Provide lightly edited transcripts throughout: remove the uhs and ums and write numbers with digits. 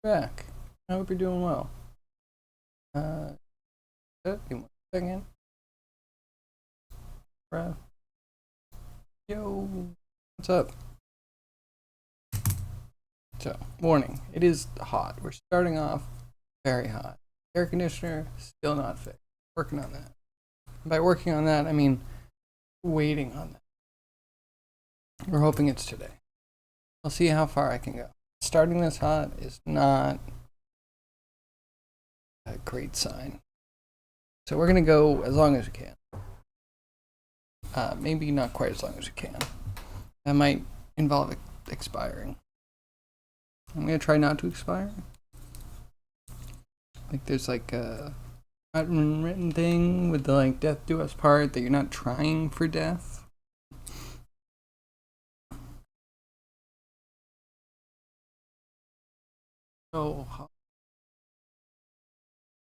Back. I hope you're doing well. Give me 1 second. Bruh. Yo, what's up? So, morning. It is hot. We're starting off very hot. Air conditioner still not fixed. Working on that. By working on that, I mean waiting on that. We're hoping it's today. I'll see how far I can go. Starting this hot is not a great sign. So we're gonna go as long as we can. Maybe not quite as long as we can. That might involve expiring. I'm gonna try not to expire. Like there's like a unwritten thing with the like death do us part that you're not trying for death. So I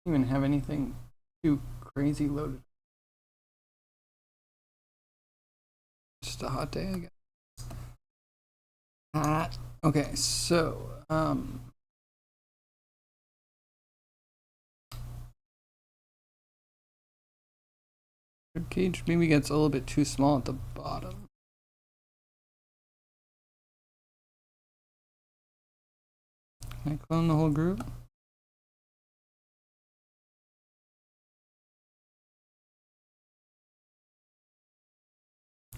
don't even have anything too crazy loaded. Just a hot day, I guess. Okay, so rib cage maybe gets a little bit too small at the bottom. Can I clone the whole group?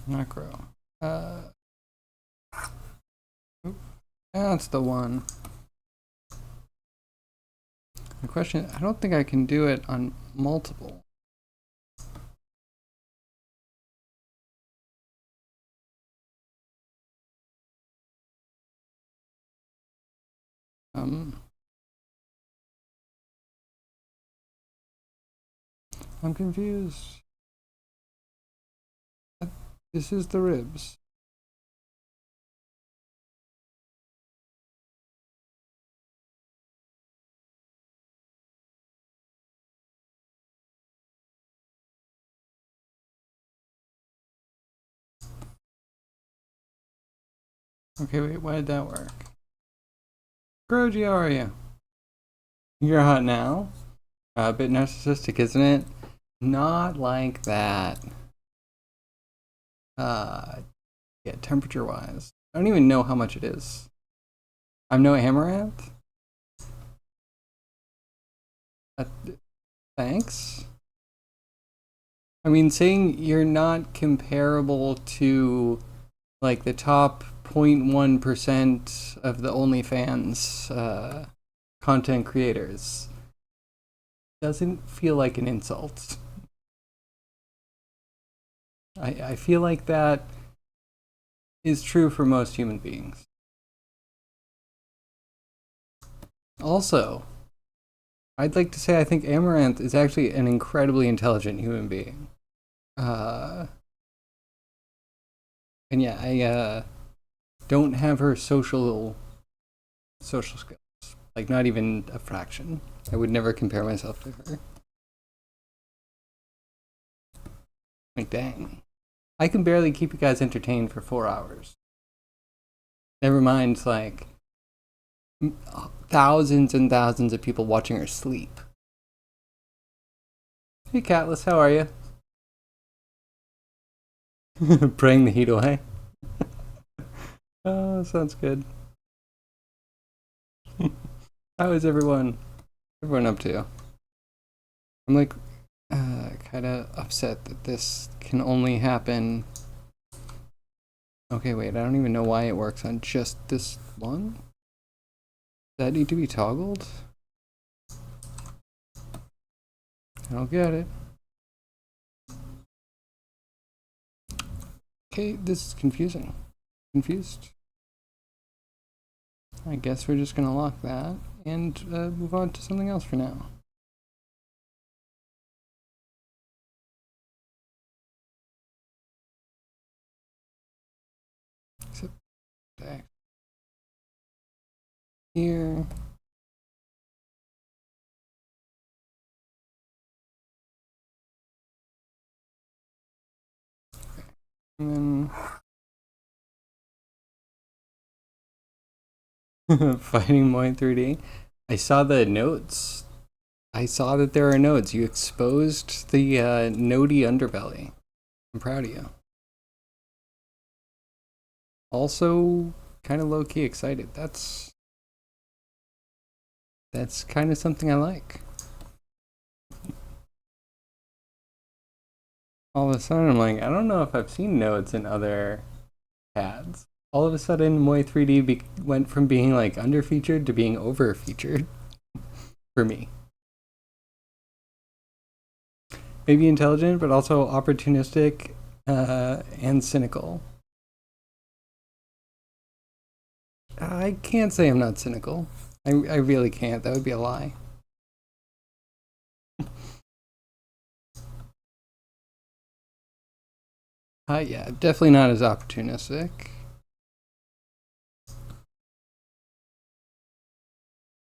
Macro. That's the one. The question, I don't think I can do it on multiple. I'm confused. This is the ribs. Okay, wait, why did that work? Groji, how are you? You're hot now? A bit narcissistic, isn't it? Not like that. Yeah, temperature wise. I don't even know how much it is. I'm no amaranth? Thanks. I mean, saying you're not comparable to like the top 0.1% of the OnlyFans content creators doesn't feel like an insult. I feel like that is true for most human beings. Also, I'd like to say I think Amaranth is actually an incredibly intelligent human being. And yeah, I don't have her social skills. Like not even a fraction. I would never compare myself to her. Like dang. I can barely keep you guys entertained for 4 hours. Never mind like thousands and thousands of people watching her sleep. Hey Catless, how are you? Praying the heat away. Oh, sounds good. How is everyone up to? I'm like kind of upset that this can only happen. Okay, wait, I don't even know why it works on just this one. Does that need to be toggled? I don't get it. Okay, this is confusing. Confused? I guess we're just gonna lock that and move on to something else for now. Except back here. And then fighting Moy 3D. I saw the notes. I saw that there are notes. You exposed the nodey underbelly. I'm proud of you. Also, kind of low key excited. That's kind of something I like. All of a sudden, I'm like, I don't know if I've seen notes in other ads. All of a sudden, Moi 3D went from being like underfeatured to being overfeatured for me. Maybe intelligent, but also opportunistic and cynical. I can't say I'm not cynical. I really can't. That would be a lie. Yeah, definitely not as opportunistic.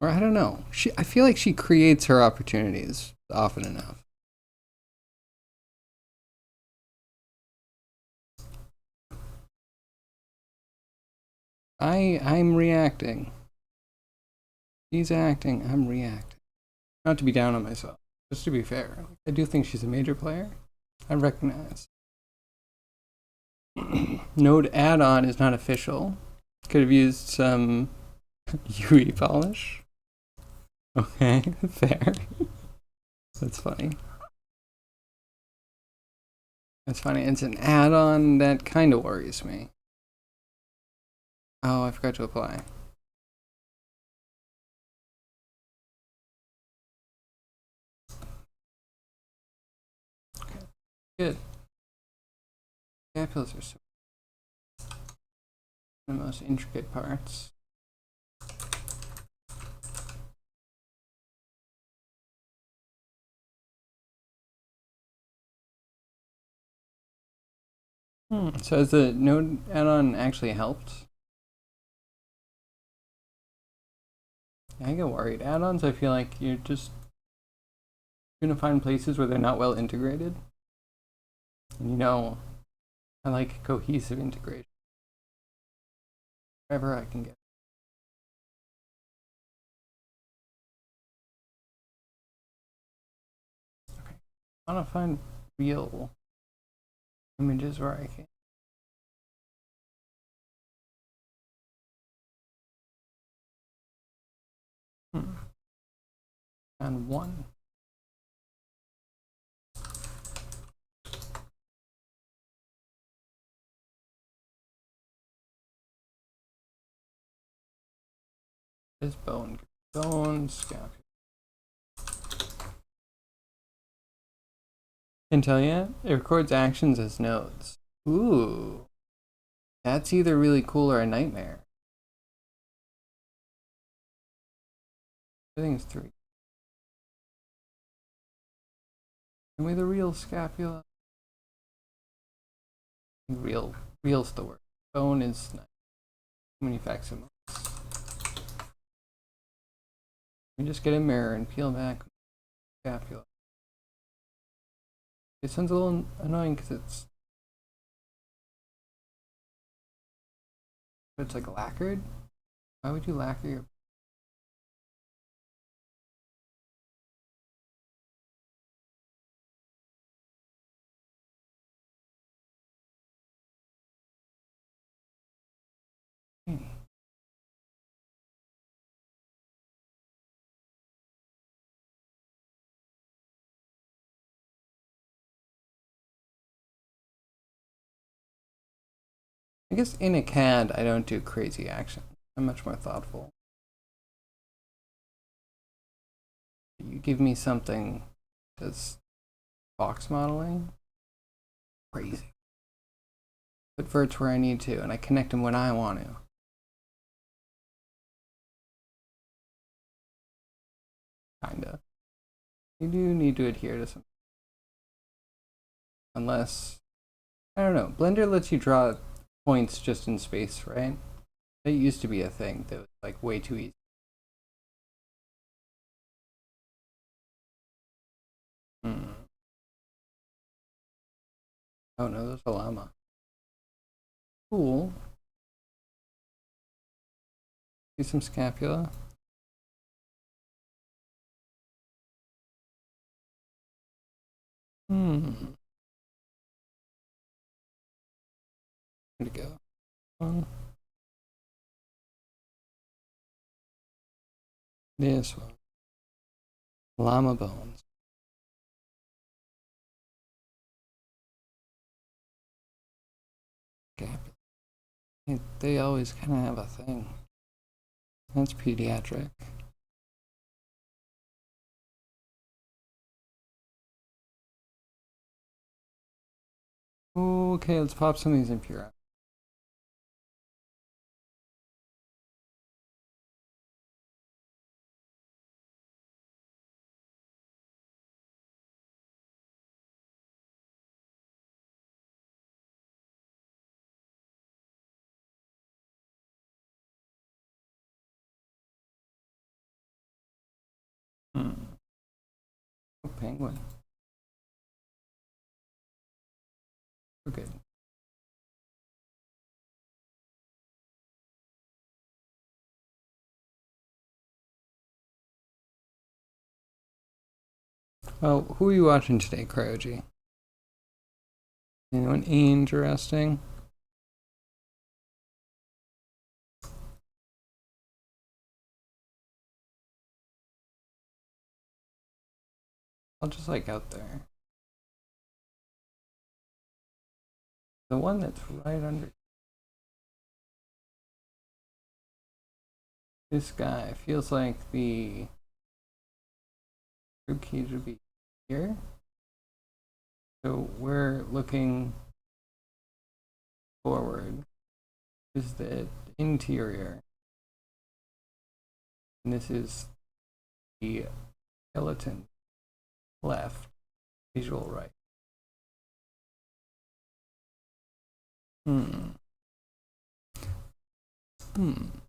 Or I don't know. I feel like she creates her opportunities often enough. I'm reacting. She's acting. I'm reacting. Not to be down on myself. Just to be fair, I do think she's a major player. I recognize. Node add-on is not official. Could have used some UE polish. Okay, fair. That's funny. That's funny. It's an add-on that kind of worries me. Oh, I forgot to apply. Okay. Good. Capitals are so the most intricate parts. So has the node add-on actually helped? I get worried. Add-ons, I feel like you're just gonna find places where they're not well integrated. And you know, I like cohesive integration. Wherever I can get. Okay. I wanna find real images where I can. And one. This bone scapula. Can tell you, it records actions as nodes. Ooh, that's either really cool or a nightmare. Everything's 3. Give me the real scapula. Real's the word. Bone is nice. Too many facsimiles. You just get a mirror and peel back scapula. It sounds a little annoying because it's like lacquered. Why would you lacquer your? I guess in a CAD, I don't do crazy action. I'm much more thoughtful. You give me something that's box modeling, crazy. Put verts where I need to, and I connect them when I want to. Kinda. You do need to adhere to some. Unless, I don't know, Blender lets you draw points just in space, right? That used to be a thing that was like way too easy. Oh no, there's a llama. Cool. See some scapula. Hmm. Where'd it go? This one. Llama bones. They always kind of have a thing. That's pediatric. Okay, let's pop some of these impure. Hmm. Oh, penguin. Okay. Well, who are you watching today, Cryogy? Anyone interesting? I'll just like out there. The one that's right under this guy feels like the group key should be here. So we're looking forward. Is the interior. And this is the skeleton left, visual right. Hmm. Hmm.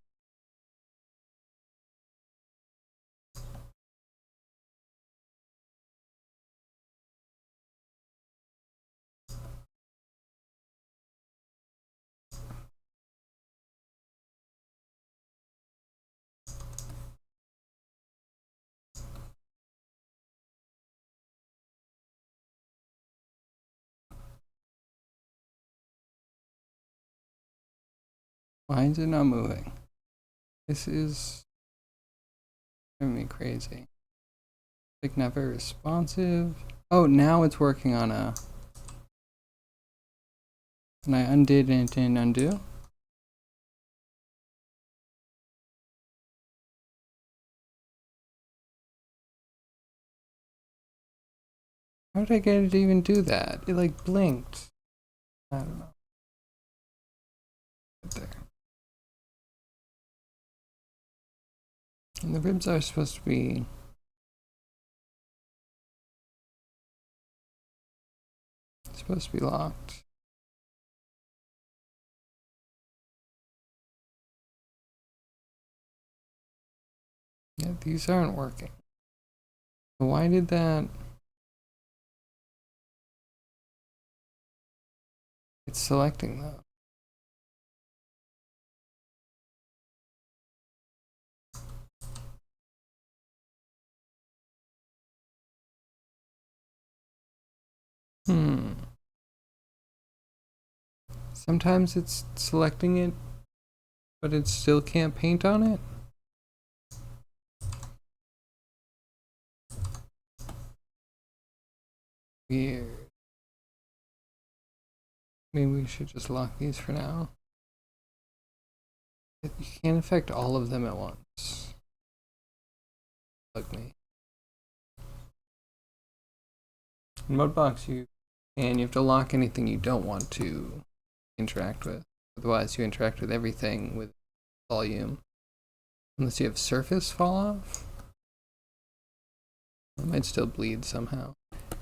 Why is it not moving? This is driving me crazy. Like not very responsive. Oh, now it's working on a. And I undid and it didn't undo. How did I get it to even do that? It like blinked. I don't know. Right there. And the ribs are supposed to be. Supposed to be locked. Yeah, these aren't working. Why did that? It's selecting though. Hmm. Sometimes it's selecting it, but it still can't paint on it. Weird. Maybe we should just lock these for now. You can't affect all of them at once. Like me. In Modbox, you have to lock anything you don't want to interact with. Otherwise, you interact with everything with volume. Unless you have surface fall off. It might still bleed somehow.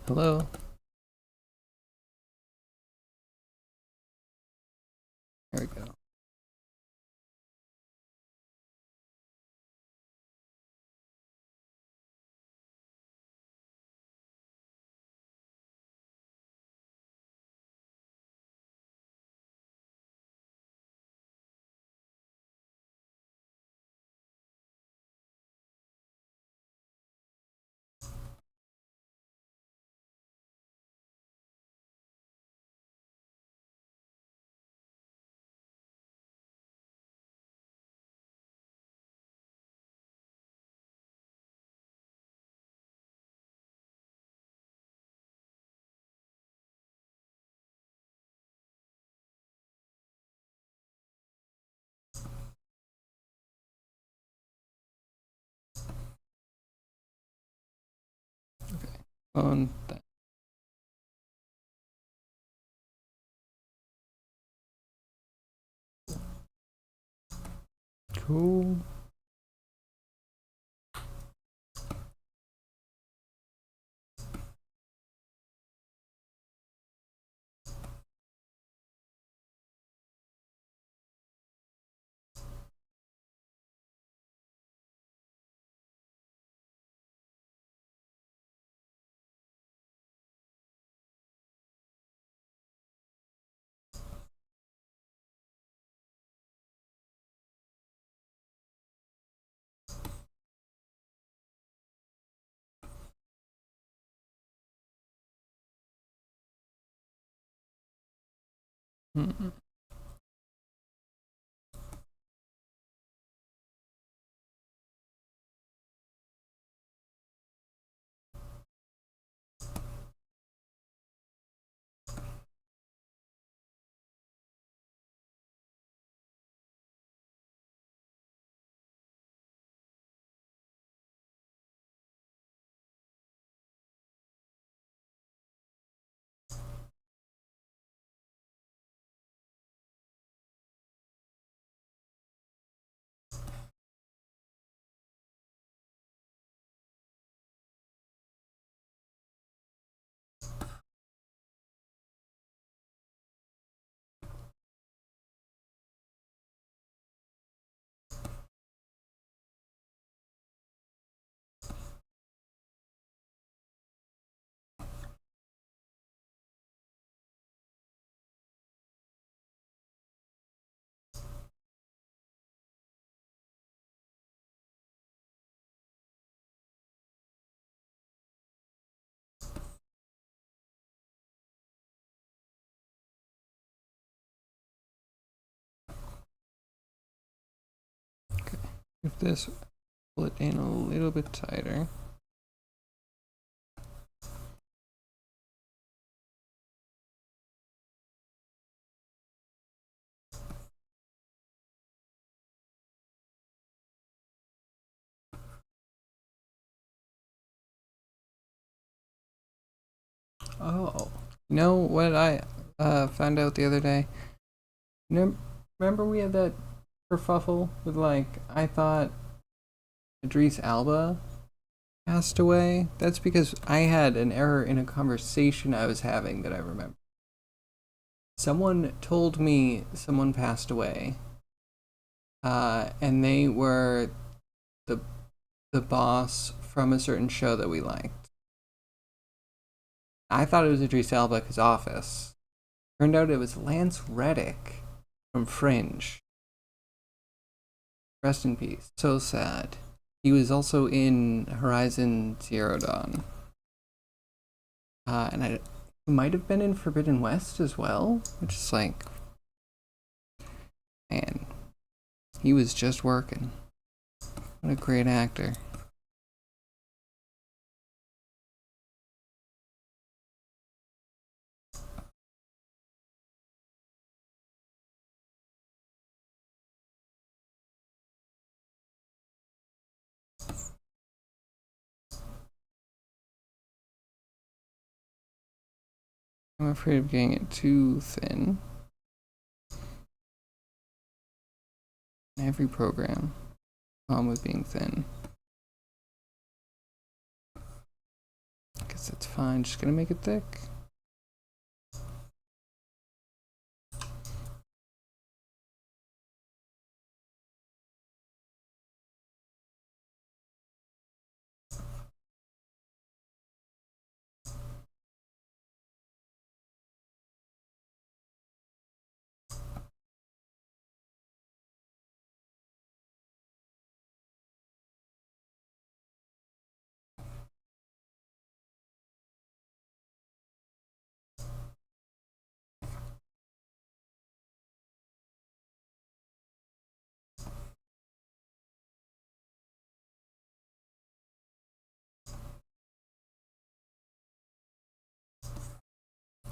Hello? There we go. on that. Cool. Mm-mm. If this, pull it in a little bit tighter. Oh, you know what I found out the other day? Remember we had that kerfuffle with, like, I thought Idris Alba passed away? That's because I had an error in a conversation I was having that I remember. Someone told me someone passed away, and they were the the boss from a certain show that we liked. I thought it was Idris Elba because Office. Turned out it was Lance Reddick from Fringe. Rest in peace. So sad. He was also in Horizon Zero Dawn. And he might have been in Forbidden West as well, which is like, man, he was just working. What a great actor. I'm afraid of getting it too thin. Every program, with being thin. I guess that's fine. Just gonna make it thick.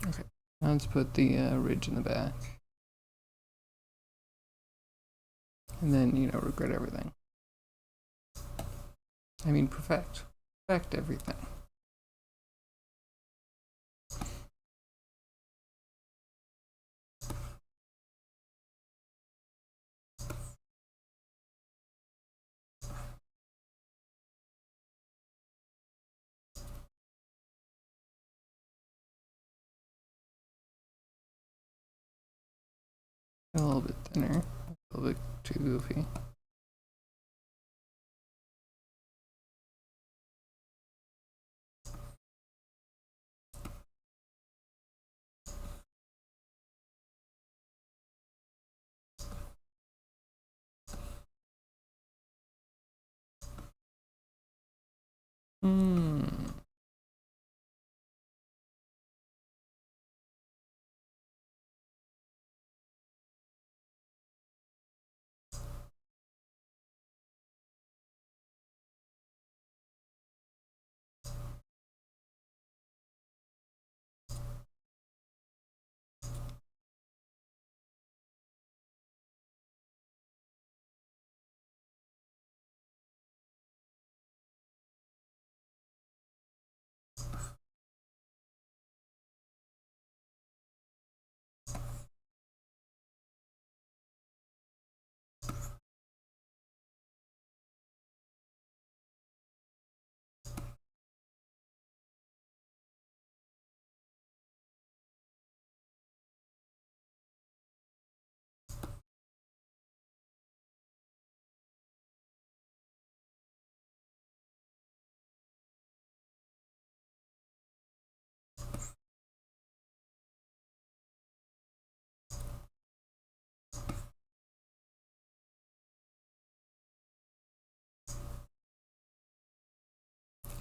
Okay, now let's put the ridge in the back. And then, regret everything. I mean, perfect everything. A little bit thinner. A little bit too goofy.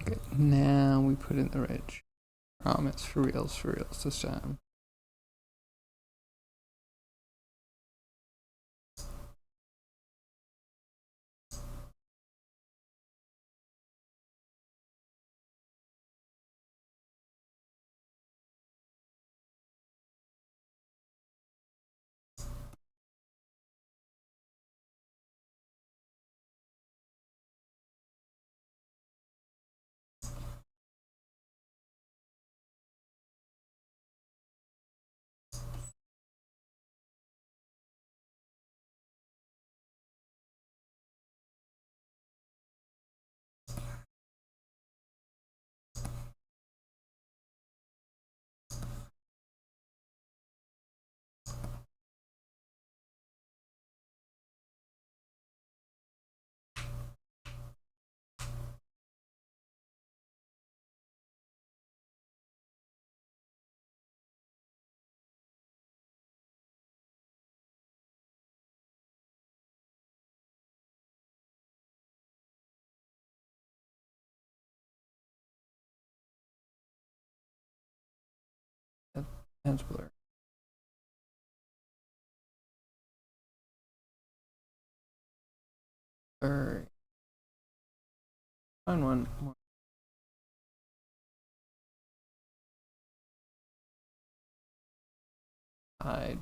Okay, now we put in the ridge. Promise, for reals this time. That's blurry. Blurry. Find one more. Hide.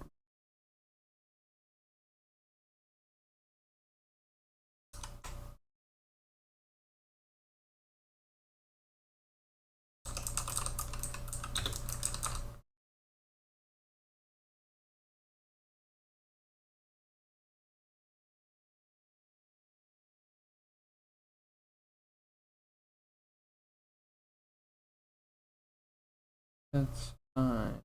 That's fine.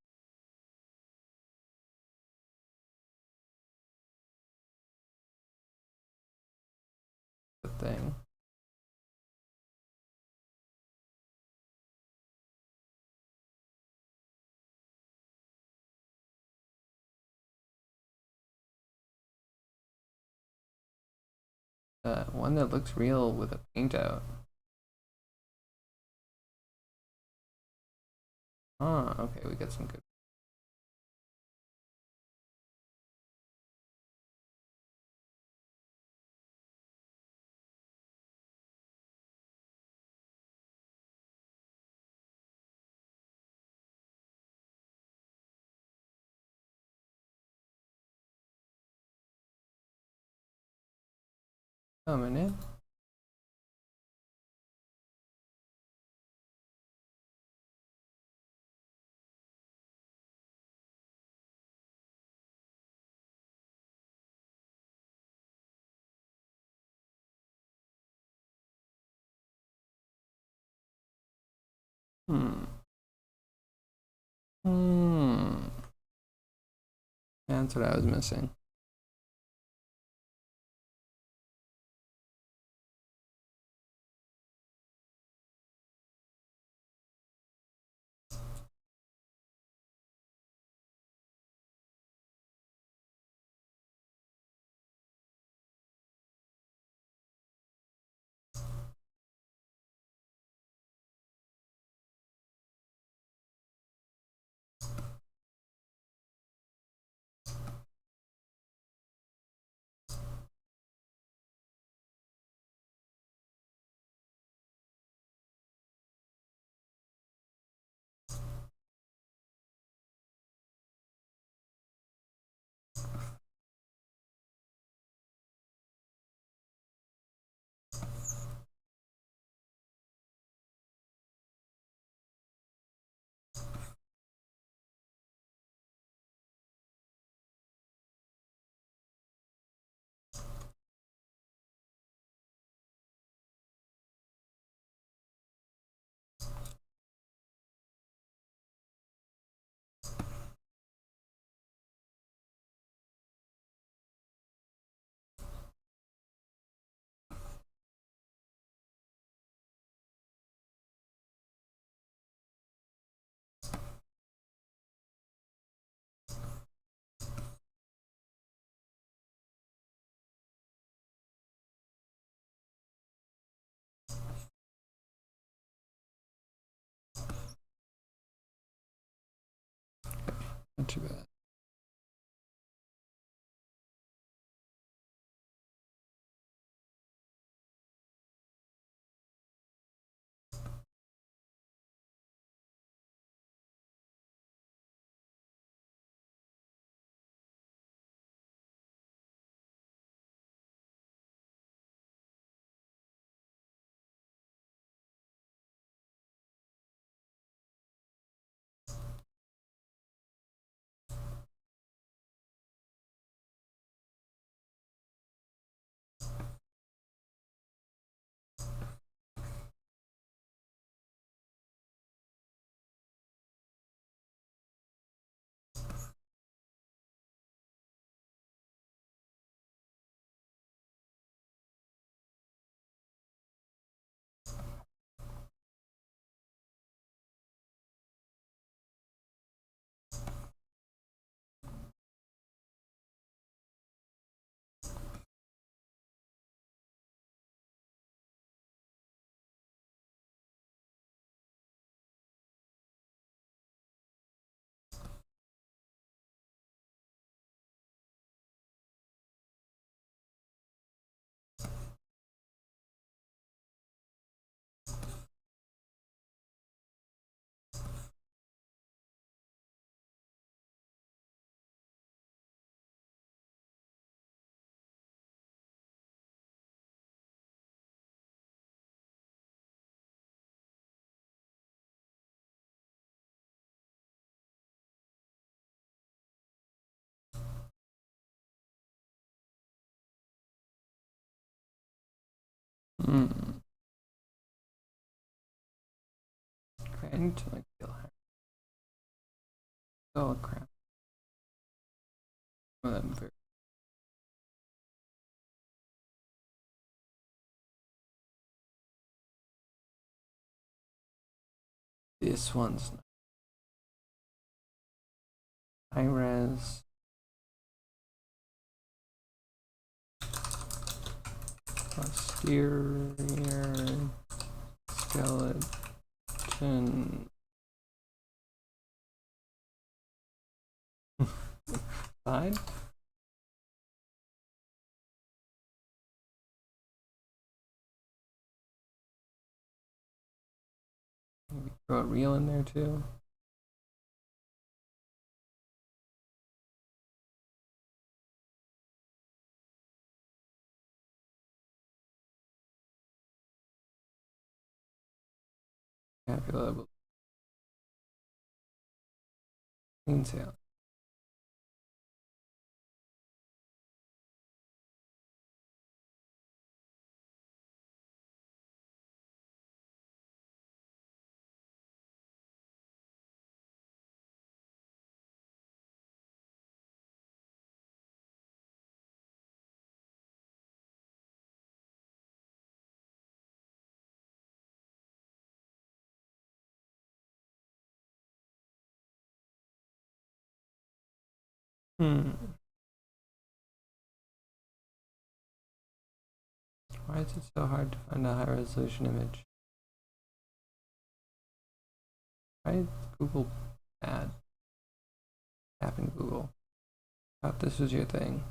The thing. One that looks real with a paint out. Ah, okay, we got some good. Coming in. That's what I was missing. Not too bad. Okay, I need to like feel higher. Oh crap. Oh, that very. This one's high res. Posterior skeleton side. Maybe throw a reel in there too. Scapula. Clean sail. Why is it so hard to find a high resolution image? Why did Google bad? Tap in Google. Thought this was your thing.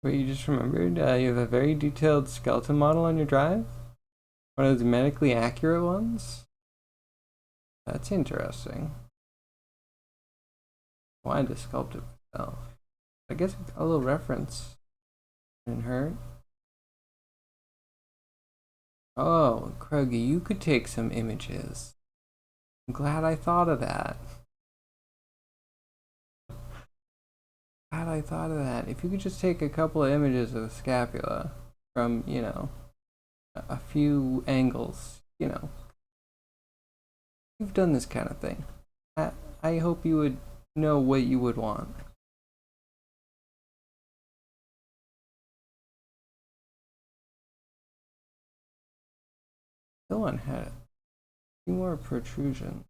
Wait, you just remembered? You have a very detailed skeleton model on your drive? One of those medically accurate ones? That's interesting. Why to sculpt it myself? I guess a little reference didn't hurt. Oh, Kruggy, you could take some images. I'm glad I thought of that. Glad I thought of that. If you could just take a couple of images of the scapula from, you know, a few angles, you know. You've done this kind of thing. I hope you would know what you would want. No one had a few more protrusion.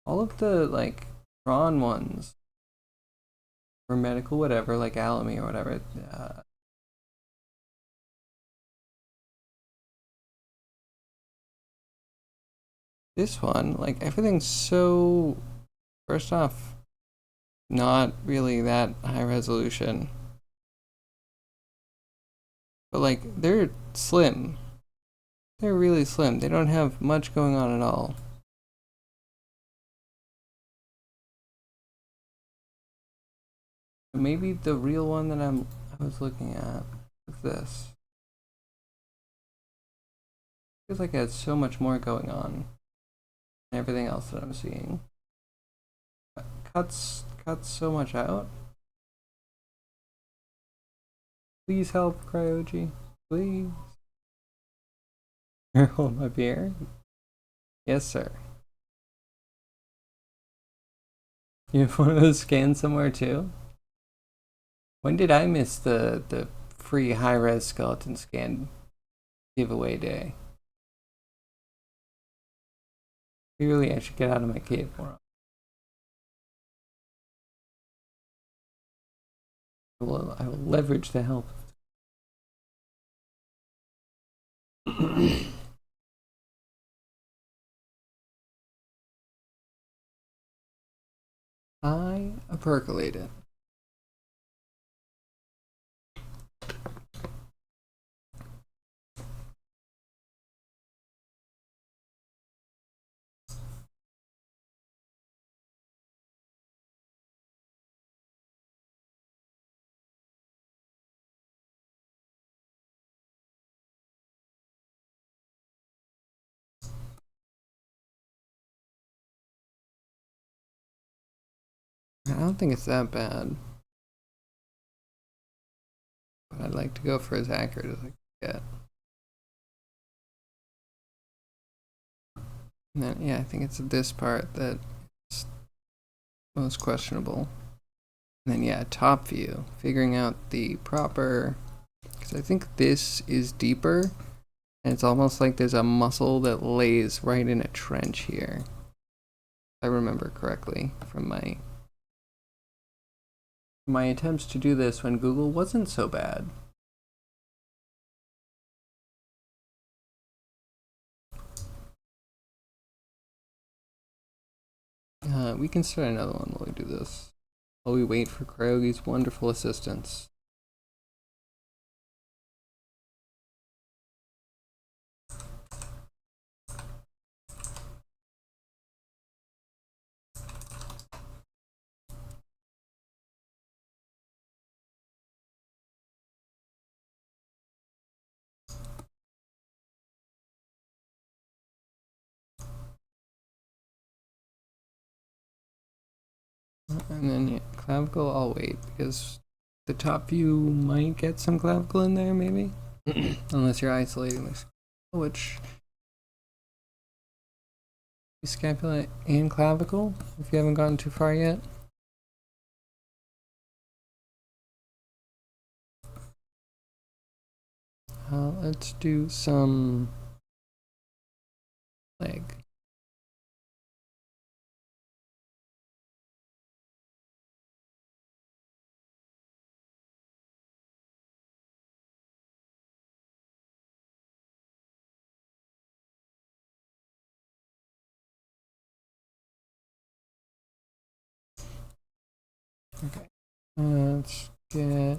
All of the like drawn ones or medical whatever, like Alamy or whatever. This one, like everything's so, first off, not really that high resolution. But like they're slim. They're really slim. They don't have much going on at all. Maybe the real one that I was looking at is this. Feels like it has so much more going on than everything else that I'm seeing. Cuts so much out. Please help, Cryogy. Please. Hold my beer. Yes, sir. You have one of those scans somewhere too? When did I miss the free high res skeleton scan giveaway day? Clearly, I should get out of my cave more. I will leverage the help. I percolate it. I don't think it's that bad. But I'd like to go for as accurate as I can get. And then, yeah, I think it's this part that's most questionable. And then, yeah, top view. Figuring out the proper... Because I think this is deeper. And it's almost like there's a muscle that lays right in a trench here. If I remember correctly from my attempts to do this when Google wasn't so bad. We can start another one while we do this. While we wait for Cryogy's wonderful assistance. And then, yeah, clavicle, I'll wait because the top view might get some clavicle in there, maybe. Unless you're isolating this, which scapula and clavicle, if you haven't gotten too far yet. Let's do some leg. Okay. Let's get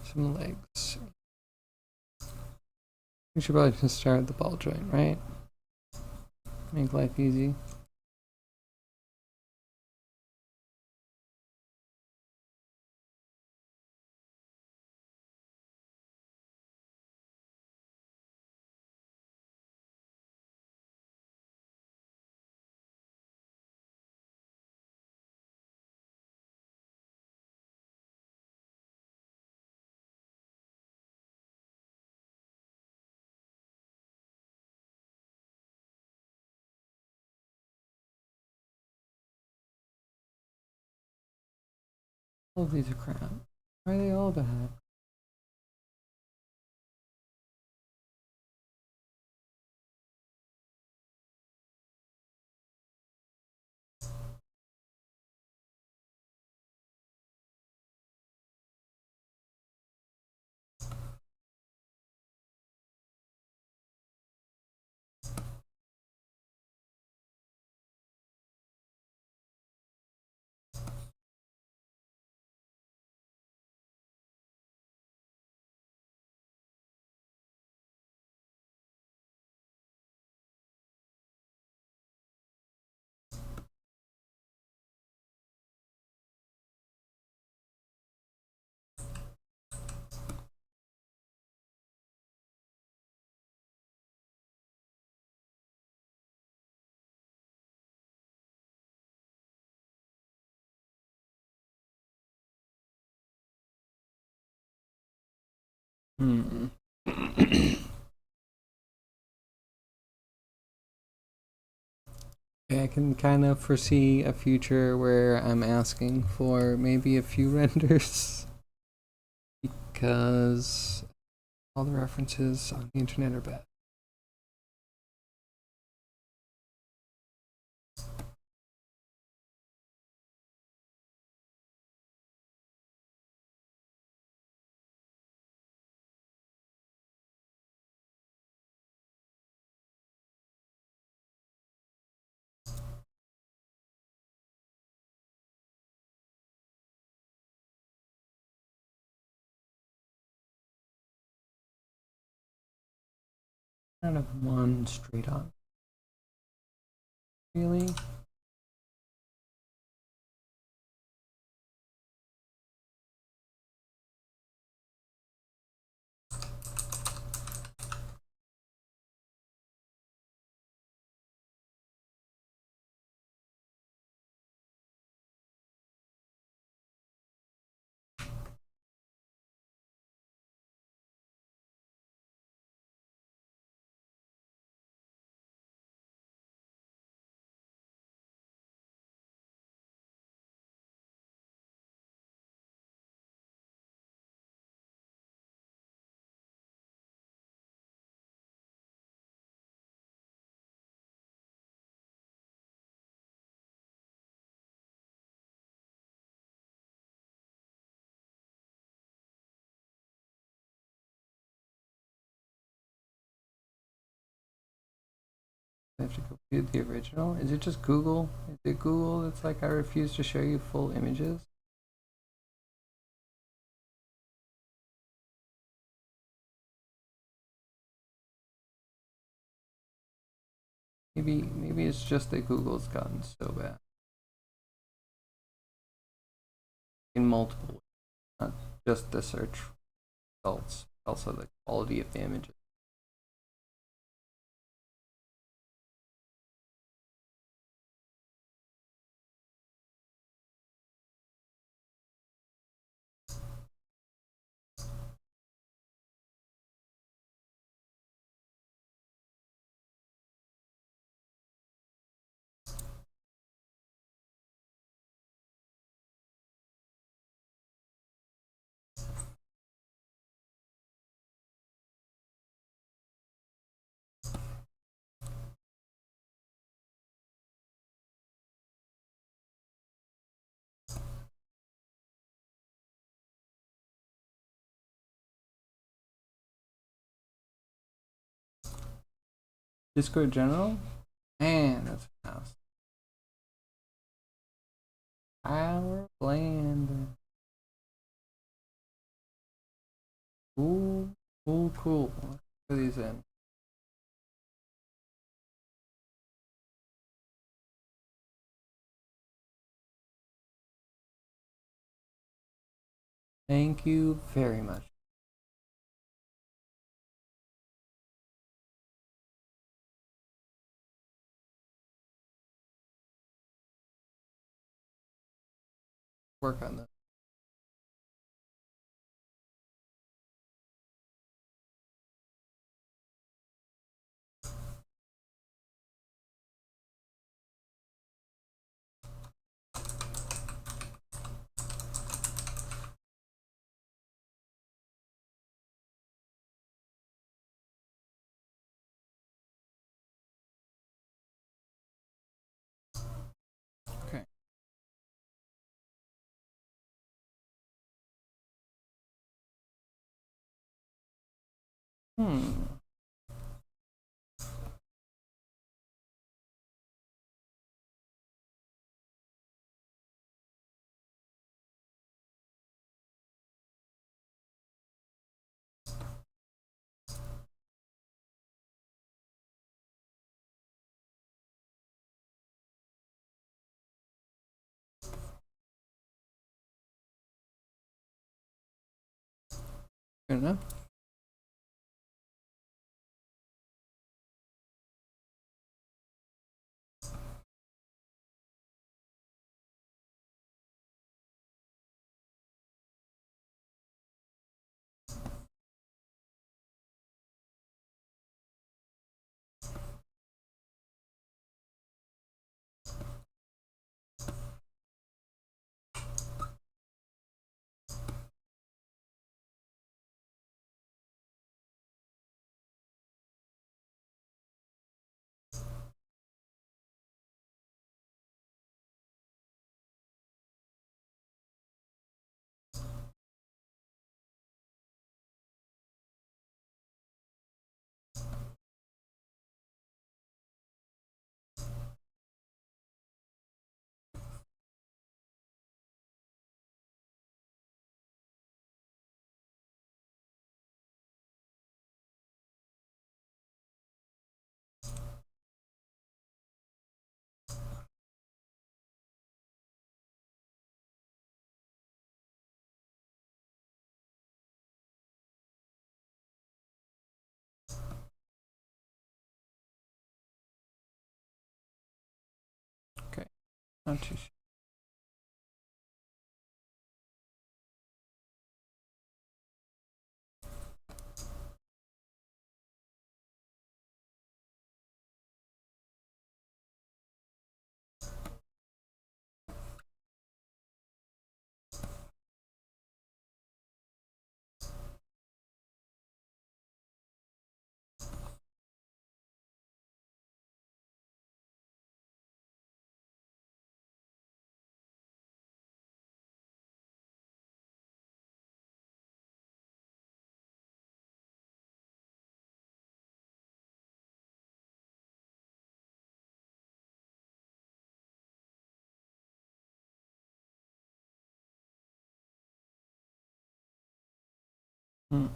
some legs. We should probably just start at the ball joint, right? Make life easy. All of these are crap. Why are they all bad? Hmm. I can kind of foresee a future where I'm asking for maybe a few renders because all the references on the internet are bad. Kind of one straight on. Really? I have to go to the original. Is it just Google? Is it Google that's like I refuse to show you full images? Maybe it's just that Google's gotten so bad in multiple ways, not just the search results, also the quality of the images. Discord general? Man, that's fast. Power bland. Cool, cool, cool. Let's put these in. Thank you very much. Work on this. Okay. Hmm. Good enough. Not too sure. Hmm.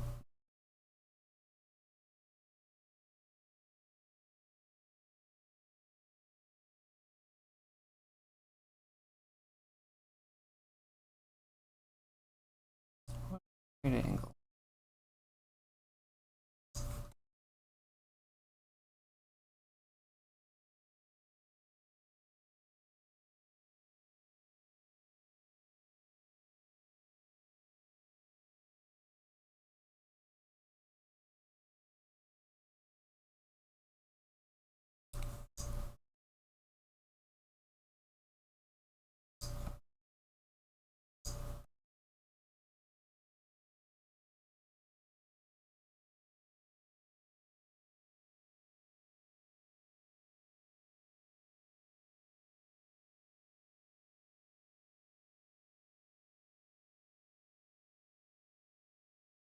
Right angle.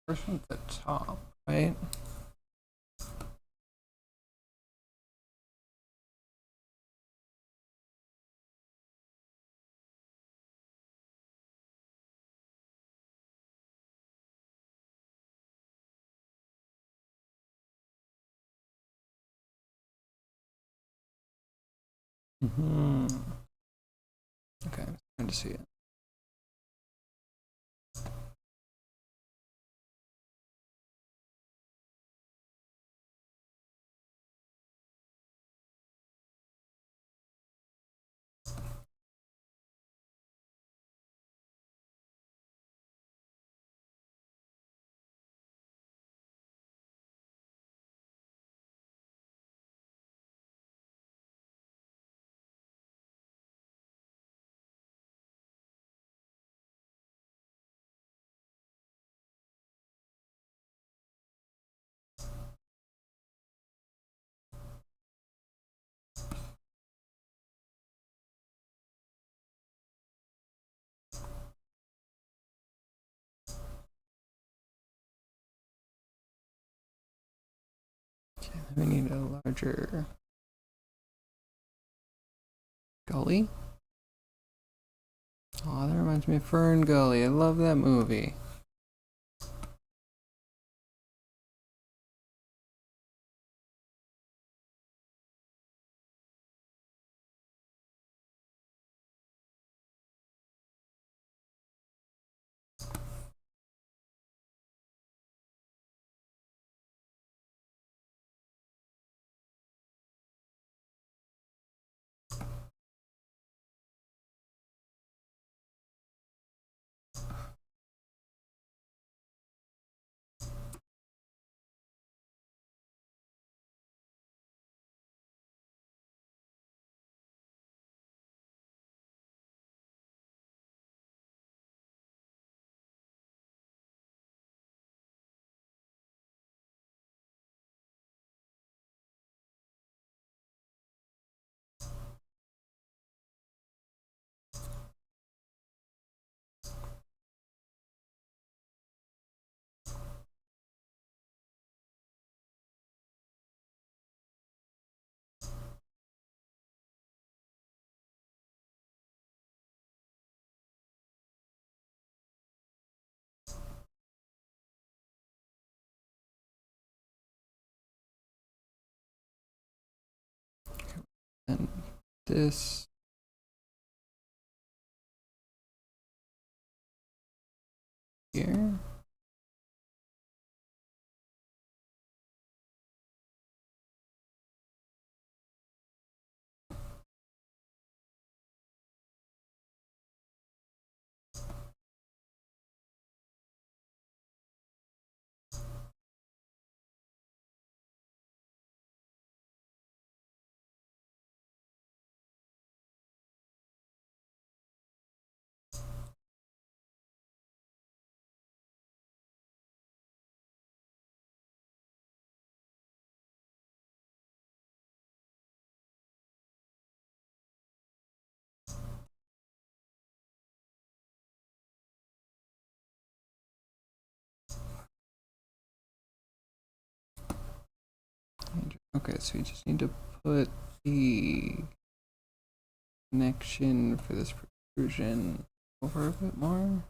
First one at the top, right? Mm-hmm. Okay, I'm trying to see it. Okay, we need a larger gully. Oh, that reminds me of Fern Gully. I love that movie. And this here. Okay, so you just need to put the connection for this protrusion over a bit more.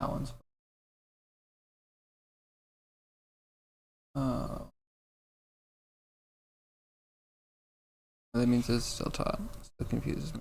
That one's. That means it's still taut. Still confuses me.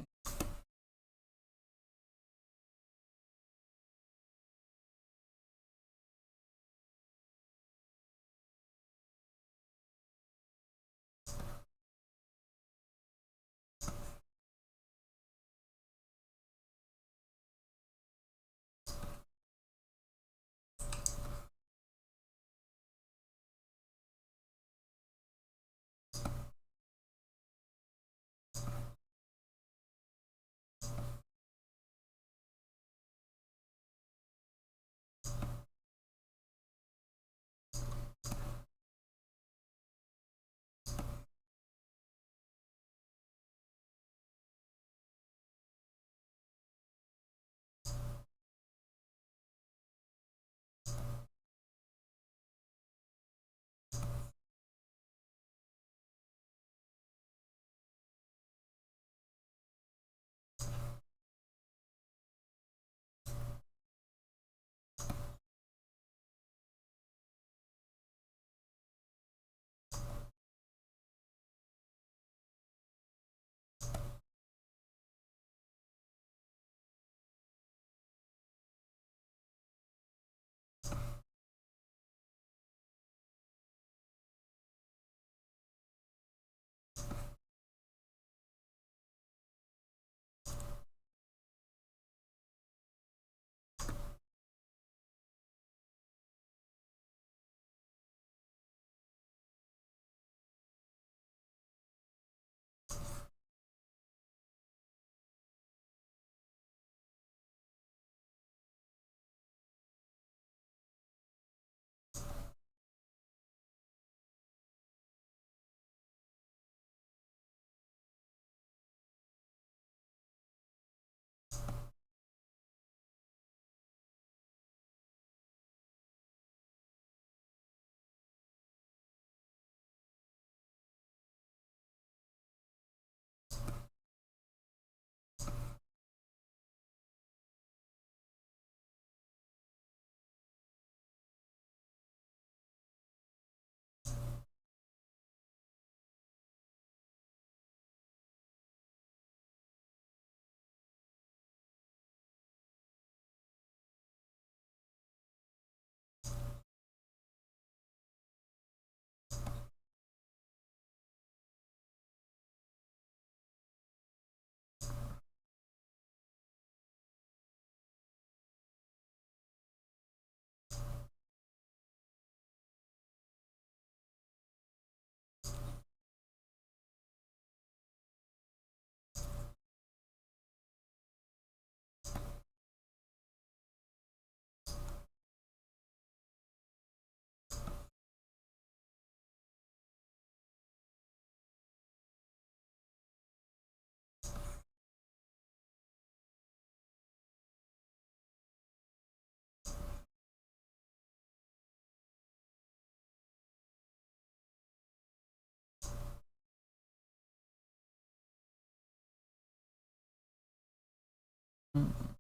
Hmm.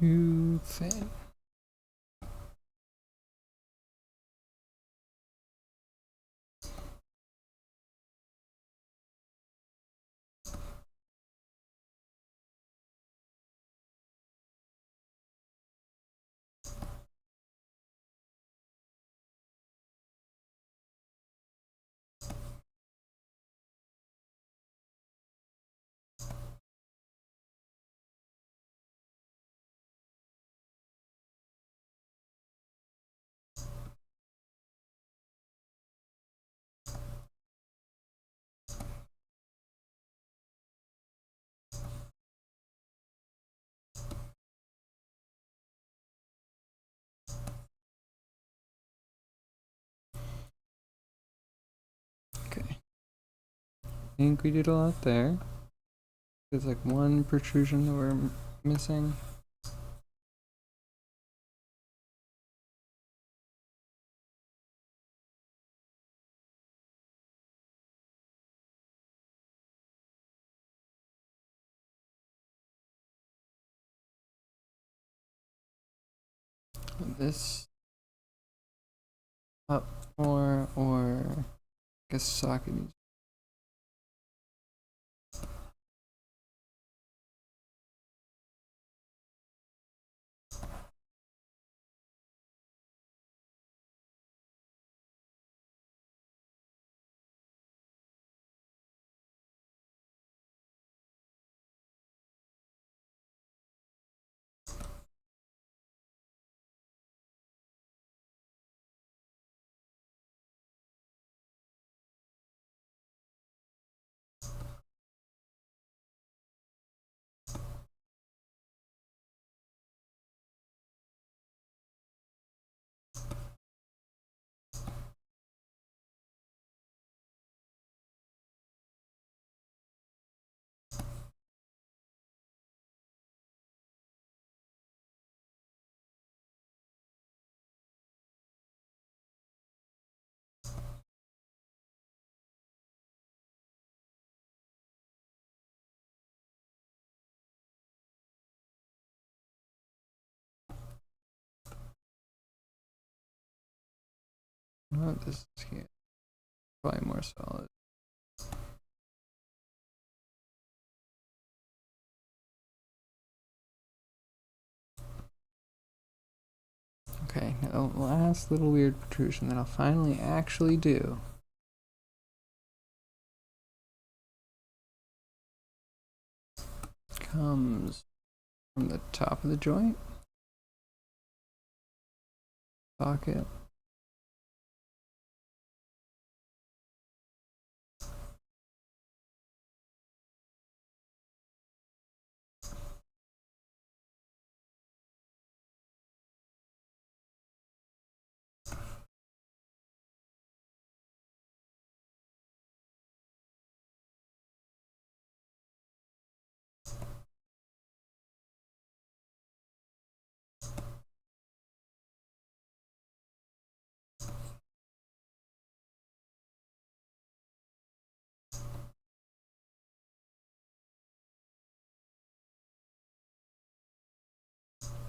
Too thin. Okay. I think we did a lot there. There's like one protrusion that we're missing. This up more, or I guess socket needs. This is here. Probably more solid. Okay, now the last little weird protrusion that I'll finally actually do. Comes from the top of the joint. Socket.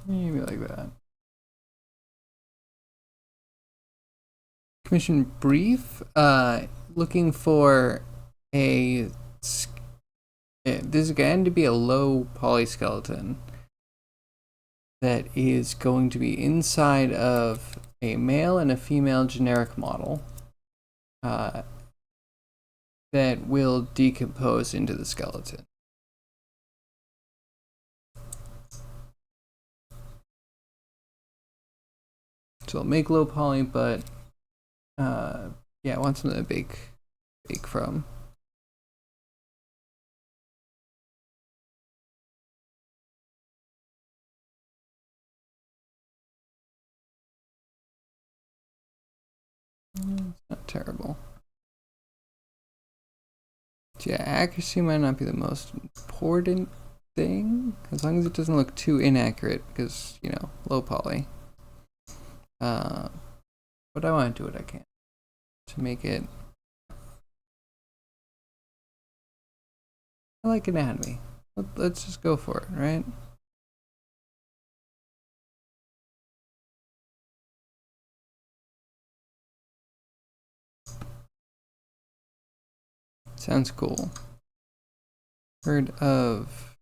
Maybe like that. Commission brief. Looking for a. This is going to be a low poly skeleton that is going to be inside of a male and a female generic model that will decompose into the skeleton. So I'll make low poly, but yeah, I want something to bake from. It's not terrible. So yeah, accuracy might not be the most important thing, as long as it doesn't look too inaccurate, because, you know, low poly. But I want to do what I can to make it. I like anatomy. Let's just go for it, right? Sounds cool. Heard of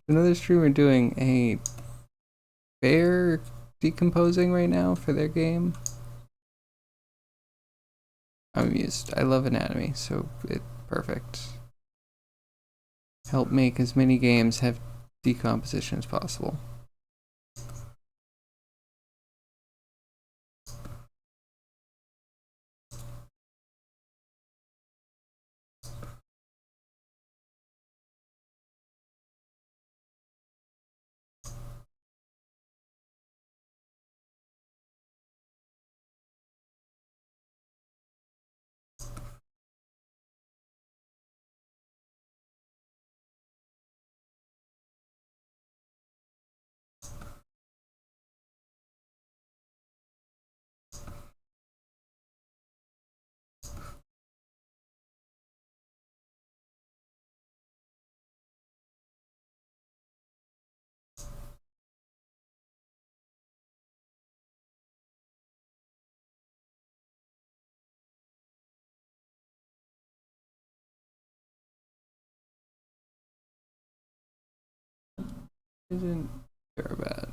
another streamer doing a bear decomposing right now for their game. I'm amused. I love anatomy, so it's perfect. Help make as many games have decomposition as possible. Isn't very bad.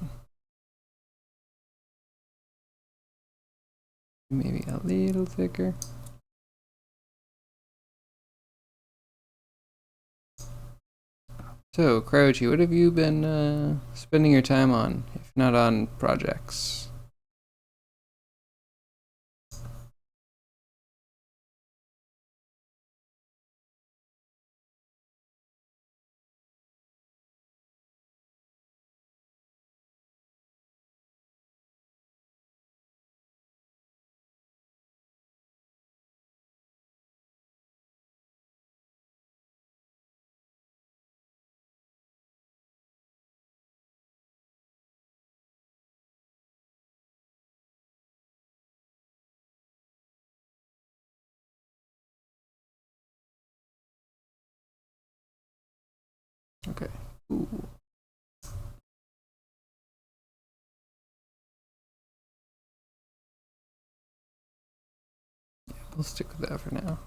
Maybe a little thicker. So, Crouchy, what have you been spending your time on, if not on projects? Okay. Ooh. We'll stick with that for now.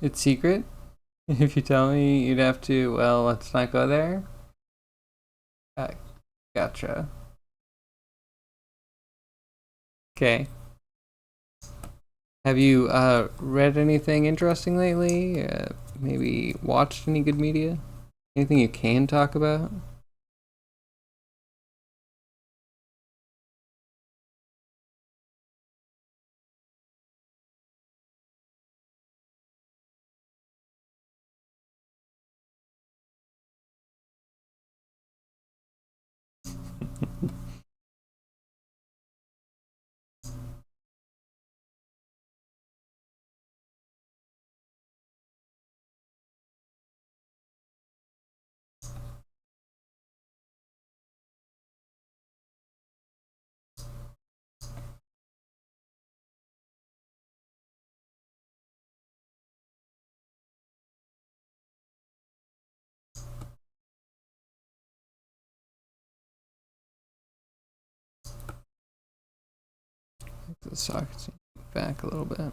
It's secret? If you tell me, you'd have to, well, let's not go there. Gotcha. Okay. Have you read anything interesting lately? Maybe watched any good media? Anything you can talk about? The sockets back a little bit.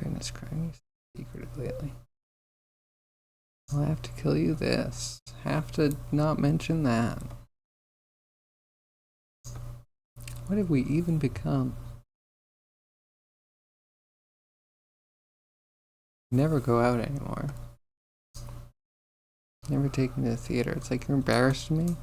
Goodness, crying secretive lately. I'll have to kill you this. Have to not mention that. What have we even become? Never go out anymore. Never take me to the theater. It's like you're embarrassed of me.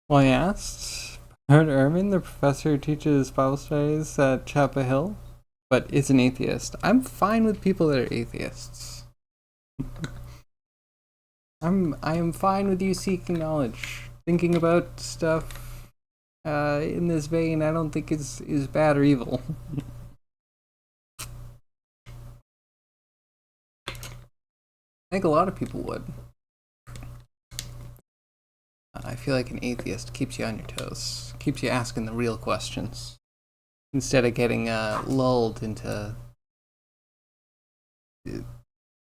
Well, I asked Heard Ermin, the professor who teaches Bible studies at Chapel Hill, but is an atheist. I'm fine with people that are atheists. I am fine with you seeking knowledge. Thinking about stuff in this vein, I don't think is bad or evil. I think a lot of people would. I feel like an atheist keeps you on your toes, keeps you asking the real questions, instead of getting lulled into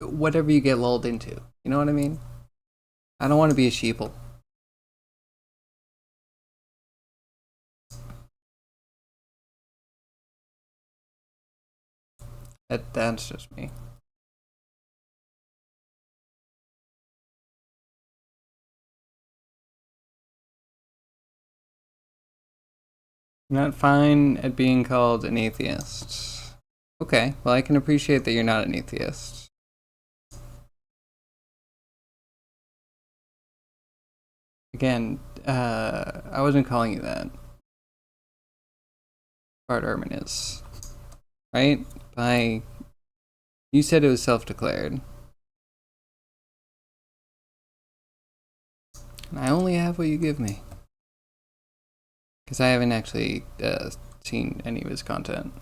whatever you get lulled into. You know what I mean? I don't want to be a sheeple. That's just me. I'm not fine at being called an atheist. Okay, well, I can appreciate that you're not an atheist. Again, I wasn't calling you that. Bart Ehrman is. Right? You said it was self-declared. And I only have what you give me. Because I haven't actually seen any of his content.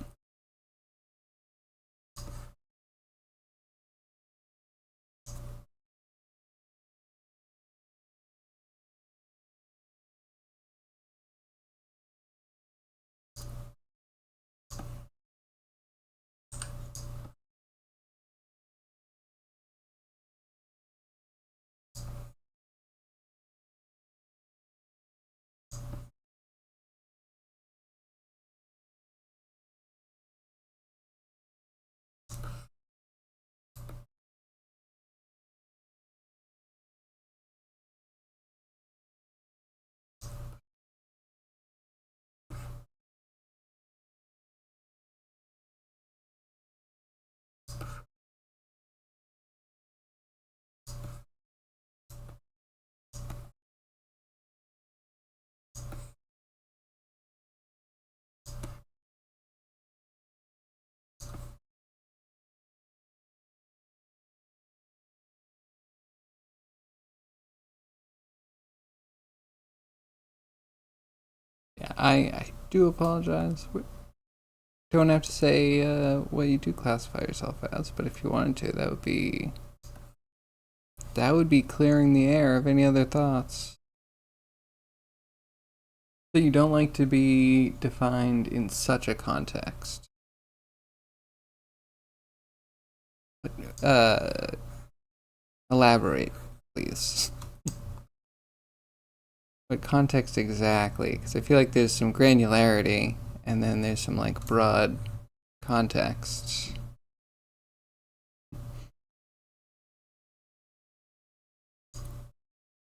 Yeah, I do apologize. Don't have to say what you do classify yourself as, but if you wanted to, that would be clearing the air of any other thoughts. So you don't like to be defined in such a context. Elaborate, please. What context exactly? Because I feel like there's some granularity, and then there's some like broad context.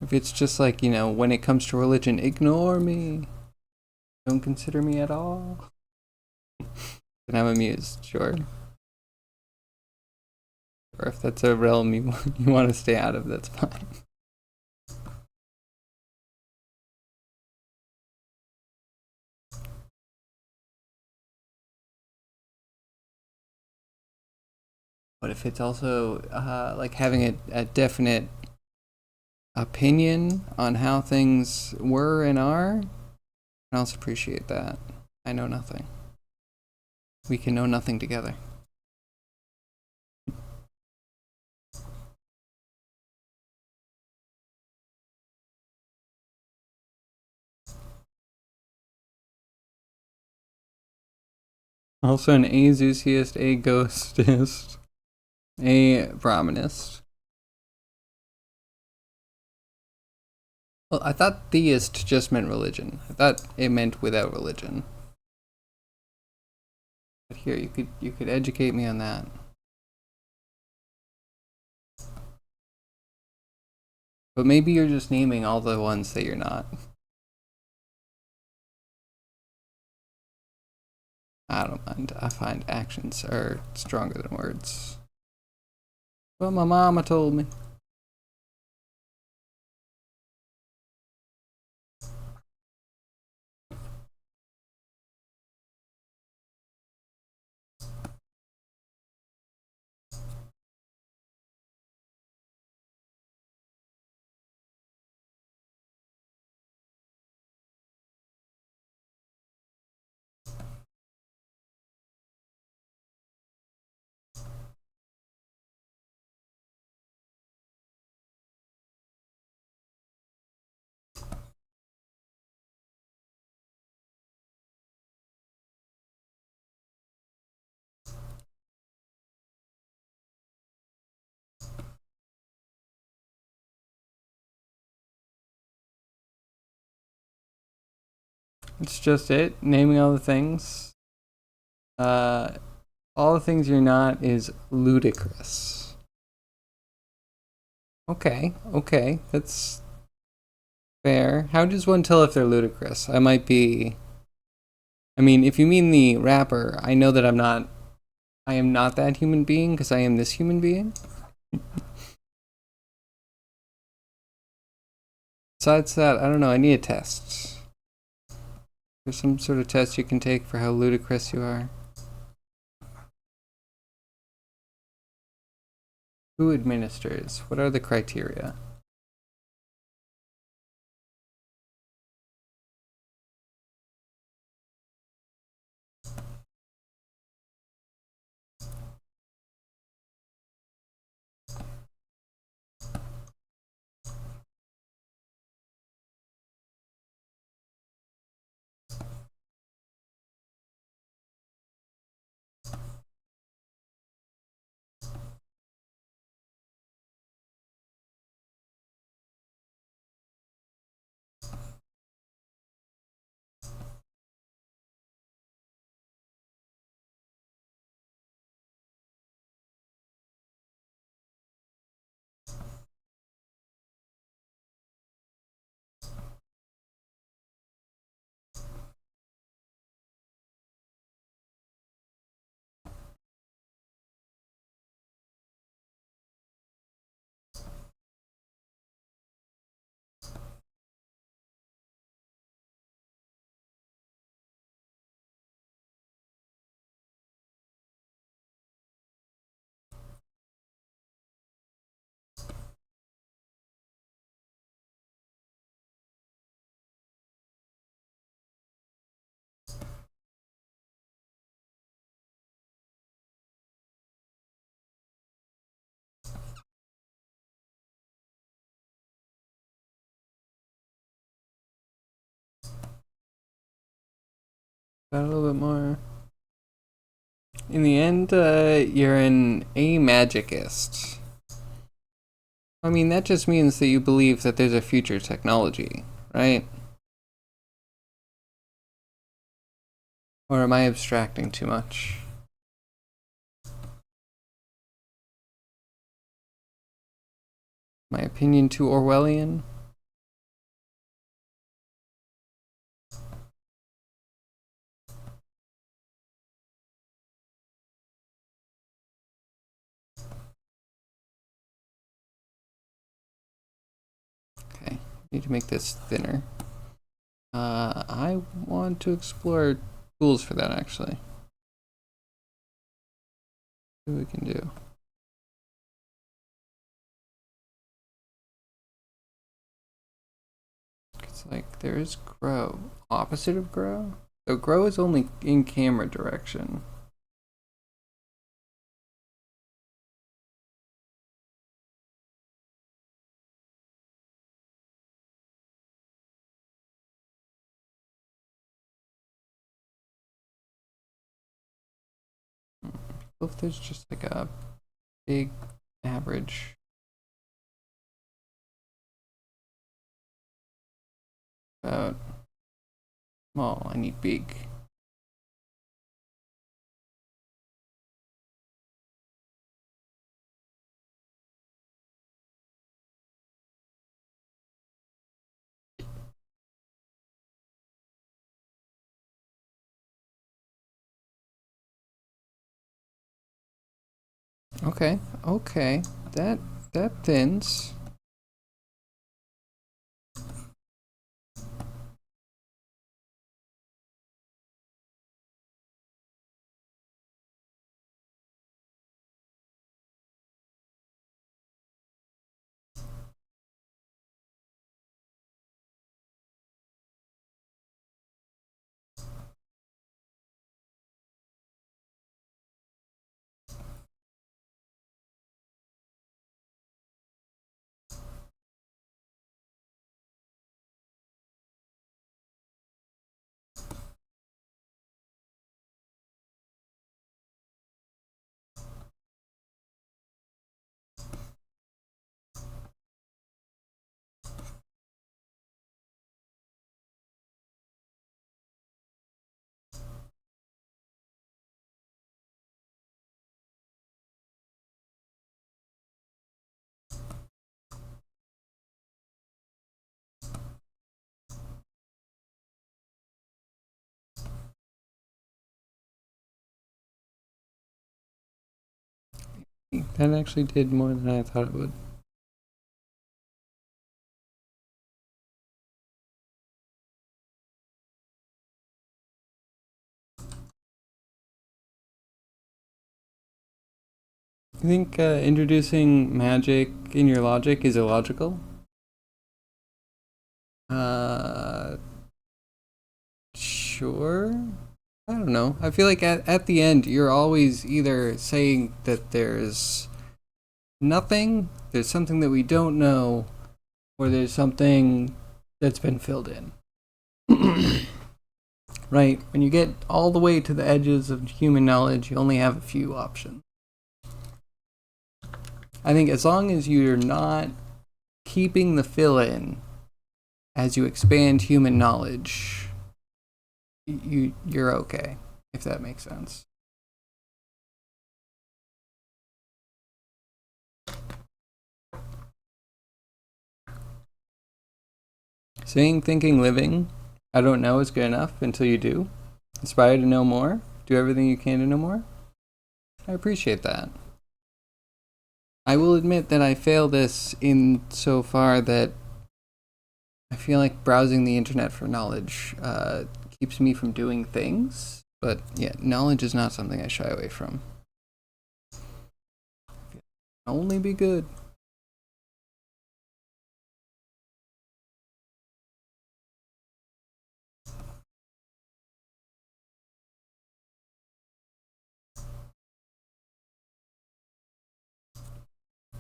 If it's just like, when it comes to religion, ignore me. Don't consider me at all. Then I'm amused, sure. Or if that's a realm you want to stay out of, that's fine. But if it's also like having a definite opinion on how things were and are, I also appreciate that. I know nothing. We can know nothing together. Also an Azusiast, a Ghostist, a Brahmanist. Well, I thought theist just meant religion. I thought it meant without religion. But here, you could educate me on that. But maybe you're just naming all the ones that you're not. I don't mind. I find actions are stronger than words. Well, my mama told me. It's just it. Naming all the things. All the things you're not is ludicrous. Okay, that's fair. How does one tell if they're ludicrous? I might be. I mean, if you mean the rapper, I know that I'm not. I am not that human being because I am this human being. Besides that, I don't know. I need a test. There's some sort of test you can take for how ludicrous you are. Who administers? What are the criteria? Got a little bit more. In the end, you're an amagicist. I mean, that just means that you believe that there's a future technology, right? Or am I abstracting too much? My opinion too Orwellian? Okay, need to make this thinner. I want to explore tools for that actually. See what we can do. It's like there is grow. Opposite of grow? So grow is only in camera direction. What if there's just like a big average? About small, I need big. Okay, that thins. That actually did more than I thought it would. You think introducing magic in your logic is illogical? Sure. I don't know. I feel like at the end, you're always either saying that there's nothing, there's something that we don't know, or there's something that's been filled in. Right? When you get all the way to the edges of human knowledge, you only have a few options. I think as long as you're not keeping the fill in as you expand human knowledge, you're okay, if that makes sense. Saying, thinking, living, I don't know is good enough until you do. Inspired to know more. Do everything you can to know more. I appreciate that. I will admit that I fail this in so far that I feel like browsing the internet for knowledge keeps me from doing things. But yeah, knowledge is not something I shy away from. Only be good.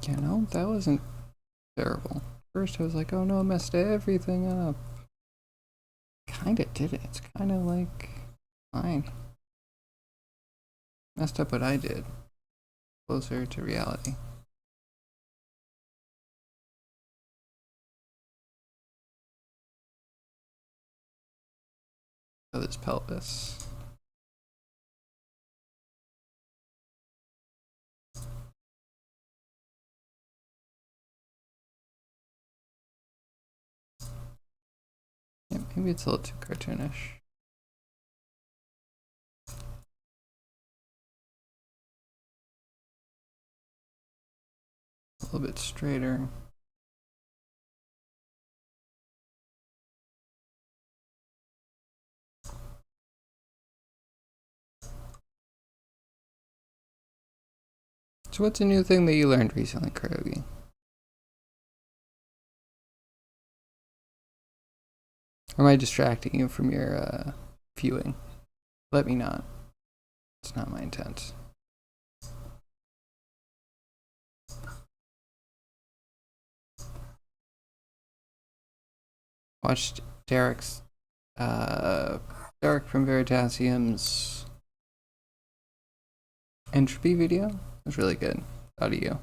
You know, that wasn't terrible. First I was like, oh no, I messed everything up. Kinda did it. It's kinda like fine. Messed up what I did. Closer to reality. So this pelvis. Yeah, maybe it's a little too cartoonish. A little bit straighter. So what's a new thing that you learned recently, Karaoke? Or am I distracting you from your viewing? Let me not. It's not my intent. Watched Derek's Derek from Veritasium's entropy video. It was really good. How do you?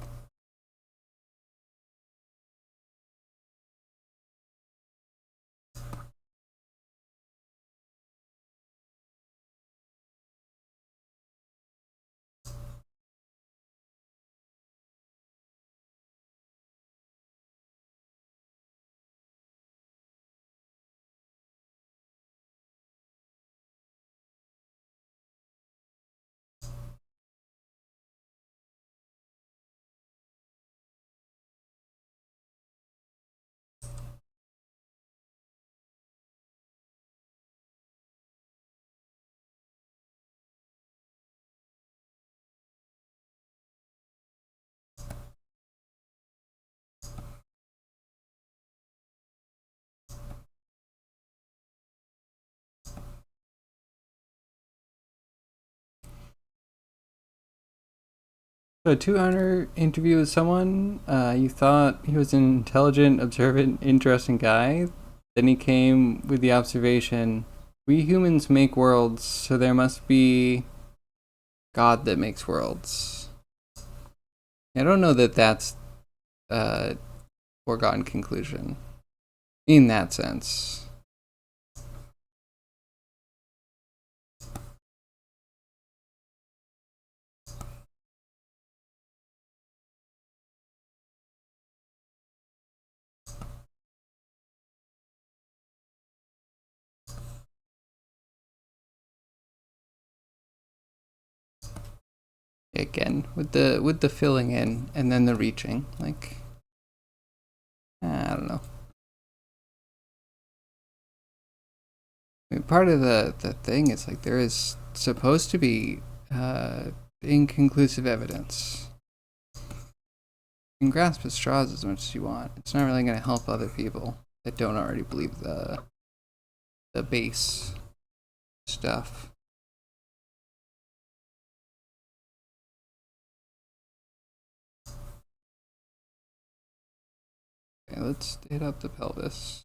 So a 200 interview with someone, you thought he was an intelligent, observant, interesting guy. Then he came with the observation, we humans make worlds, so there must be God that makes worlds. I don't know that that's a foregone conclusion in that sense. again with the filling in and then the reaching, like I don't know. I mean, part of the thing is like there is supposed to be inconclusive evidence. You can grasp at straws as much as you want. It's not really going to help other people that don't already believe the base stuff. Okay, let's hit up the pelvis.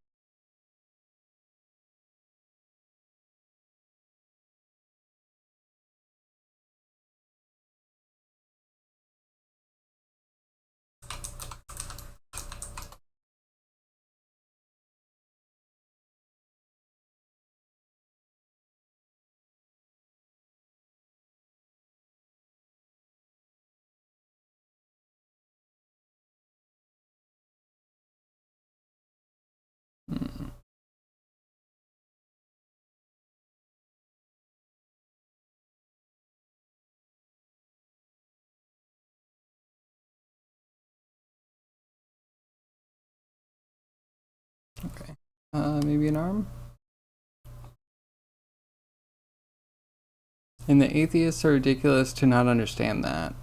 Okay. Maybe an arm? And the atheists are ridiculous to not understand that.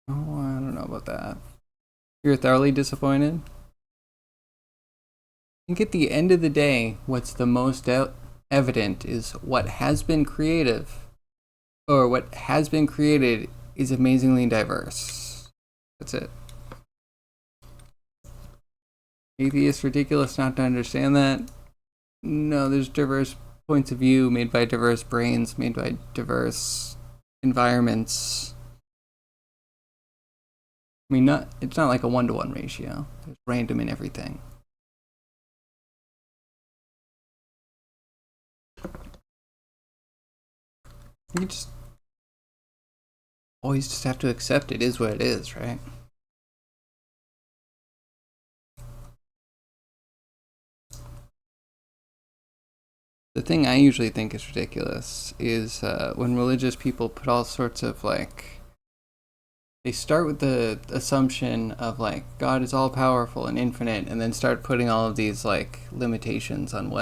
Oh, I don't know about that. You're thoroughly disappointed? I think at the end of the day, what's the most evident is what has been creative, or what has been created is amazingly diverse. That's it. Atheists ridiculous not to understand that. No, there's diverse points of view made by diverse brains, made by diverse environments. I mean, it's not like a 1-to-1 ratio. There's random in everything. You just always just have to accept it is what it is, right? The thing I usually think is ridiculous is when religious people put all sorts of like, they start with the assumption of like God is all powerful and infinite, and then start putting all of these like limitations on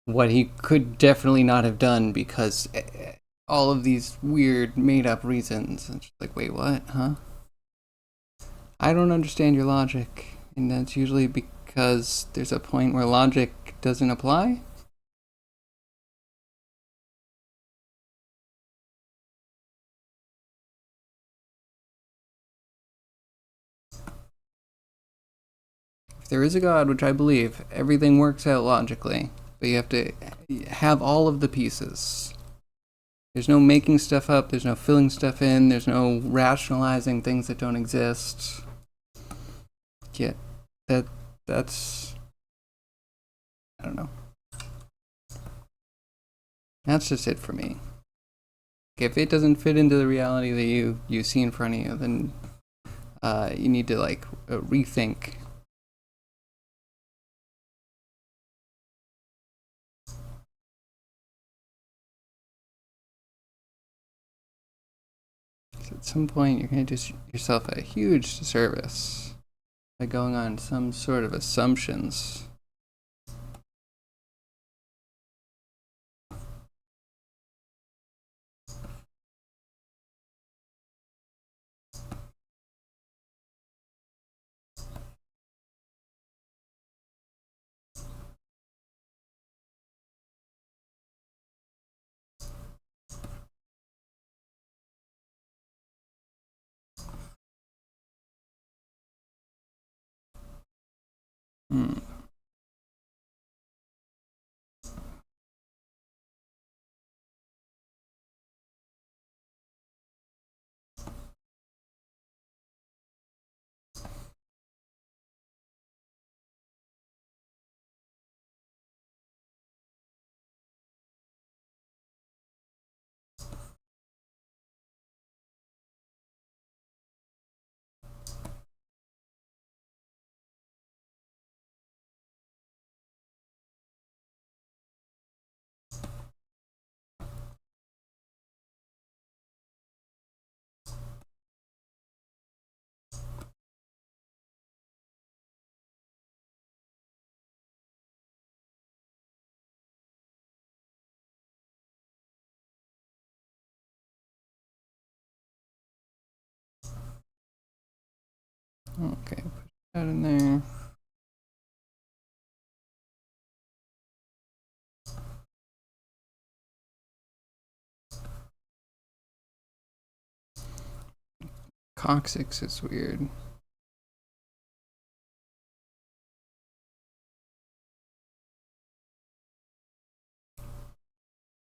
what he could definitely not have done because all of these weird made up reasons. And it's like, wait, what? Huh? I don't understand your logic, and that's usually because there's a point where logic doesn't apply. If there is a God, which I believe, everything works out logically, but you have to have all of the pieces. There's no making stuff up, there's no filling stuff in, there's no rationalizing things that don't exist. Yeah, that's I don't know. That's just it for me. If it doesn't fit into the reality that you see in front of you, then you need to like rethink. So at some point, you're going to do yourself a huge disservice by going on some sort of assumptions. Hmm. Okay, put that in there. Coccyx is weird.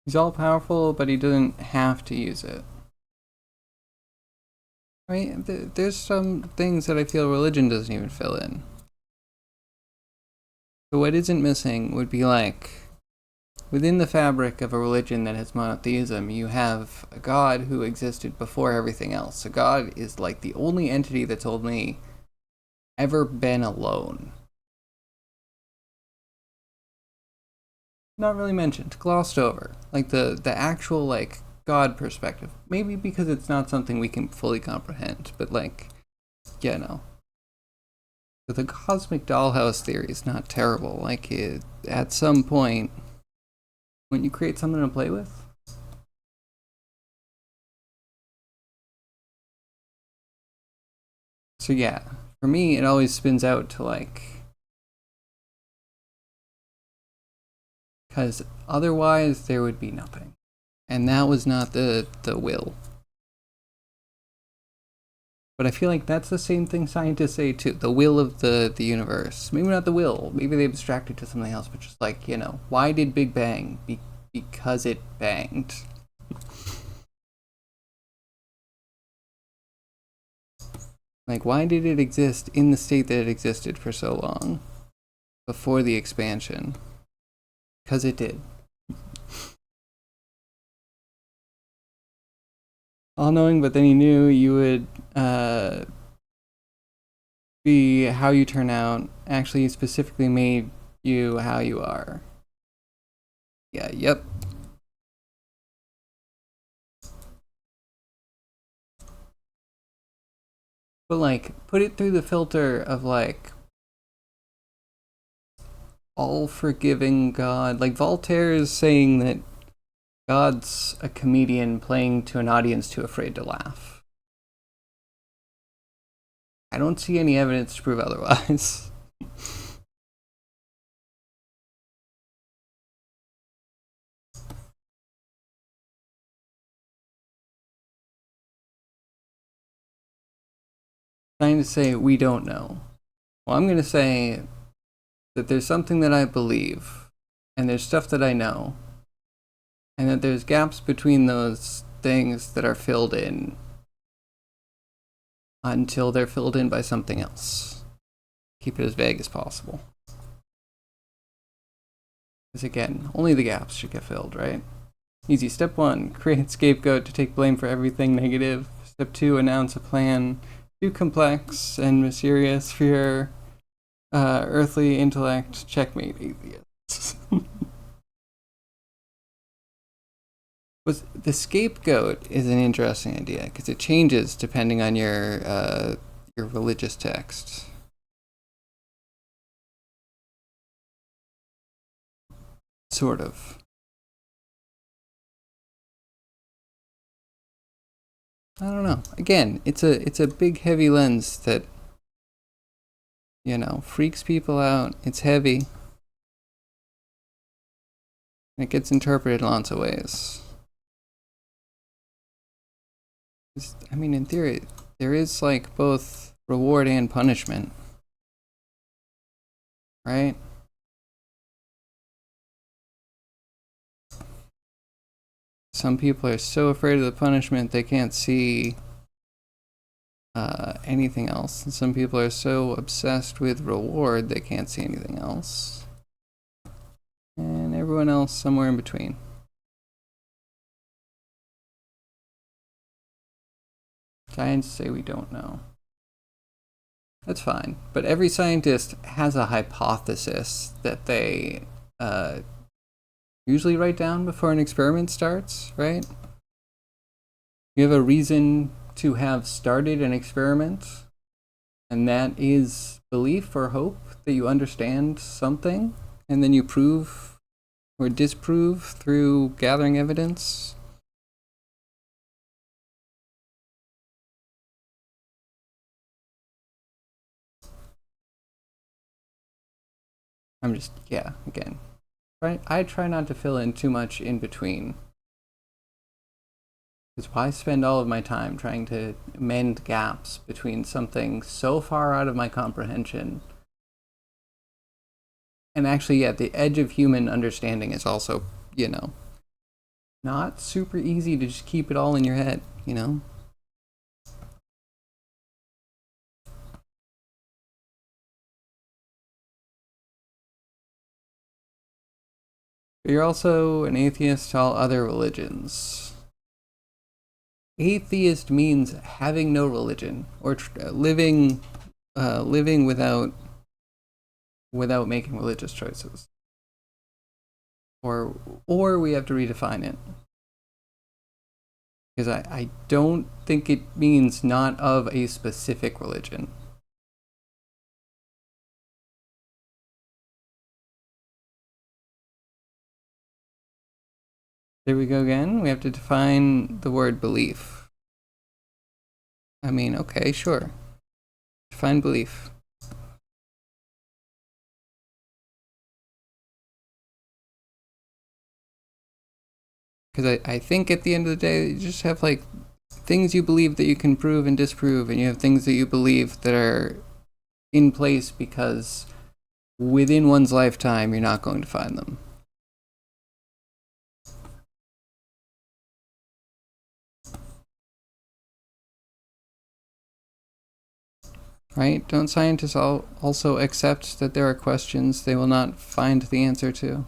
He's all powerful, but he doesn't have to use it. I mean, there's some things that I feel religion doesn't even fill in. So what isn't missing would be like, within the fabric of a religion that has monotheism, you have a god who existed before everything else. A god is like the only entity that's only ever been alone. Not really mentioned, glossed over. Like the actual like god perspective. Maybe because it's not something we can fully comprehend, but like, yeah, no. But the cosmic dollhouse theory is not terrible. Like at some point, when you create something to play with, so yeah, for me, it always spins out to like, because otherwise there would be nothing, and that was not the will. But I feel like that's the same thing scientists say too. The will of the universe. Maybe not the will. Maybe they abstract it to something else. But just like, you know, why did Big Bang? Because it banged. Like, why did it exist in the state that it existed for so long before the expansion? Because it did. All knowing, but then he knew you would be how you turn out. Actually, he specifically made you how you are. Yeah, yep. But like, put it through the filter of like all forgiving God. Like Voltaire is saying that God's a comedian playing to an audience too afraid to laugh. I don't see any evidence to prove otherwise. Trying to say we don't know. Well, I'm going to say that there's something that I believe, and there's stuff that I know, and that there's gaps between those things that are filled in until they're filled in by something else. Keep it as vague as possible. Because again, only the gaps should get filled, right? Easy. Step 1, create scapegoat to take blame for everything negative. Step 2, announce a plan too complex and mysterious for your earthly intellect. Checkmate, atheists. The scapegoat is an interesting idea because it changes depending on your religious text. Sort of. I don't know. Again, it's a big heavy lens that, you know, freaks people out. It's heavy. It gets interpreted in lots of ways. I mean, in theory, there is like both reward and punishment, right? Some people are so afraid of the punishment they can't see anything else. And some people are so obsessed with reward they can't see anything else. And everyone else somewhere in between. Scientists say we don't know. That's fine. But every scientist has a hypothesis that they usually write down before an experiment starts, right? You have a reason to have started an experiment, and that is belief or hope that you understand something, and then you prove or disprove through gathering evidence. I'm just, yeah, again, I try not to fill in too much in between. Because why spend all of my time trying to mend gaps between something so far out of my comprehension? And actually, yeah, the edge of human understanding is also, not super easy to just keep it all in your head. But you're also an atheist to all other religions. Atheist means having no religion or living without making religious choices, or we have to redefine it because I don't think it means not of a specific religion. There we go again. We have to define the word belief. I mean, okay, sure. Define belief. Because I think at the end of the day, you just have like things you believe that you can prove and disprove, and you have things that you believe that are in place because within one's lifetime you're not going to find them. Right? Don't scientists also accept that there are questions they will not find the answer to?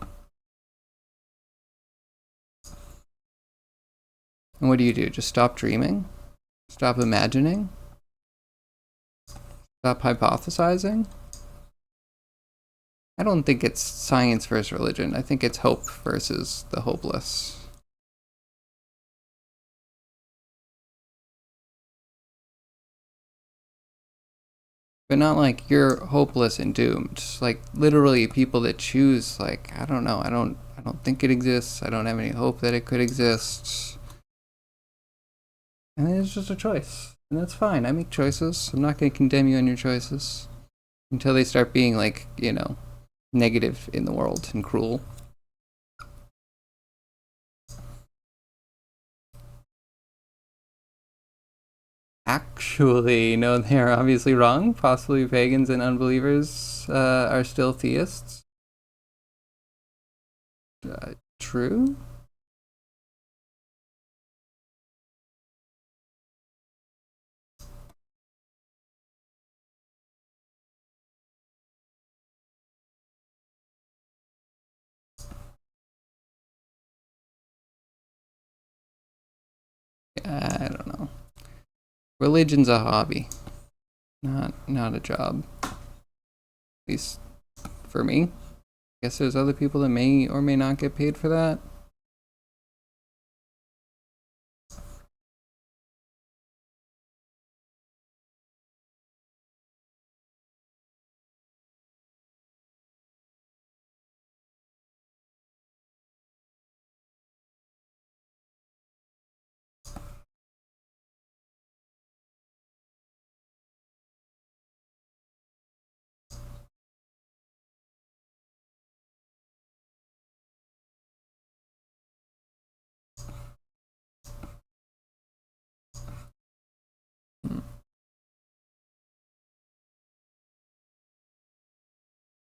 And what do? Just stop dreaming? Stop imagining? Stop hypothesizing? I don't think it's science versus religion. I think it's hope versus the hopeless. But not like you're hopeless and doomed. Like literally people that choose like I don't know, I don't think it exists. I don't have any hope that it could exist. And it's just a choice. And that's fine. I make choices. I'm not going to condemn you on your choices until they start being like, negative in the world and cruel. Actually, no, they're obviously wrong. Possibly pagans and unbelievers are still theists. True? I don't know. Religion's a hobby, not a job. At least for me. I guess there's other people that may or may not get paid for that. Hmm.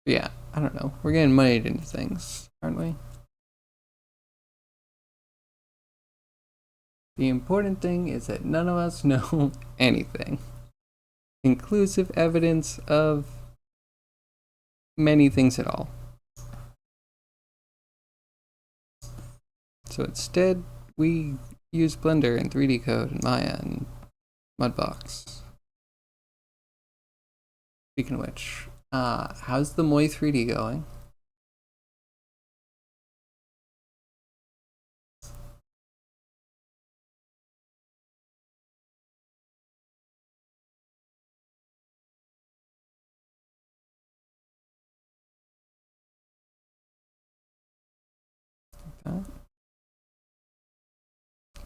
Yeah, I don't know. We're getting moneyed into things, aren't we? The important thing is that none of us know anything. Inclusive evidence of many things at all. So instead, we use Blender and 3D Code and Maya and Mudbox. Speaking of which, how's the Moi 3D going?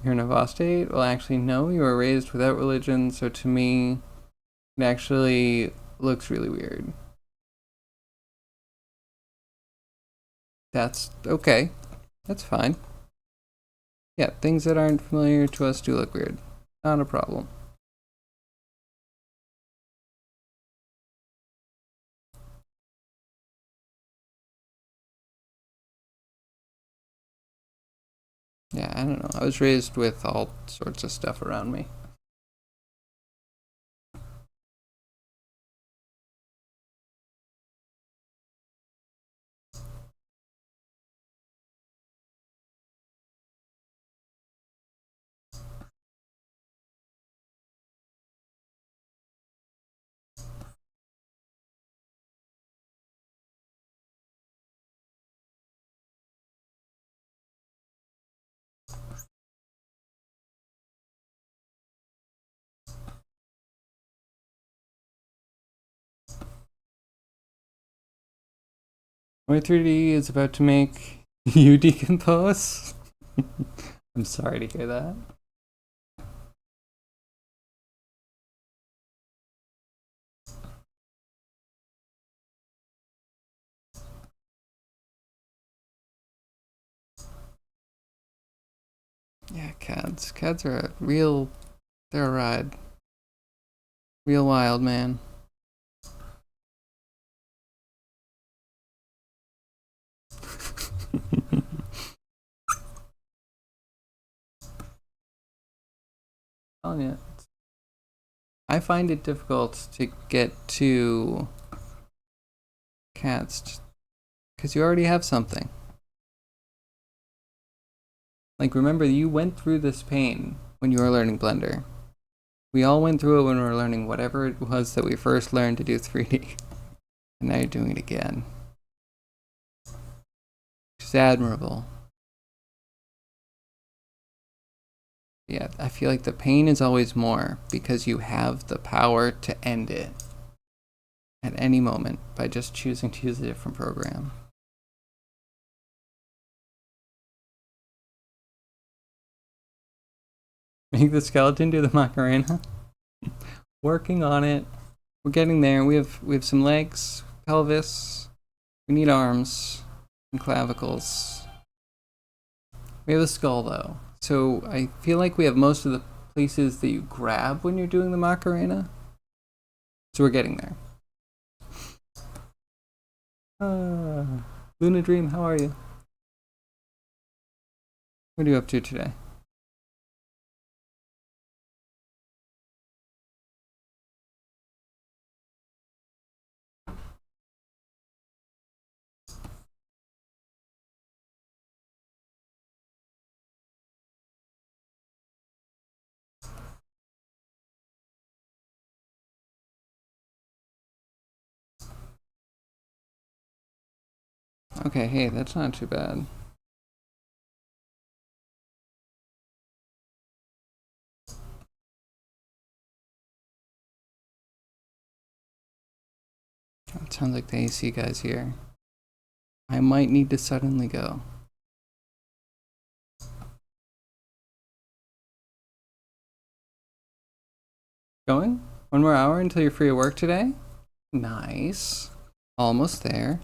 You're an apostate? Well, actually, no. You were raised without religion, so to me, it actually looks really weird. That's okay. That's fine. Yeah, things that aren't familiar to us do look weird. Not a problem. Yeah, I don't know. I was raised with all sorts of stuff around me. My 3D is about to make you decompose. I'm sorry to hear that. Yeah, CADs. CADs are a real. They're a ride. Real wild, man. Telling you. I find it difficult to get to CADs because you already have something. Like, remember, you went through this pain when you were learning Blender. We all went through it when we were learning whatever it was that we first learned to do 3D. And now you're doing it again. It's admirable. Yeah, I feel like the pain is always more because you have the power to end it at any moment by just choosing to use a different program. Make the skeleton do the Macarena. Working on it. We're getting there. We have some legs, pelvis. We need arms and clavicles. We have a skull though. So I feel like we have most of the places that you grab when you're doing the Macarena. So we're getting there. Luna Dream, how are you? What are you up to today? Okay, hey, that's not too bad. It sounds like the AC guy's here. I might need to suddenly go. Going? One more hour until you're free of work today? Nice. Almost there.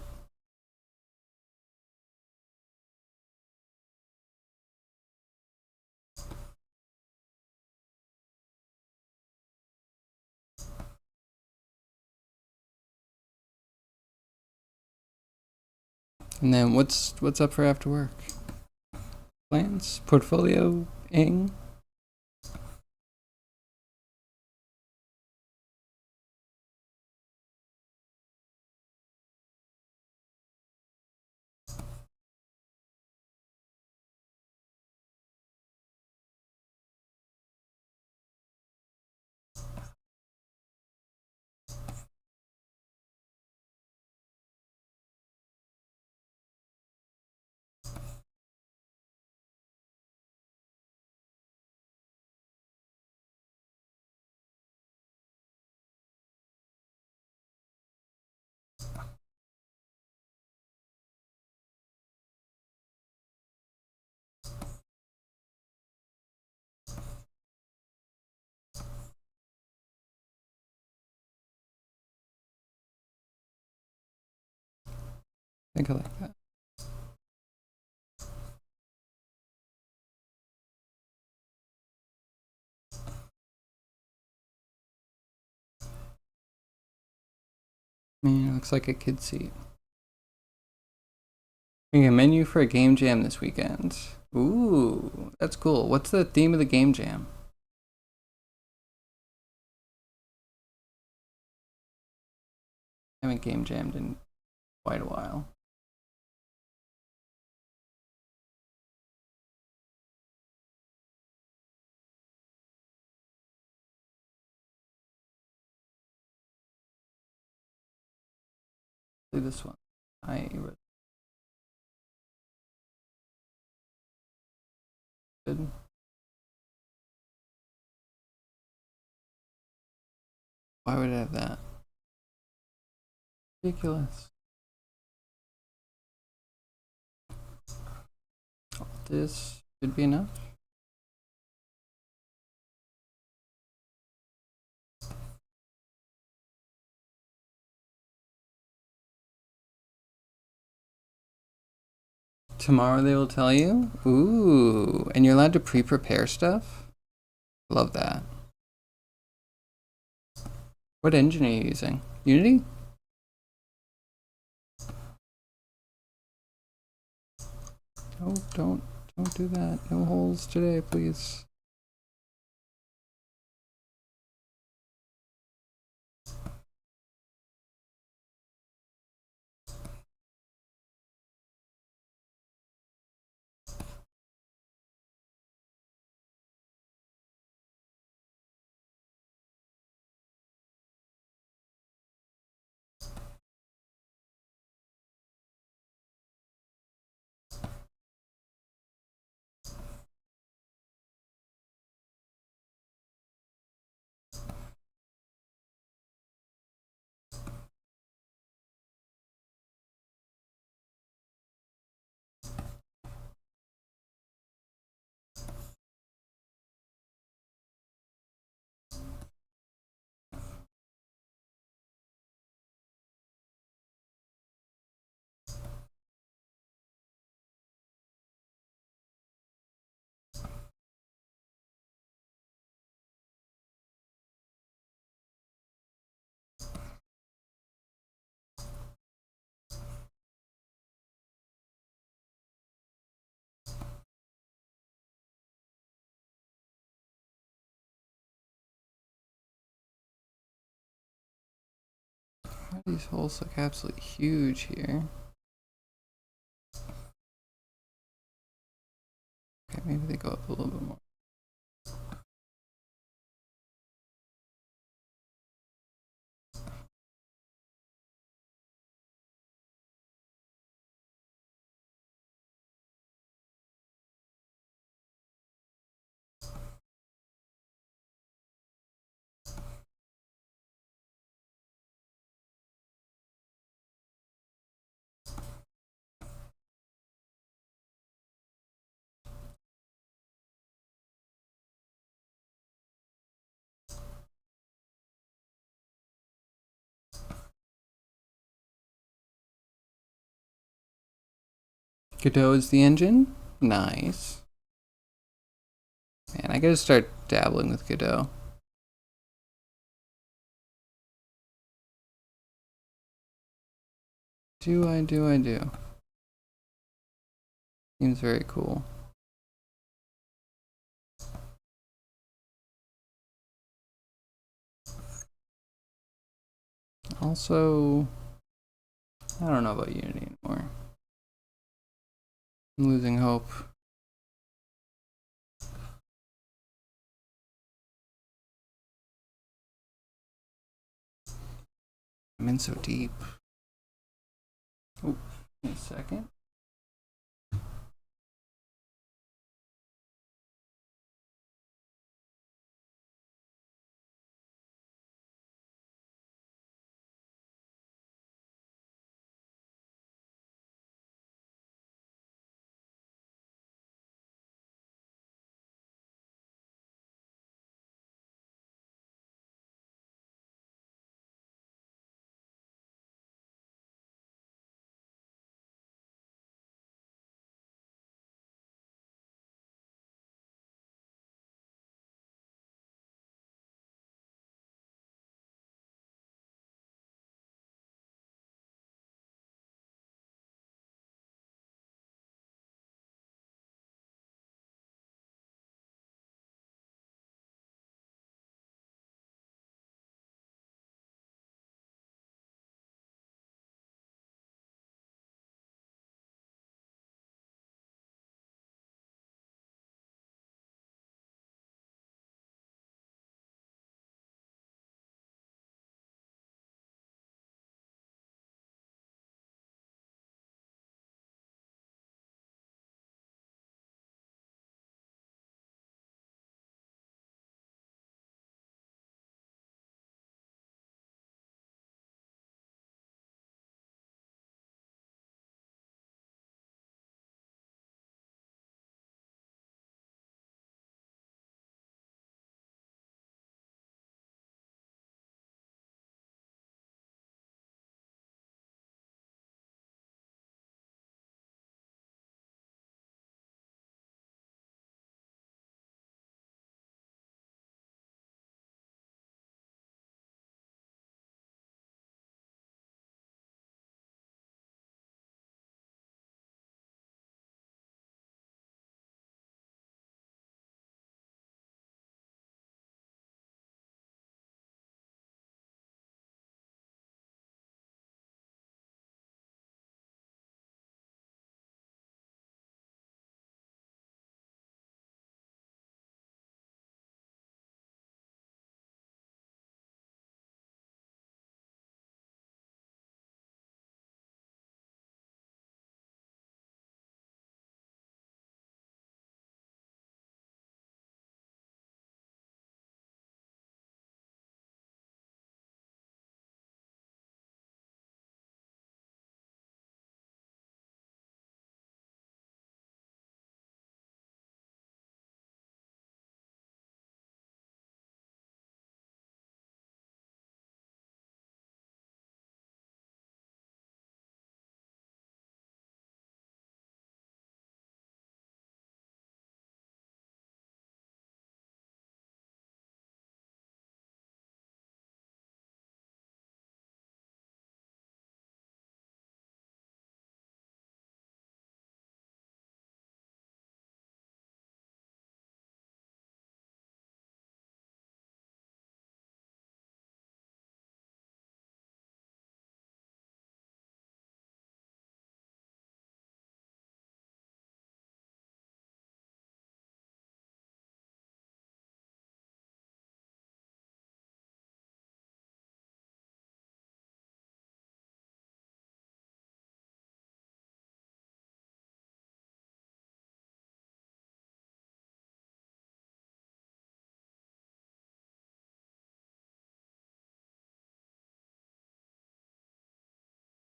And then what's up for after work? Plans? Portfolio-ing? I think I like that. Man, it looks like a kid seat. A menu for a game jam this weekend. Ooh, that's cool. What's the theme of the game jam? I haven't game jammed in quite a while. Do this one. I good. Why would it have that? Ridiculous. This should be enough. Tomorrow they will tell you? Ooh, and you're allowed to pre-prepare stuff? Love that. What engine are you using? Unity? Oh, don't do that. No holes today, please. These holes look absolutely huge here. Okay, maybe they go up a little bit more. Godot is the engine? Nice. Man, I gotta start dabbling with Godot. Do. Seems very cool. Also, I don't know about Unity anymore. I'm losing hope. I'm in so deep. Oh, wait a second.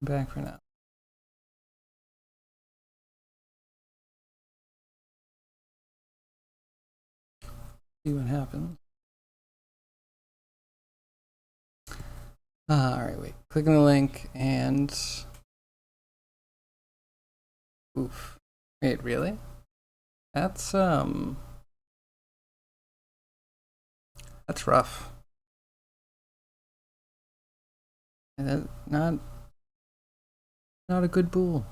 Back for now. See what happens. Alright, wait. Click on the link and... Oof. Wait, really? That's rough. And that's not a good bool.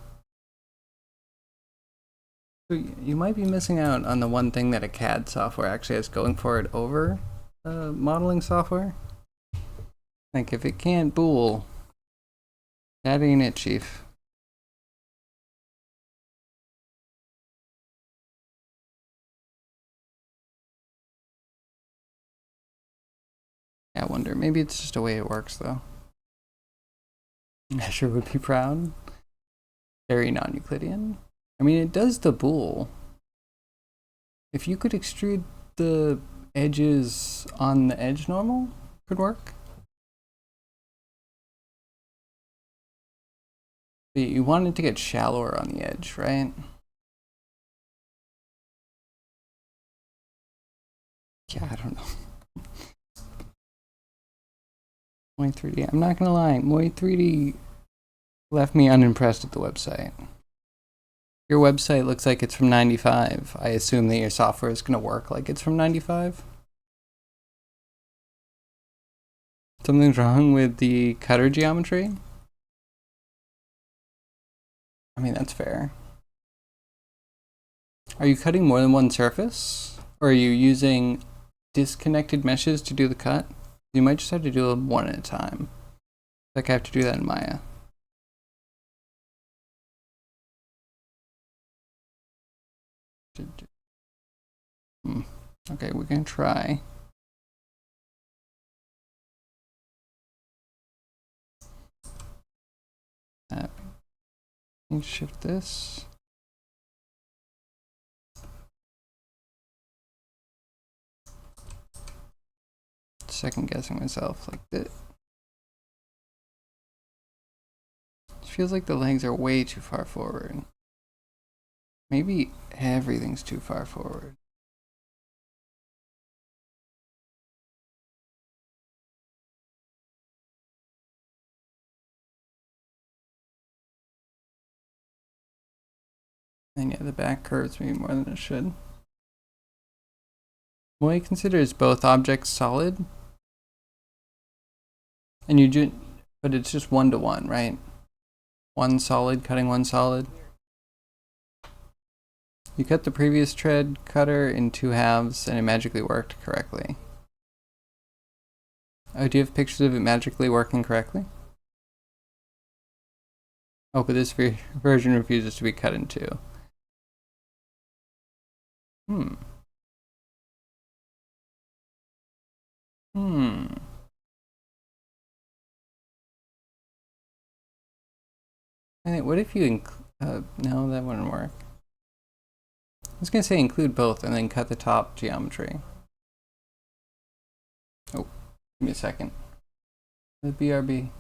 So you might be missing out on the one thing that a CAD software actually has going for it over modeling software. Like, if it can't bool, that ain't it, chief. I wonder, maybe it's just the way it works, though. I sure would be proud. Very non-Euclidean. I mean, it does the bool. If you could extrude the edges on the edge normal, could work. But you want it to get shallower on the edge, right? Yeah, I don't know. Moy 3D. I'm not gonna lie, Moy 3D left me unimpressed with the website. Your website looks like it's from 95. I assume that your software is gonna work like it's from 95. Something's wrong with the cutter geometry? I mean, that's fair. Are you cutting more than one surface? Or are you using disconnected meshes to do the cut? You might just have to do them one at a time. Like I have to do that in Maya. Okay, we're gonna try. Shift this. Second guessing myself like this. It feels like the legs are way too far forward. Maybe everything's too far forward. And yeah, the back curves maybe more than it should. Moy considers both objects solid. And you do, but it's just 1-to-1, right? One solid cutting one solid. You cut the previous tread cutter in 2 halves and it magically worked correctly. Oh, do you have pictures of it magically working correctly? Oh, but this version refuses to be cut in 2. What if you no, that wouldn't work. I was gonna say include both and then cut the top geometry. Oh, give me a second. The BRB.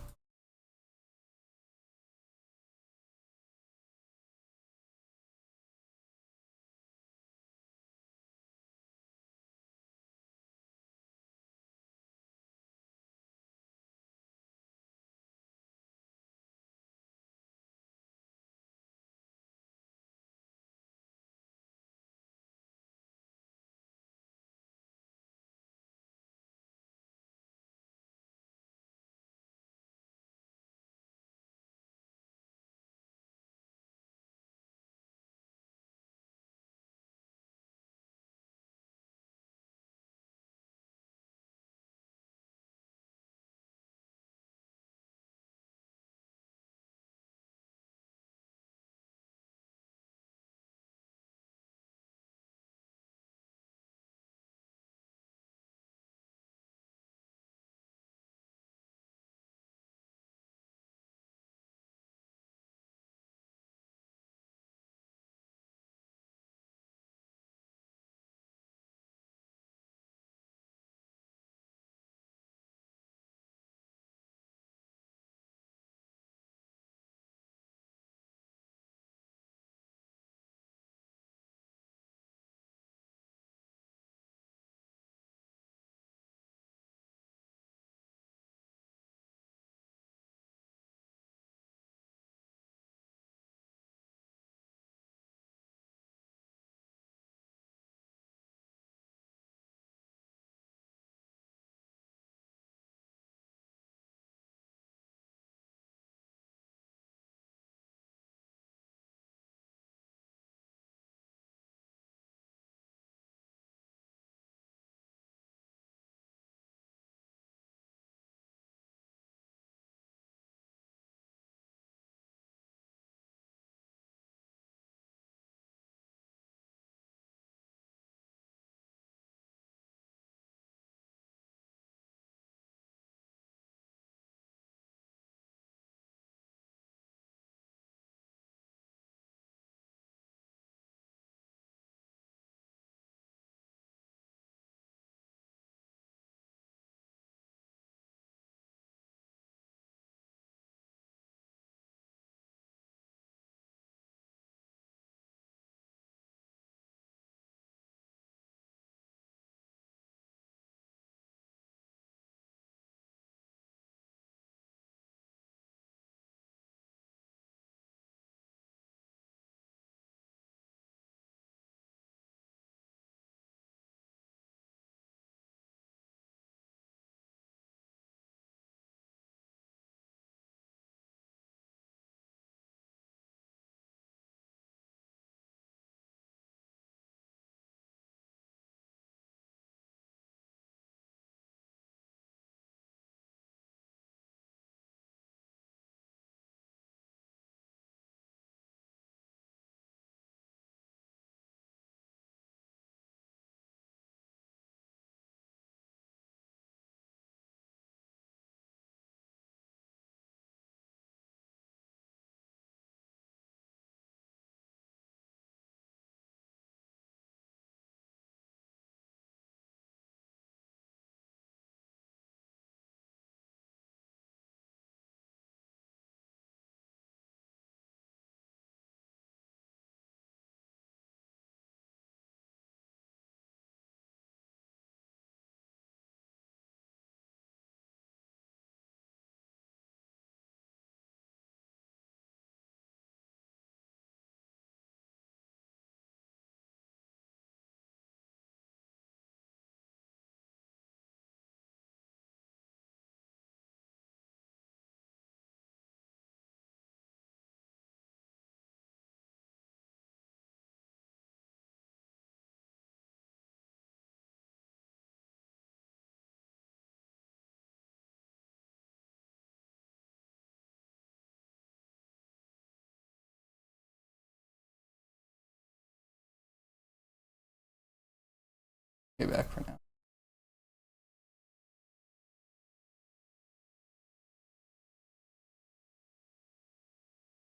Okay, back for now.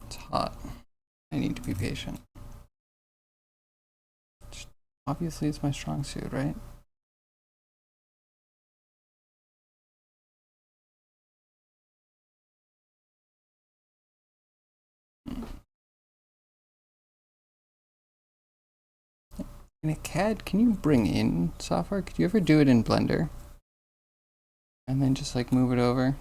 It's hot. I need to be patient. Obviously, it's my strong suit, right? In a CAD, can you bring in software? Could you ever do it in Blender? And then just like move it over?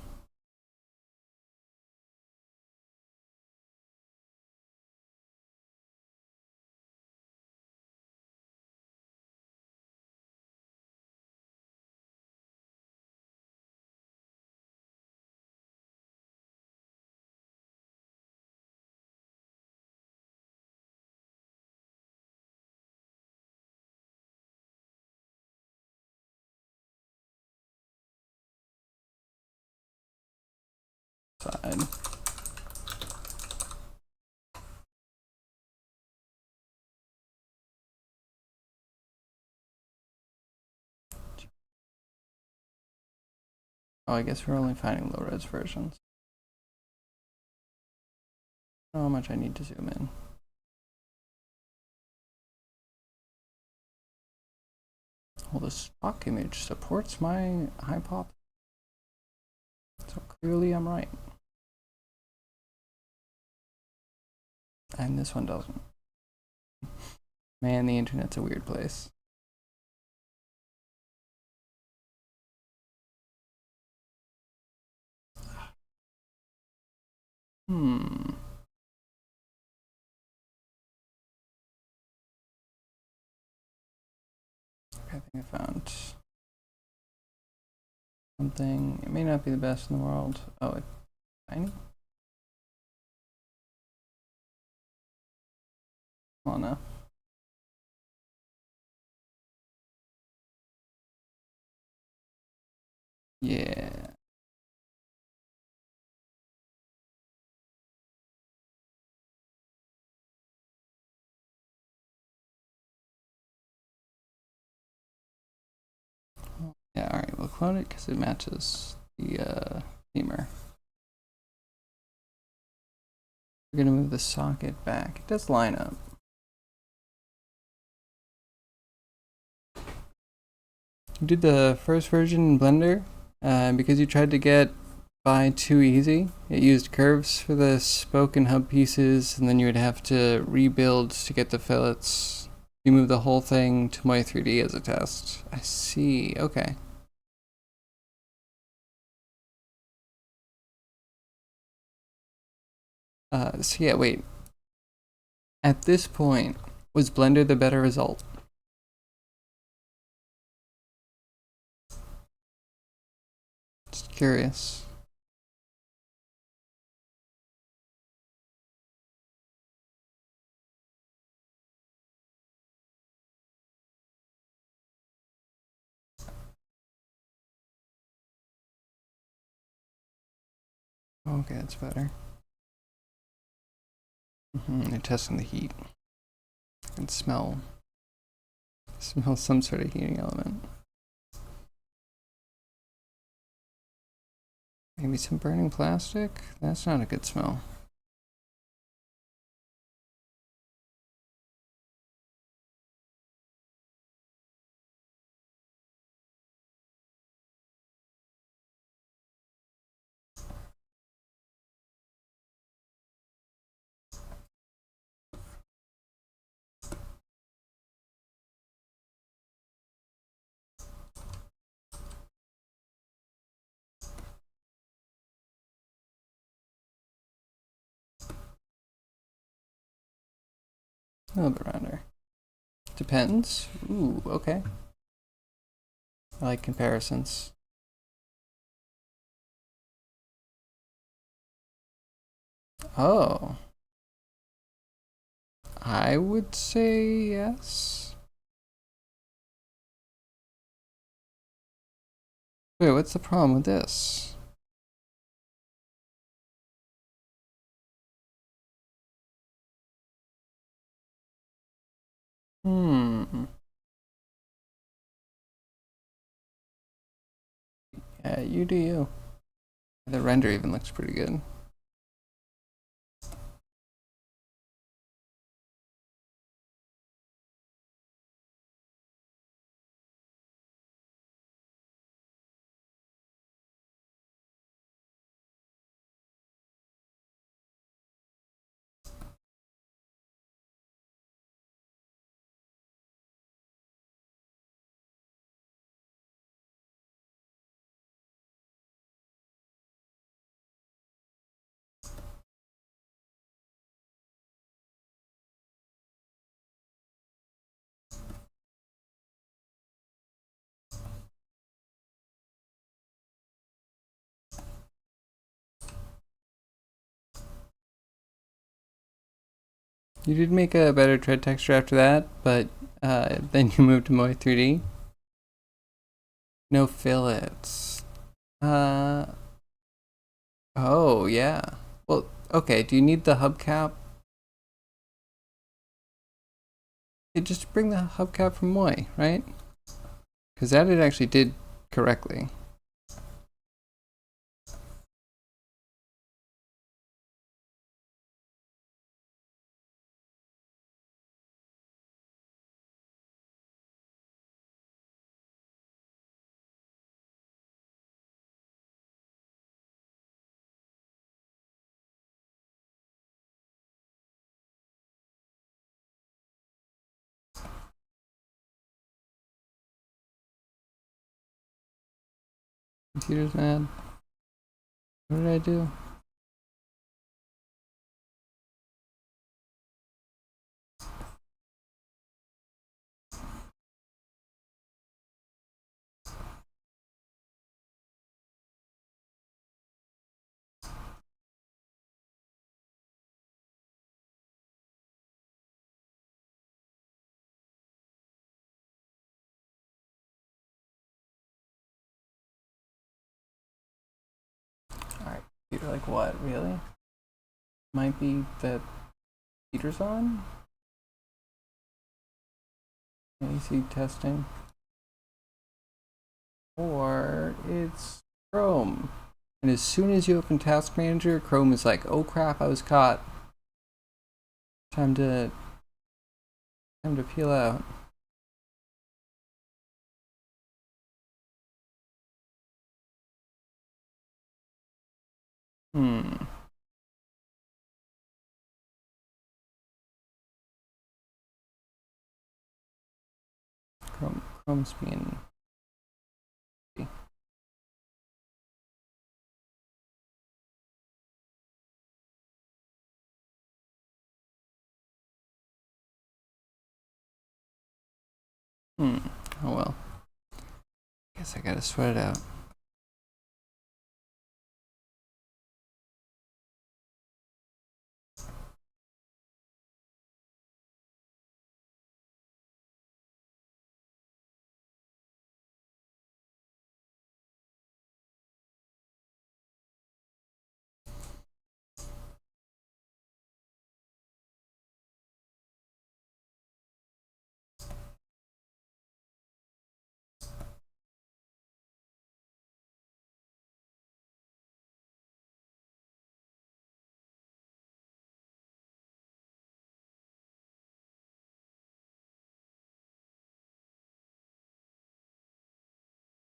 Side. Oh, I guess we're only finding low res versions. I don't know how much I need to zoom in. Well, the stock image supports my hypothesis. So clearly I'm right. And this one doesn't. Man, the internet's a weird place. I think I found something. It may not be the best in the world. Oh, it's tiny? Well, no. Yeah. Yeah, alright, we'll clone it because it matches the femur. We're gonna move the socket back. It does line up. You did the first version in Blender because you tried to get by too easy. It used curves for the spoke and hub pieces, and then you would have to rebuild to get the fillets. You move the whole thing to my 3D as a test. I see. Okay. So yeah, wait. At this point, was Blender the better result? Just curious. Okay, that's better. They're testing the heat. I can smell some sort of heating element. Maybe some burning plastic? That's not a good smell. A little bit rounder. Depends. Ooh, okay. I like comparisons. Oh. I would say yes. Wait, what's the problem with this? Hmm. Yeah, you do you. The render even looks pretty good. You did make a better tread texture after that, but then you moved to Moy 3D. No fillets. Uh, oh, yeah. Well, okay, do you need the hubcap? You just bring the hubcap from Moy, right? Because that it actually did correctly. Computer's mad. What did I do? Alright, computer, like what? Really? Might be that heater's on? AC testing. Or it's Chrome. And as soon as you open Task Manager, Chrome is like, oh crap, I was caught. Time to peel out. Hmm. Chrome's being. Hmm. Oh well. Guess I gotta sweat it out.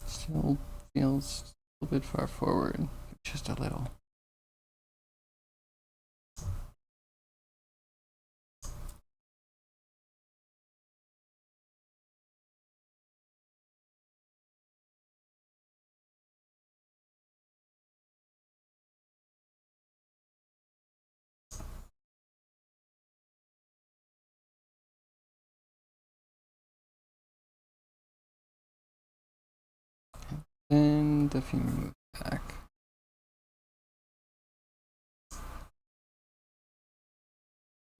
Still feels a little bit far forward. Just a little. And the femur move back.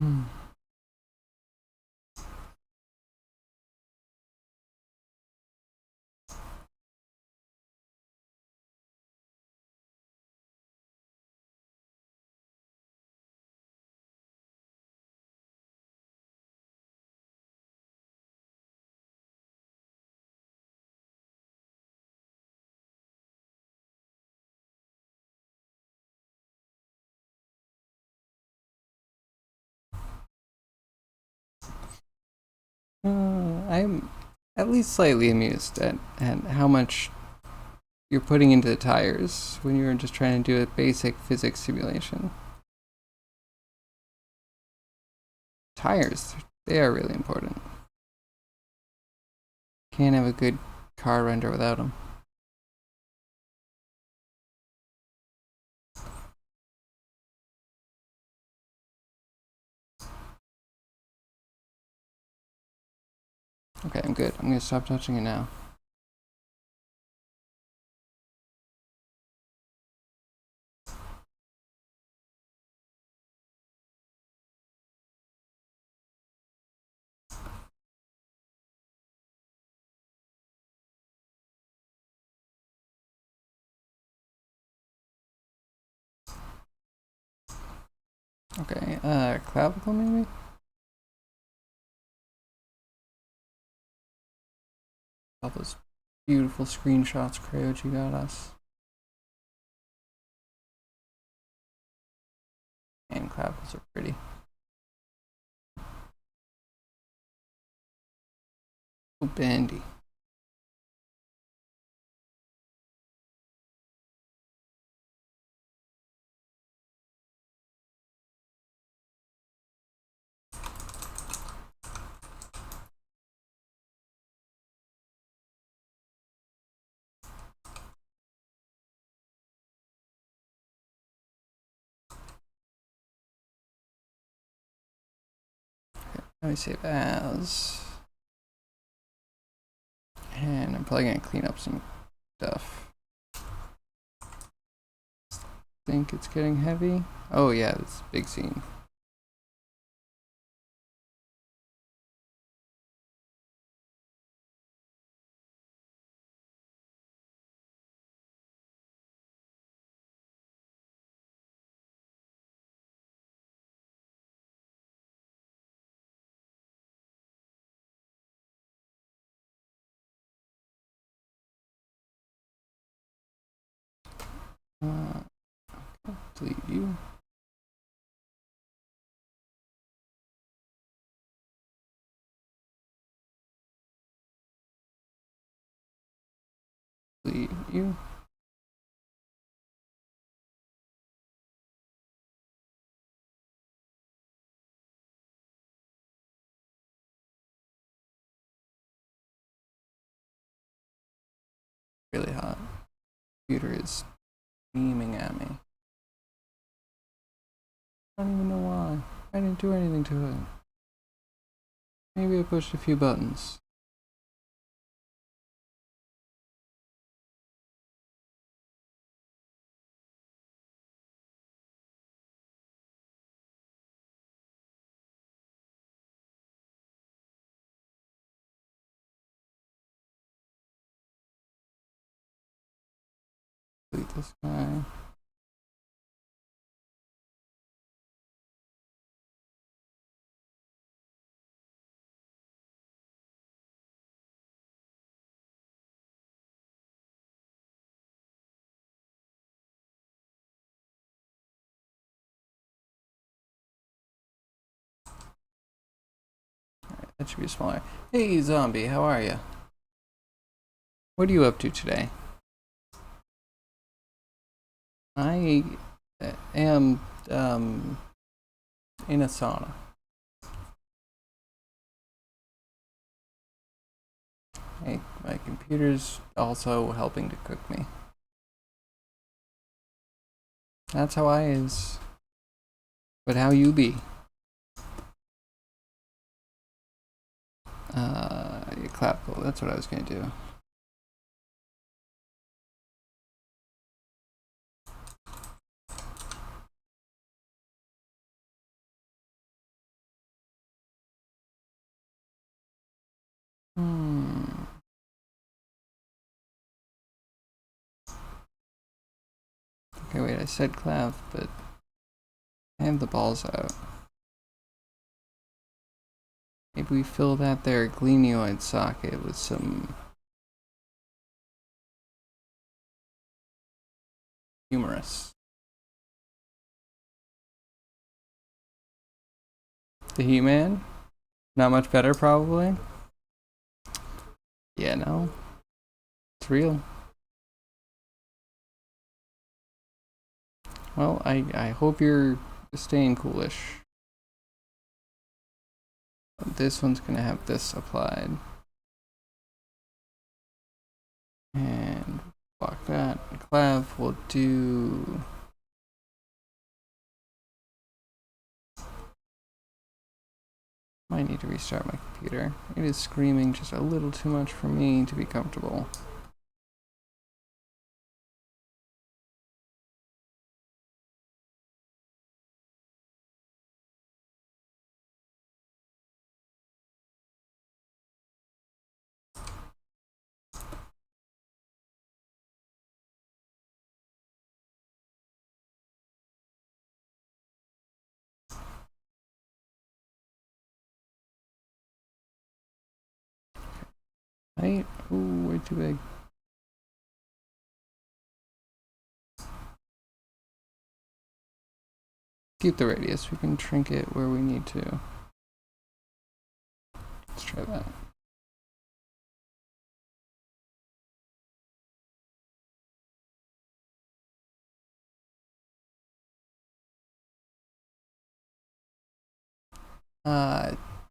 Hmm. I'm at least slightly amused at how much you're putting into the tires when you're just trying to do a basic physics simulation. Tires, they are really important. Can't have a good car render without them. Okay, I'm good. I'm gonna stop touching it now. Okay, clavicle maybe? All those beautiful screenshots Crayoji got us. And clavicles are pretty. So bendy. Let me save as. And I'm probably gonna clean up some stuff. Think it's getting heavy. Oh yeah, this big scene. Delete you. Delete you. Really hot. Computer is beaming at me. I don't even know why. I didn't do anything to it. Maybe I pushed a few buttons. Delete this guy. That should be smaller. Hey, zombie, how are you? What are you up to today? I am in a sauna. Hey, my computer's also helping to cook me. That's how I is. But how you be? Your clavicle, that's what I was gonna do. Okay, wait, I said clav, but I have the balls out. Maybe we fill that there glenoid socket with some humerus. The He-Man? Not much better, probably. Yeah, no. It's real. Well, I hope you're staying coolish. This one's gonna have this applied. And block that. Clav will do... Might need to restart my computer. It is screaming just a little too much for me to be comfortable. Right? Ooh, way too big. Keep the radius. We can shrink it where we need to. Let's try that.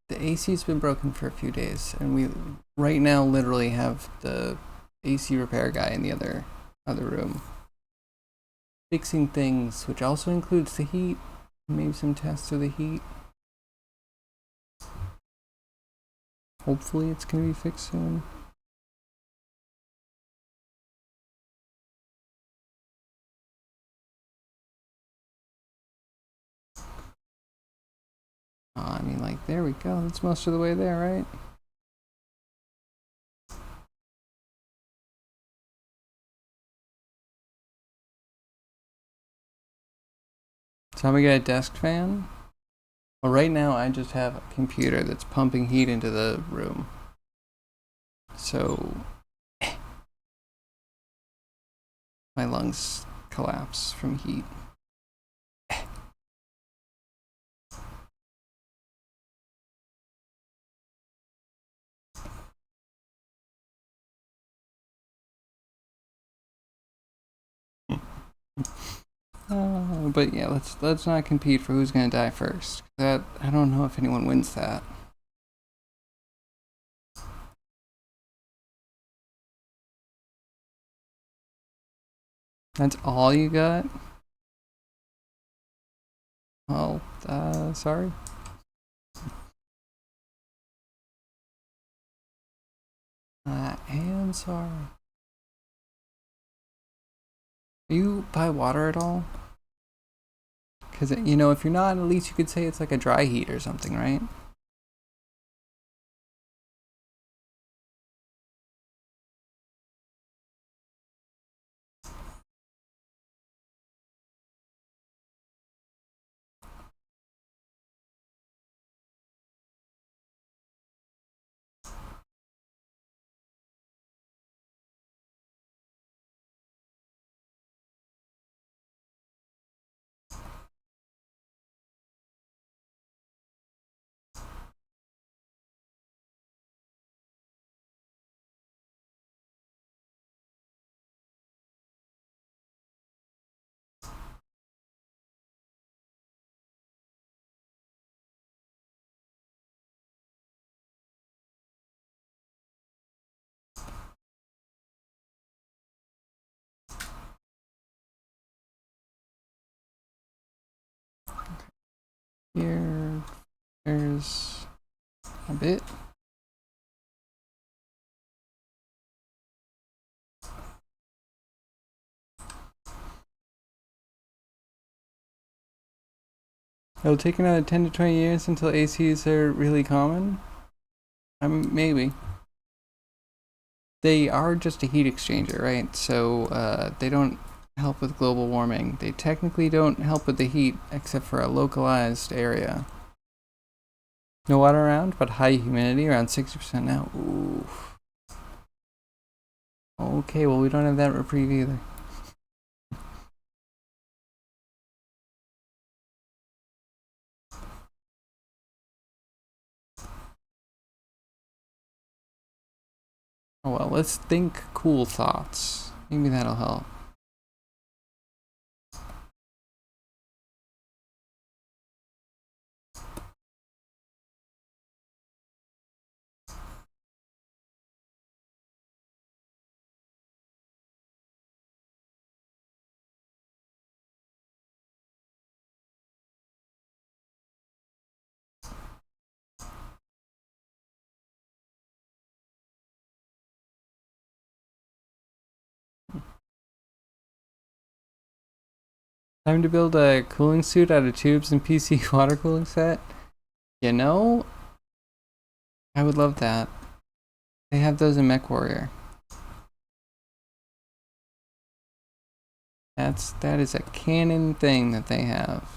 The AC's been broken for a few days, and we right now literally have the AC repair guy in the other room fixing things, which also includes the heat. Maybe some tests of the heat. Hopefully, it's gonna be fixed soon. I mean, like, there we go. That's most of the way there, right? So we got a desk fan. Well, right now I just have a computer that's pumping heat into the room. So my lungs collapse from heat. But yeah, let's not compete for who's gonna die first. That I don't know if anyone wins that. That's all you got? Well, sorry. I am sorry. Do you buy water at all? Because, you know, if you're not, at least you could say it's like a dry heat or something, right? Here, there's a bit. It'll take another 10 to 20 years until ACs are really common. Maybe. They are just a heat exchanger, right? So they don't help with global warming. They technically don't help with the heat except for a localized area. No water around, but high humidity, around 60% now. Ooh. Okay, well, we don't have that reprieve either. Oh well, let's think cool thoughts. Maybe that'll help. Time to build a cooling suit out of tubes and PC water cooling set? You know, I would love that. They have those in MechWarrior. That is a canon thing that they have.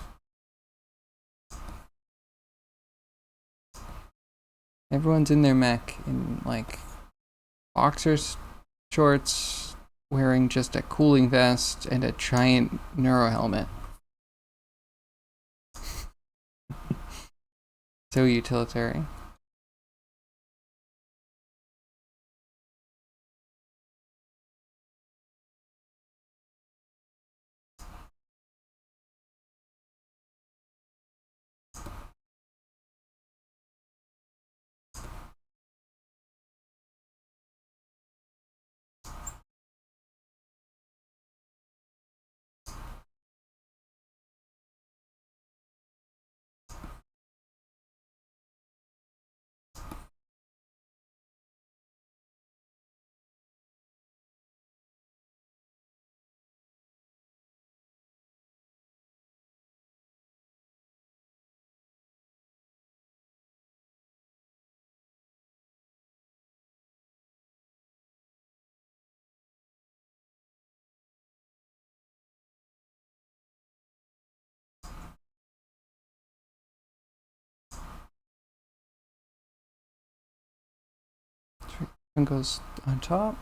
Everyone's in their mech in like boxers, shorts, wearing just a cooling vest and a giant neuro helmet. So utilitarian. One goes on top.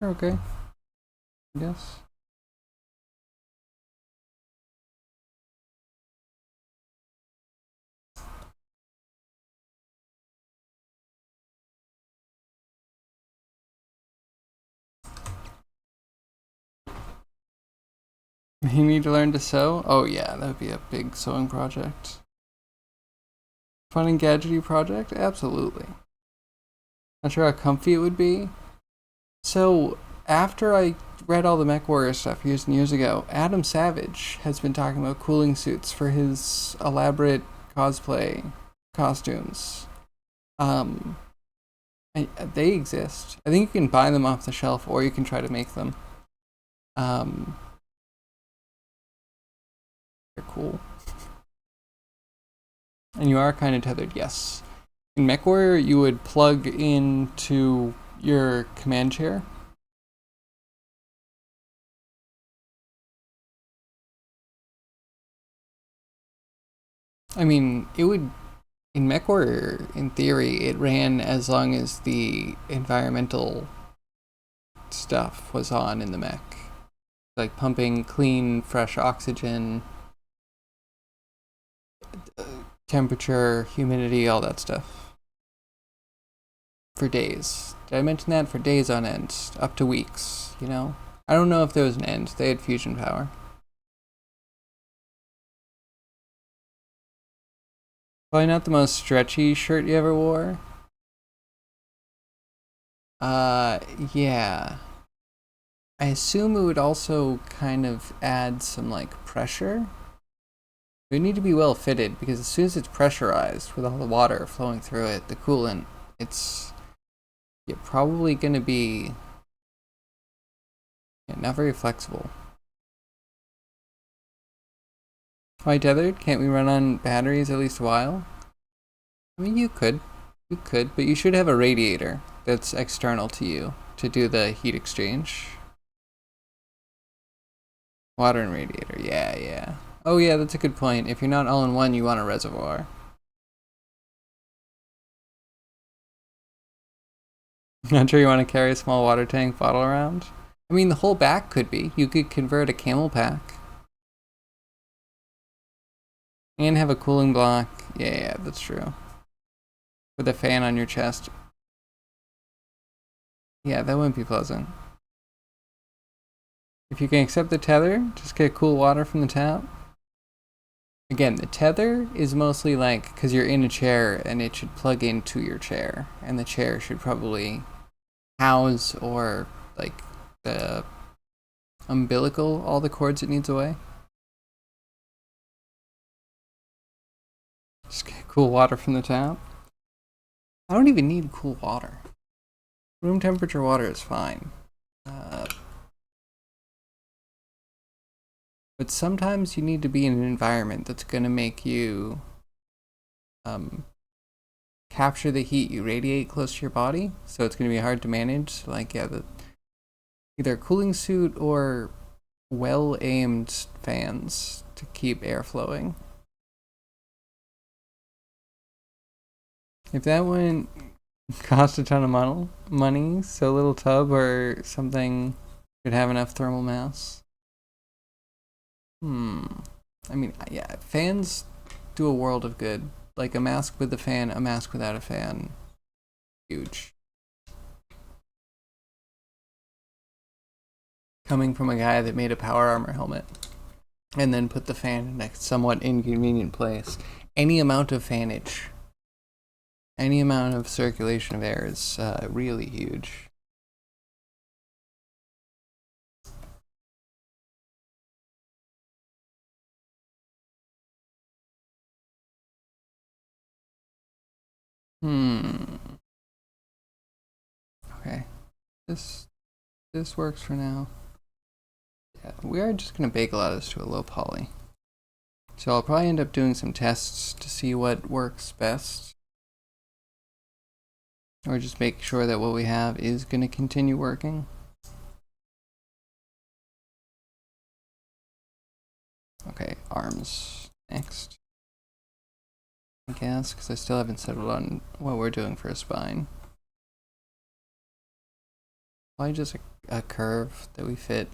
Okay, I guess. You need to learn to sew? Oh yeah, that would be a big sewing project. Fun and gadgety project? Absolutely. Not sure how comfy it would be. So, after I read all the MechWarrior stuff years and years ago, Adam Savage has been talking about cooling suits for his elaborate cosplay costumes. Um, they exist. I think you can buy them off the shelf, or you can try to make them. Um, they're cool. And you are kind of tethered, yes. In MechWarrior, you would plug into your command chair. I mean, it would in MechWarrior, in theory, it ran as long as the environmental stuff was on in the mech, like pumping clean, fresh oxygen, temperature, humidity, all that stuff. For days. Did I mention that? For days on end, up to weeks, you know? I don't know if there was an end. They had fusion power. Probably not the most stretchy shirt you ever wore. Yeah. I assume it would also kind of add some, like, pressure. It would need to be well fitted because as soon as it's pressurized with all the water flowing through it, the coolant, you're probably going to be not very flexible. Why tethered? Can't we run on batteries at least a while? I mean, you could, but you should have a radiator that's external to you to do the heat exchange. Water and radiator, yeah. Oh yeah, that's a good point. If you're not all in one, you want a reservoir. Not sure you want to carry a small water tank bottle around? I mean, the whole back could be. You could convert a camel pack. And have a cooling block. Yeah, that's true. With a fan on your chest. Yeah, that wouldn't be pleasant. If you can accept the tether, just get cool water from the tap. Again, the tether is mostly like, because you're in a chair and it should plug into your chair. And the chair should probably house or like the umbilical, all the cords it needs away. Just get cool water from the tap. I don't even need cool water. Room temperature water is fine. But sometimes you need to be in an environment that's going to make you capture the heat you radiate close to your body. So it's going to be hard to manage. Like, yeah, either a cooling suit or well-aimed fans to keep air flowing. If that wouldn't cost a ton of money, so little tub or something could have enough thermal mass. I mean, yeah, fans do a world of good. Like a mask with a fan, a mask without a fan. Huge. Coming from a guy that made a power armor helmet and then put the fan in a somewhat inconvenient place. Any amount of fanage, any amount of circulation of air is really huge. Okay. This works for now. Yeah, we are just gonna bake a lot of this to a low poly. So I'll probably end up doing some tests to see what works best. Or just make sure that what we have is gonna continue working. Okay, arms next. I guess, because I still haven't settled on what we're doing for a spine. Probably just a curve that we fit.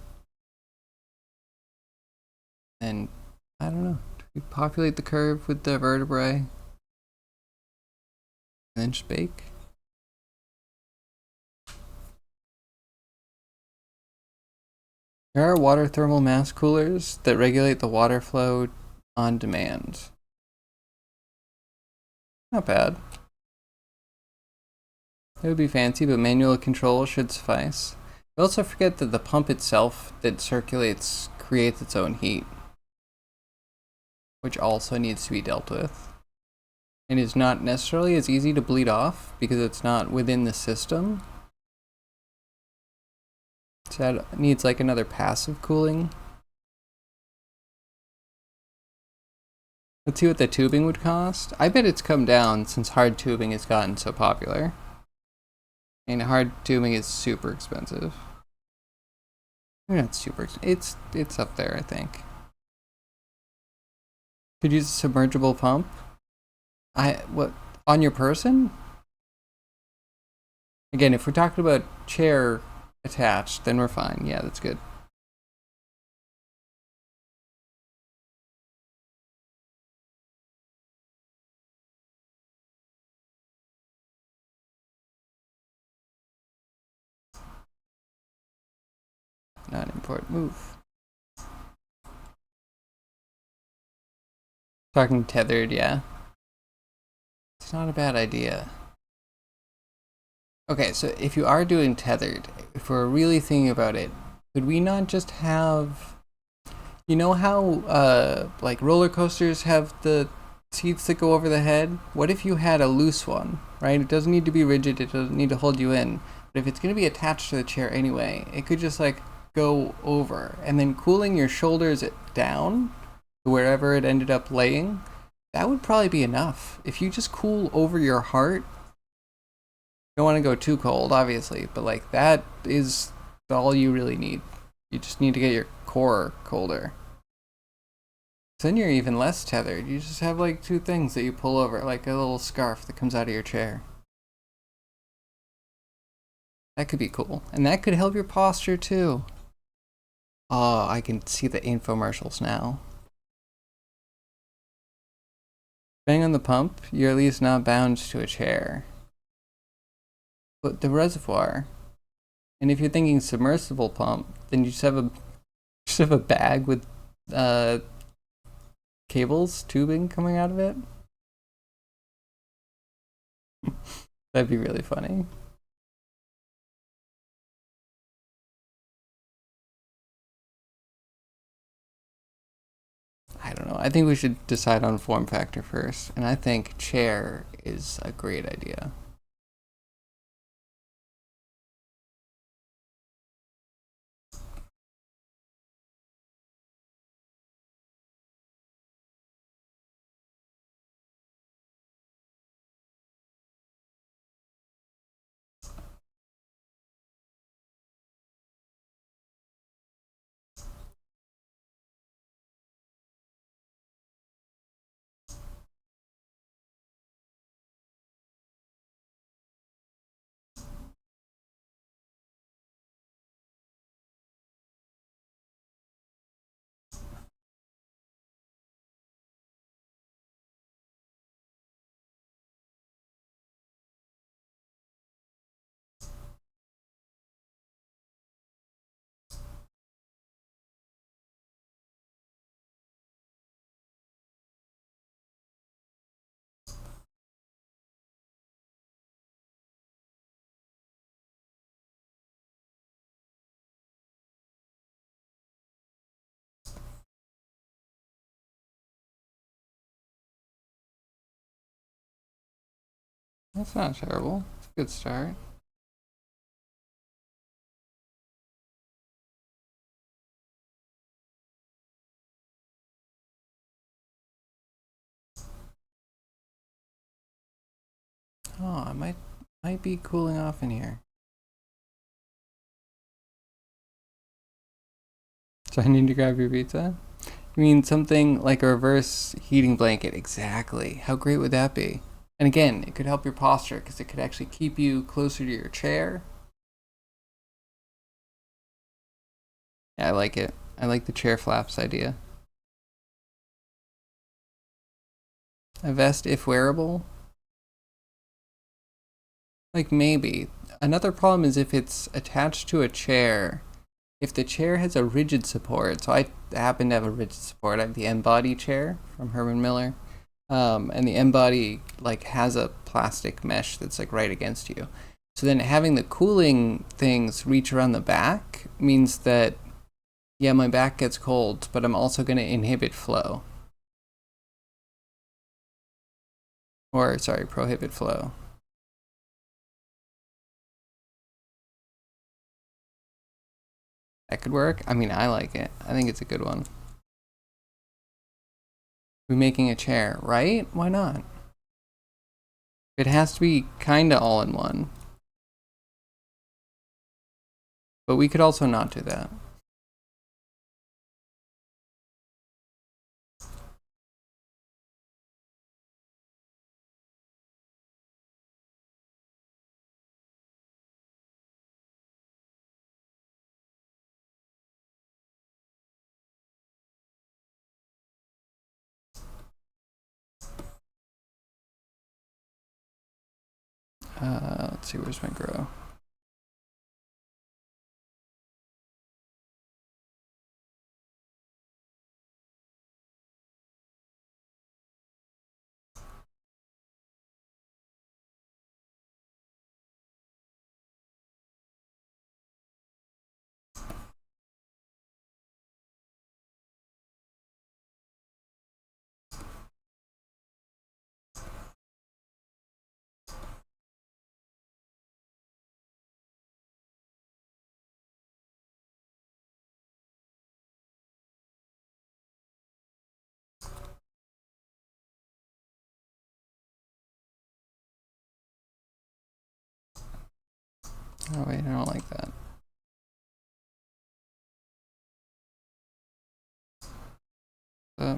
And, I don't know, do we populate the curve with the vertebrae? And then just bake? There are water thermal mass coolers that regulate the water flow on demand. Not bad. It would be fancy, but manual control should suffice. We also forget that the pump itself that circulates creates its own heat, which also needs to be dealt with. And is not necessarily as easy to bleed off because it's not within the system. So that needs like another passive cooling. Let's see what the tubing would cost. I bet it's come down since hard tubing has gotten so popular. And hard tubing is super expensive. Not super expensive. It's up there, I think. Could use a submergible pump. What on your person? Again, if we're talking about chair attached, then we're fine. Yeah, that's good. Not import move. Talking tethered, yeah. It's not a bad idea. Okay, so if you are doing tethered, if we're really thinking about it, could we not just have... You know how like roller coasters have the seats that go over the head? What if you had a loose one, right? It doesn't need to be rigid, it doesn't need to hold you in. But if it's going to be attached to the chair anyway, it could just like go over and then cooling your shoulders down to wherever it ended up laying. That would probably be enough. If you just cool over your heart, you don't want to go too cold, obviously, but like that is all you really need. You just need to get your core colder. Then you're even less tethered. You just have like two things that you pull over, like a little scarf that comes out of your chair. That could be cool. And that could help your posture too. Oh, I can see the infomercials now. Depending on the pump, you're at least not bound to a chair. But the reservoir. And if you're thinking submersible pump, then you just have a bag with uh cables, tubing coming out of it. That'd be really funny. I don't know. I think we should decide on form factor first. And I think chair is a great idea. That's not terrible. It's a good start. Oh, I might be cooling off in here. So I need to grab your pizza? You mean something like a reverse heating blanket? Exactly. How great would that be? And again, it could help your posture because it could actually keep you closer to your chair. Yeah, I like it. I like the chair flaps idea. A vest, if wearable? Like maybe. Another problem is if it's attached to a chair. If the chair has a rigid support, so I happen to have a rigid support. I have the M-Body chair from Herman Miller. And the M-Body like has a plastic mesh that's like right against you. So then having the cooling things reach around the back means that yeah, my back gets cold, but I'm also going to inhibit flow. Or sorry, prohibit flow. That could work. I mean, I like it. I think it's a good one. We're making a chair, right? Why not? It has to be kinda all in one. But we could also not do that. Let's see, where's my grow? Oh wait, I don't like that. Uh,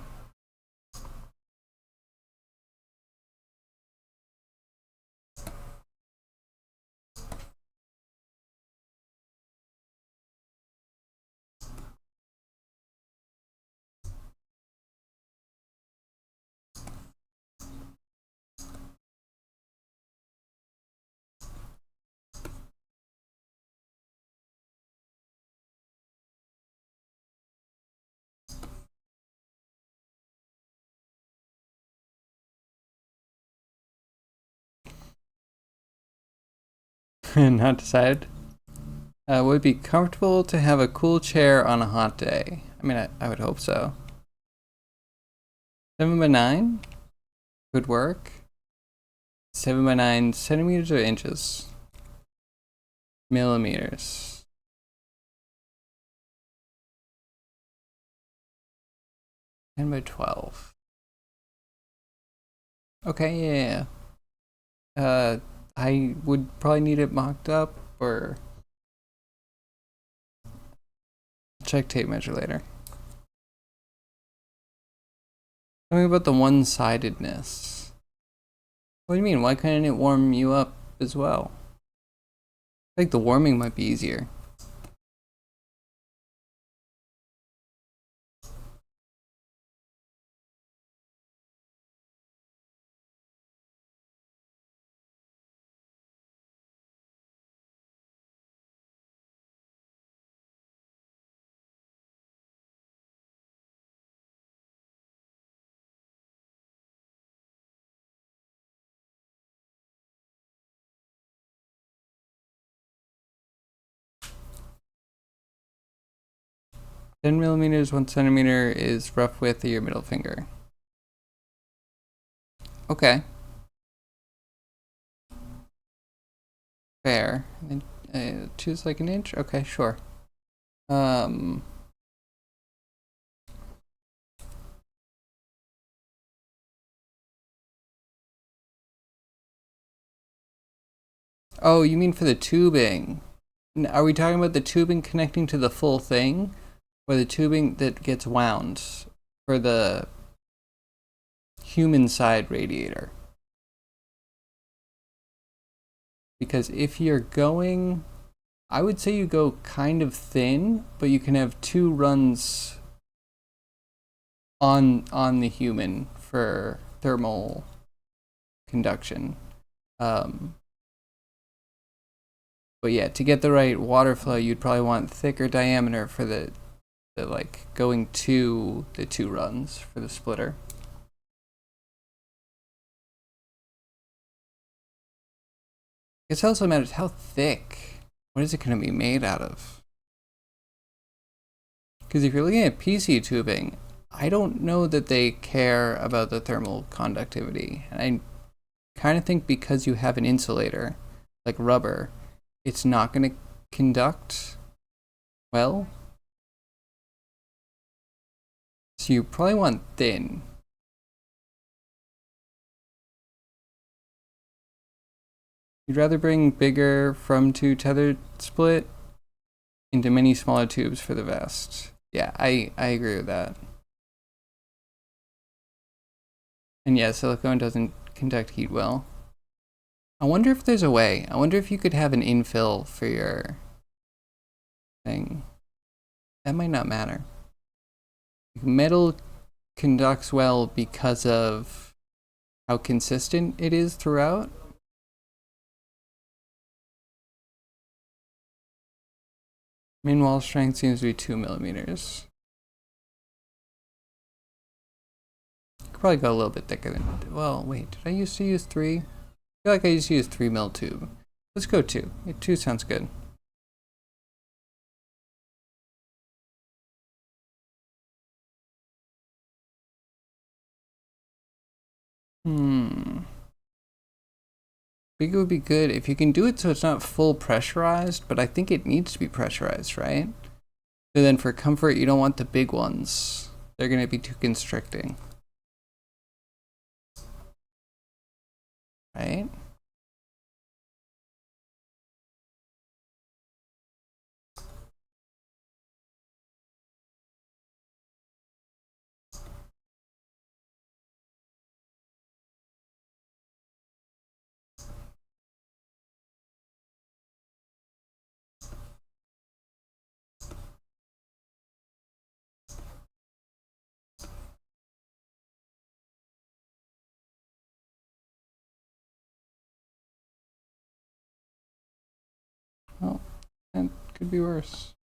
not decided. Would it be comfortable to have a cool chair on a hot day? I mean, I would hope so. 7 by 9 would work. 7 by 9 centimeters or inches? Millimeters. Ten by 12. Okay, yeah. I would probably need it mocked up, or check tape measure later. Tell me about the one-sidedness. What do you mean? Why couldn't it warm you up as well? I think the warming might be easier. Ten millimeters, 1 centimeter is rough width of your middle finger. Okay. Fair. And then, choose like an inch? Okay, sure. Um, oh, you mean for the tubing? Are we talking about the tubing connecting to the full thing? Or the tubing that gets wound for the human side radiator? Because if you're going, I would say you go kind of thin, but you can have 2 runs on the human for thermal conduction. But yeah, to get the right water flow, you'd probably want thicker diameter for the like going to the 2 runs for the splitter. I guess it also matters how thick. What is it going to be made out of? Because if you're looking at PC tubing, I don't know that they care about the thermal conductivity. And I kind of think because you have an insulator, like rubber, it's not going to conduct well. So you probably want thin. You'd rather bring bigger from to tethered split into many smaller tubes for the vest. Yeah, I agree with that. And yeah, silicone doesn't conduct heat well. I wonder if there's a way. I wonder if you could have an infill for your thing. That might not matter. Metal conducts well because of how consistent it is throughout. Min wall strength seems to be 2 millimeters. Could probably go a little bit thicker than. Well, wait, did I used to use 3? I feel like I used to use 3 mil tube. Let's go 2. 2 sounds good. I think it would be good if you can do it so it's not full pressurized, but I think it needs to be pressurized, right? So then for comfort, you don't want the big ones. They're going to be too constricting. Right? Could be worse.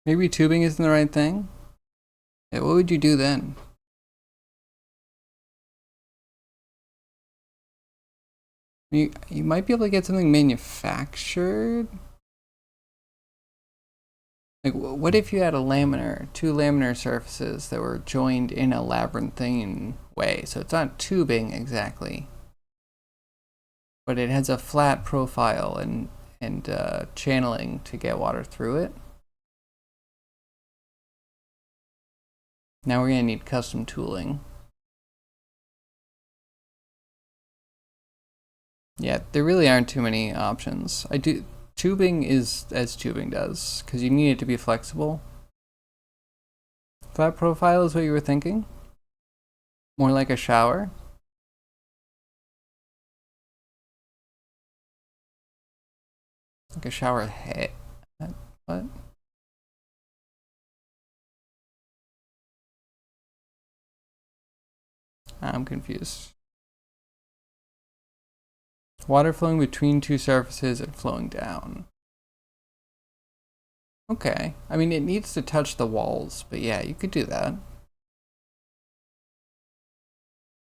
Maybe tubing isn't the right thing? Yeah, what would you do then? You might be able to get something manufactured. Like, what if you had two laminar surfaces that were joined in a labyrinthine way? So it's not tubing exactly, but it has a flat profile and channeling to get water through it. Now we're gonna need custom tooling. Yeah, there really aren't too many options. Tubing is as tubing does, because you need it to be flexible. Flat profile is what you were thinking? More like a shower? Like a shower head? What? I'm confused. Water flowing between two surfaces and flowing down. Okay. I mean, it needs to touch the walls, but yeah, you could do that.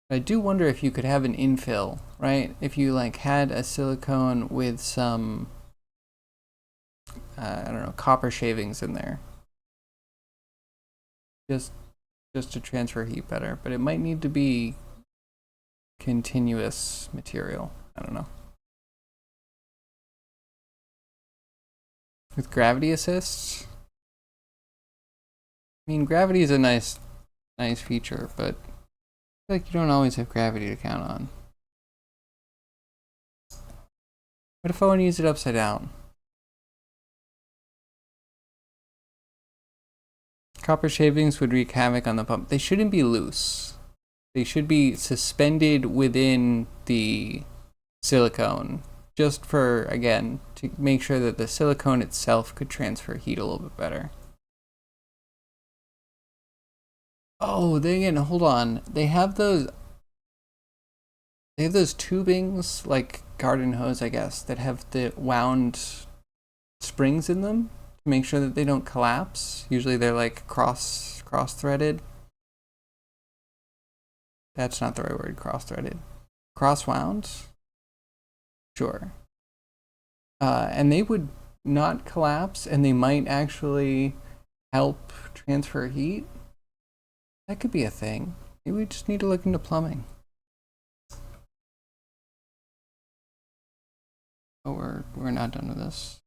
I do wonder if you could have an infill, right? If you like had a silicone with some, I don't know, copper shavings in there. Just to transfer heat better, but it might need to be continuous material. I don't know. With gravity assists? I mean, gravity is a nice feature, but I feel like you don't always have gravity to count on. What if I want to use it upside down? Copper shavings would wreak havoc on the pump. They shouldn't be loose. They should be suspended within the silicone, just for, again, to make sure that the silicone itself could transfer heat a little bit better. Oh, again, hold on. They have those tubings, like garden hose, I guess, that have the wound springs in them to make sure that they don't collapse. Usually they're like cross-threaded. That's not the right word, cross-threaded. Cross-wound? Sure. And they would not collapse, and they might actually help transfer heat. That could be a thing. Maybe we just need to look into plumbing. Oh, we're not done with this.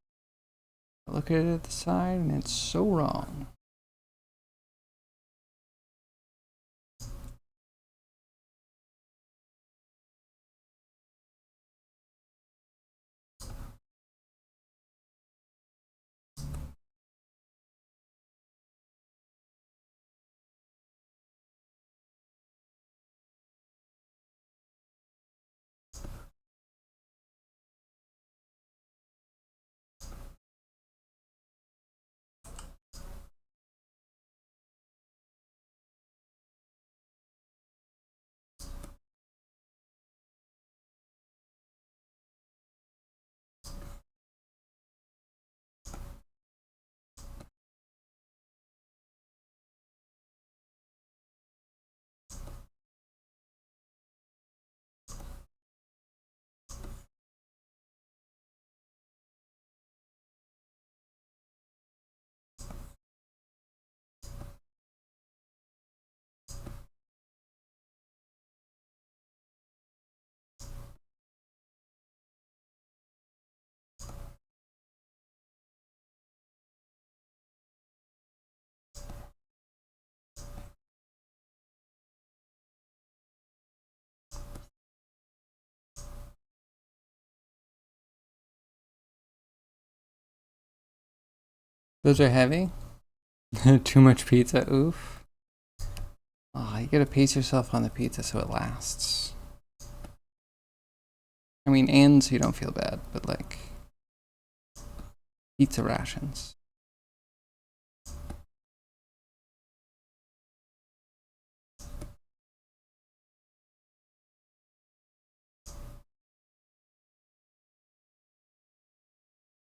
Look at it at the side, and it's so wrong. Those are heavy. Too much pizza, oof. Oh, you gotta pace yourself on the pizza so it lasts. I mean, and so you don't feel bad, but like, pizza rations.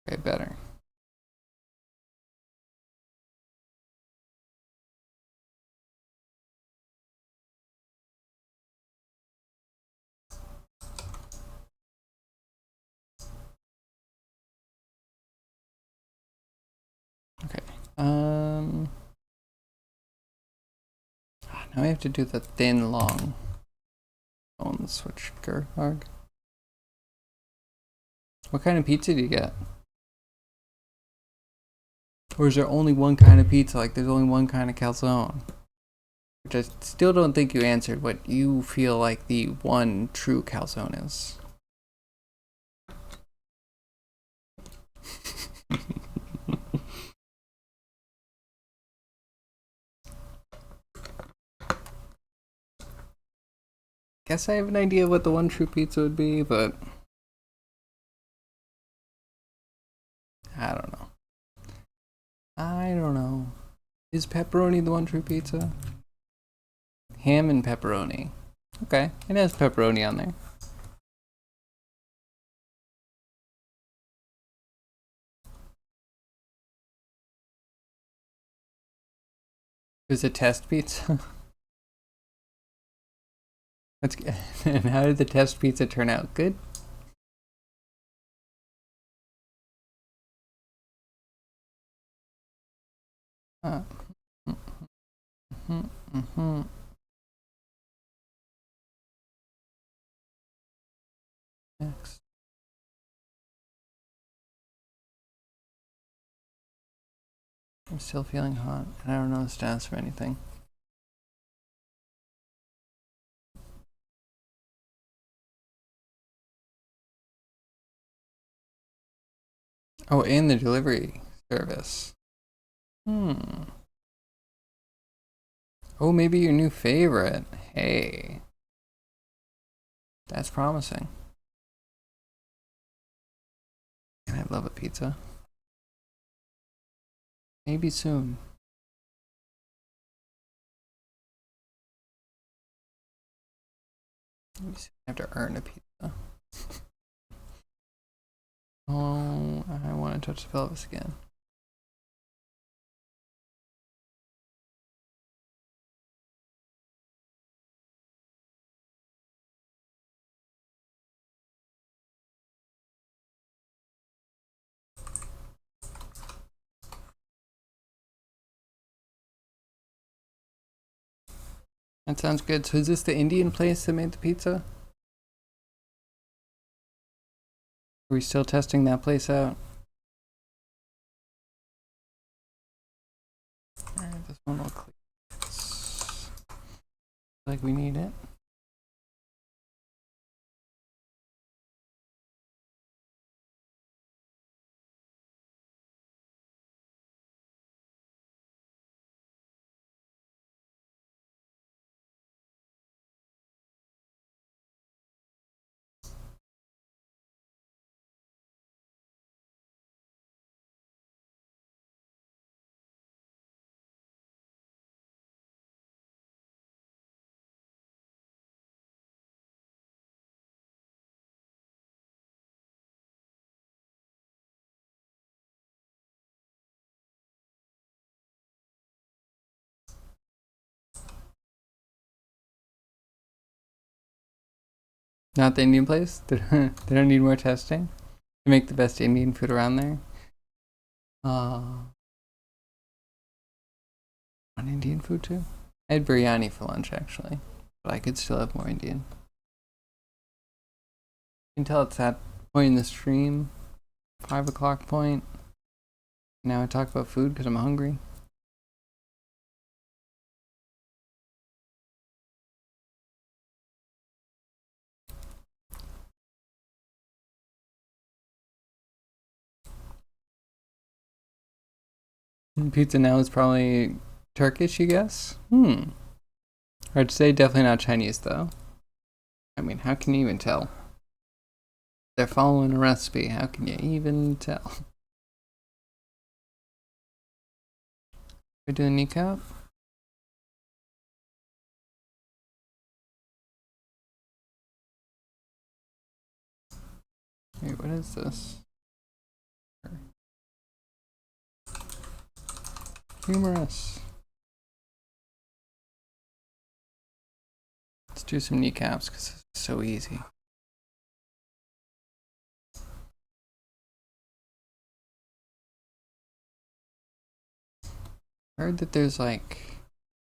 Okay, better. Okay. Now we have to do the thin, long on the switch arg. What kind of pizza do you get? Or is there only one kind of pizza? Like there's only one kind of calzone? Which I still don't think you answered what you feel like the one true calzone is. Guess I have an idea of what the one true pizza would be, but I don't know. I don't know. Is pepperoni the one true pizza? Ham and pepperoni. Okay, it has pepperoni on there. It was a test pizza. That's good. And how did the test pizza turn out? Good? Next. I'm still feeling hot, and I don't know the stats for anything. Oh, and the delivery service. Oh, maybe your new favorite. Hey. That's promising. And I love a pizza. Maybe soon. Maybe soon I have to earn a pizza. Oh, I want to touch the pelvis again. That sounds good. So is this the Indian place that made the pizza? Are we still testing that place out? Alright, this one will click. Like we need it. Not the Indian place? They don't need more testing to make the best Indian food around there? On Indian food too? I had biryani for lunch actually, but I could still have more Indian. You can tell it's that point in the stream, 5 o'clock point. Now I talk about food because I'm hungry. Pizza now is probably Turkish, you guess? Hard to say, definitely not Chinese though. I mean, how can you even tell? They're following a recipe, how can you even tell? We're doing kneecap? Wait, what is this? Humorous. Let's do some kneecaps because it's so easy. I heard that there's like,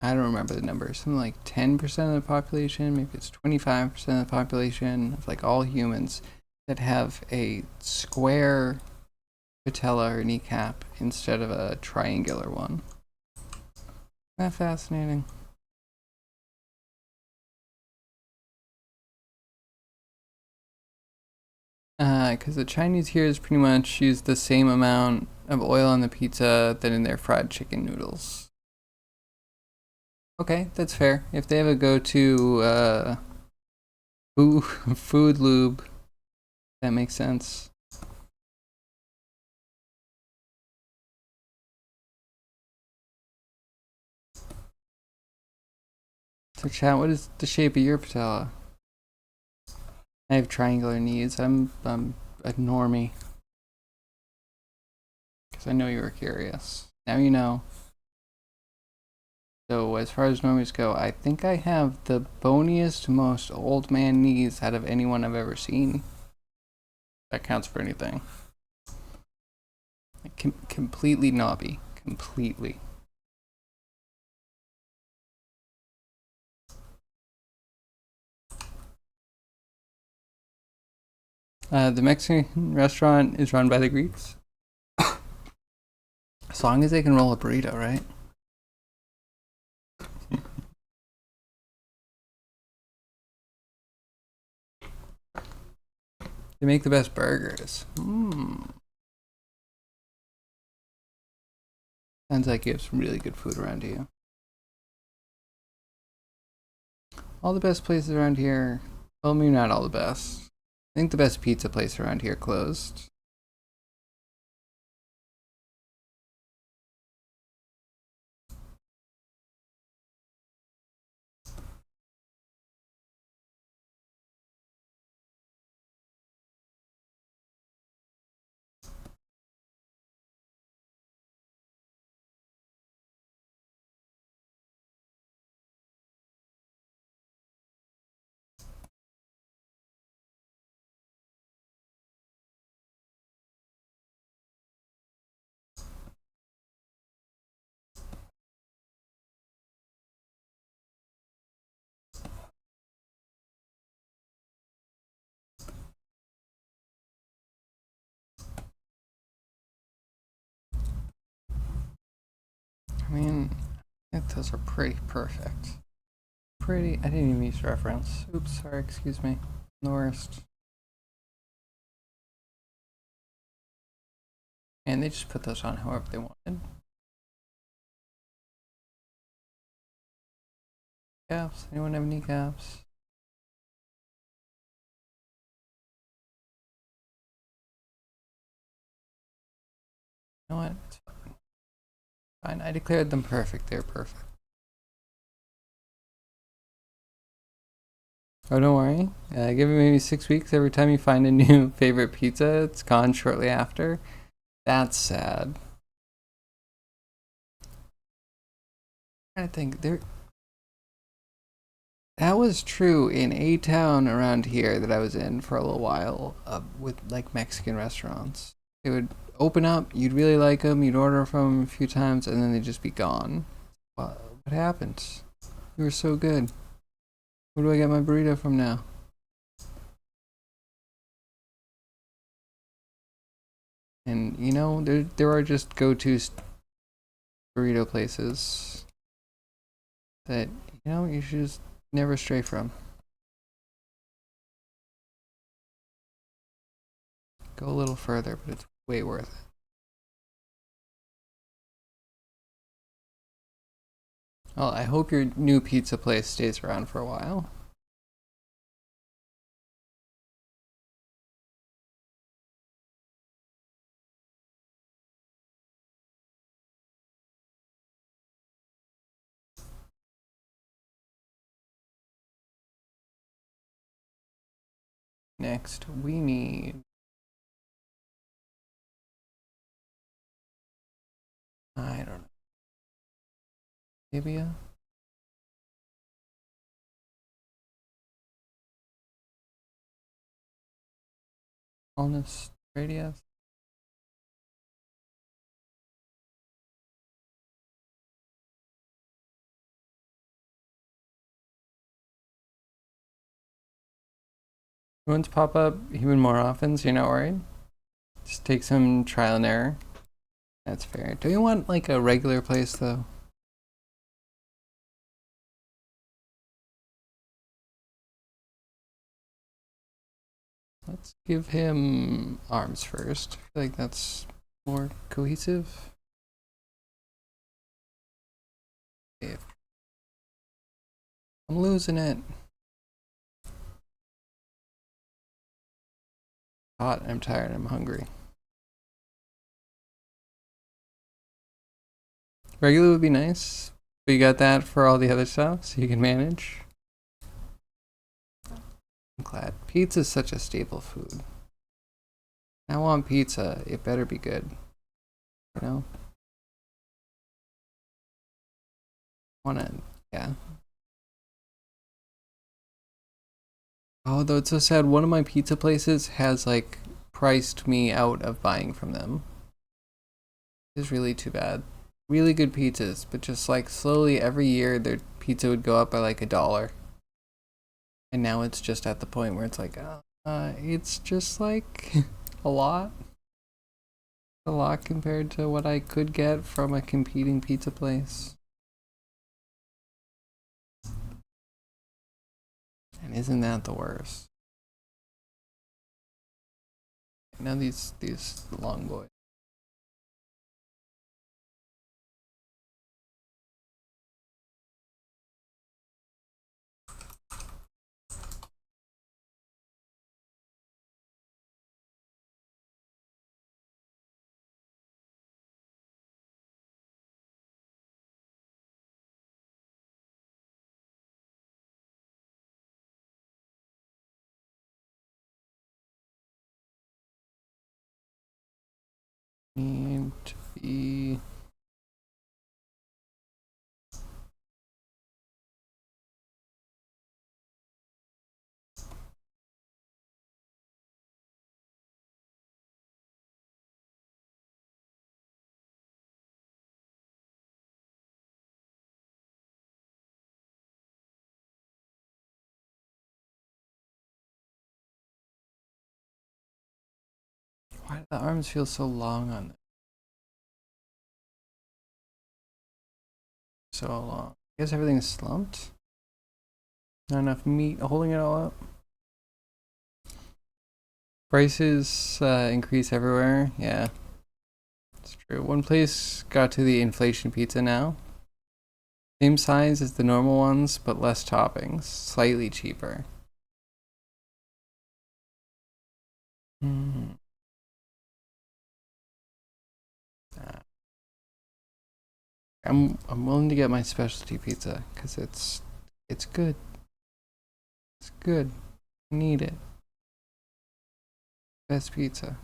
I don't remember the number, something like 10% of the population, maybe it's 25% of the population of like all humans that have a square patella or kneecap instead of a triangular one. Isn't that fascinating? Because the Chinese here is pretty much use the same amount of oil on the pizza than in their fried chicken noodles. Okay, that's fair. If they have a go-to food lube, that makes sense. So chat, what is the shape of your patella? I have triangular knees. I'm a normie. Because I know you were curious. Now you know. So as far as normies go, I think I have the boniest, most old man knees out of anyone I've ever seen. That counts for anything. Completely knobby. Completely. The Mexican restaurant is run by the Greeks. As long as they can roll a burrito, right? They make the best burgers. Sounds like you have some really good food around you. All the best places around here, well, maybe not all the best. I think the best pizza place around here closed. I mean, I think those are pretty perfect. I didn't even use reference. Oops, sorry, excuse me. The worst. And they just put those on however they wanted. Caps? Anyone have kneecaps? You know what? It's fine. Fine, I declared them perfect. They're perfect. Oh, don't worry. Give it maybe 6 weeks. Every time you find a new favorite pizza, it's gone shortly after. That's sad. I think that was true in a town around here that I was in for a little while, with like Mexican restaurants. They would open up, you'd really like them, you'd order from them a few times, and then they'd just be gone. What happened? You were so good. Where do I get my burrito from now? And you know, there are just go-to burrito places that you know you should just never stray from. Go a little further, but it's way worth it. Well, I hope your new pizza place stays around for a while. Next, we need... I don't know. Labia. Ulnus radius. Ones pop up even more often, so you're not worried. Just take some trial and error. That's fair. Do you want like a regular place though? Let's give him arms first. I feel like that's more cohesive. If I'm losing it. Hot, I'm tired, I'm hungry. Regular would be nice, but you got that for all the other stuff, so you can manage. I'm glad. Pizza's such a staple food. I want pizza, it better be good. You know? Wanna, yeah. Oh, though it's so sad, one of my pizza places has like priced me out of buying from them. It's really too bad. Really good pizzas, but just like slowly every year their pizza would go up by like $1. And now it's just at the point where it's like, it's just like a lot. A lot compared to what I could get from a competing pizza place. And isn't that the worst? Now these long boys. Need to be why do the arms feel so long on this? So long. I guess everything's slumped. Not enough meat holding it all up. Prices increase everywhere. Yeah, it's true. One place got to the inflation pizza now. Same size as the normal ones, but less toppings. Slightly cheaper. Mm-hmm. I'm willing to get my specialty pizza because it's good. It's good. I need it. Best pizza.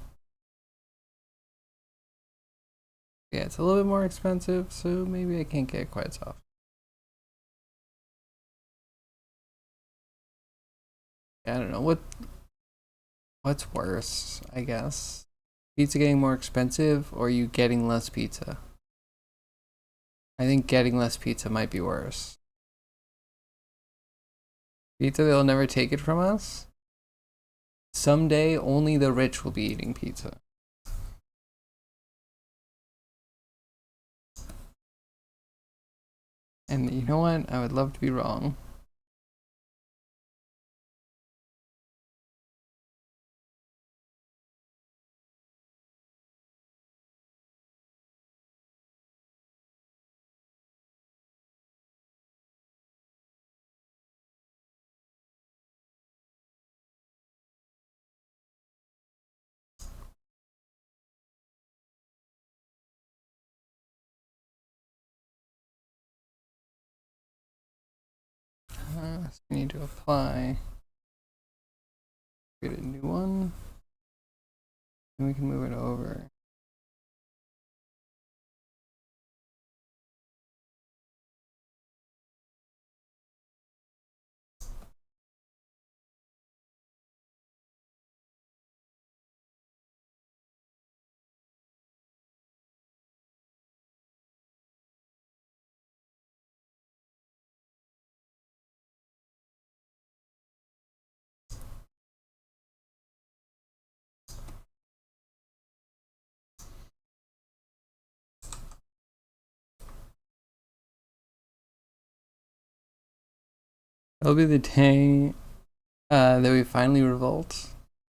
Yeah, it's a little bit more expensive, so maybe I can't get it quite soft. I don't know what's worse, I guess. Pizza getting more expensive or you getting less pizza? I think getting less pizza might be worse. Pizza, they'll never take it from us? Someday, only the rich will be eating pizza. And you know what? I would love to be wrong. So we need to apply. Create a new one. And we can move it over. It'll be the day that we finally revolt.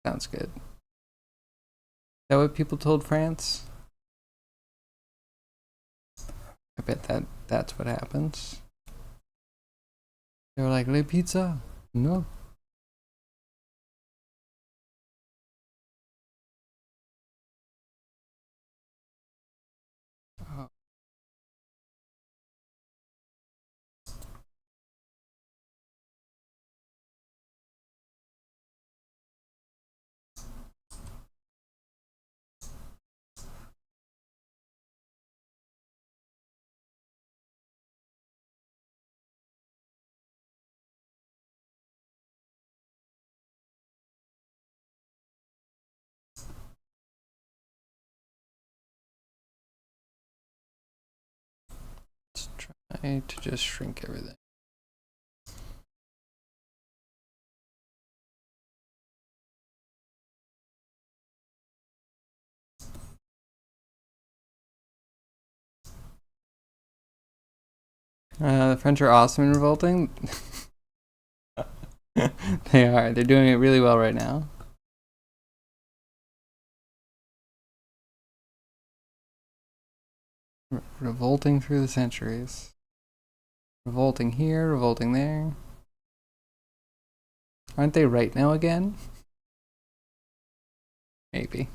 Sounds good. Is that what people told France? I bet that's what happens. They were like, "Le pizza." No. Oh. Let's try to just shrink everything. The French are awesome in revolting. They are. They're doing it really well right now. Revolting through the centuries. Revolting here, revolting there. Aren't they right now again? Maybe.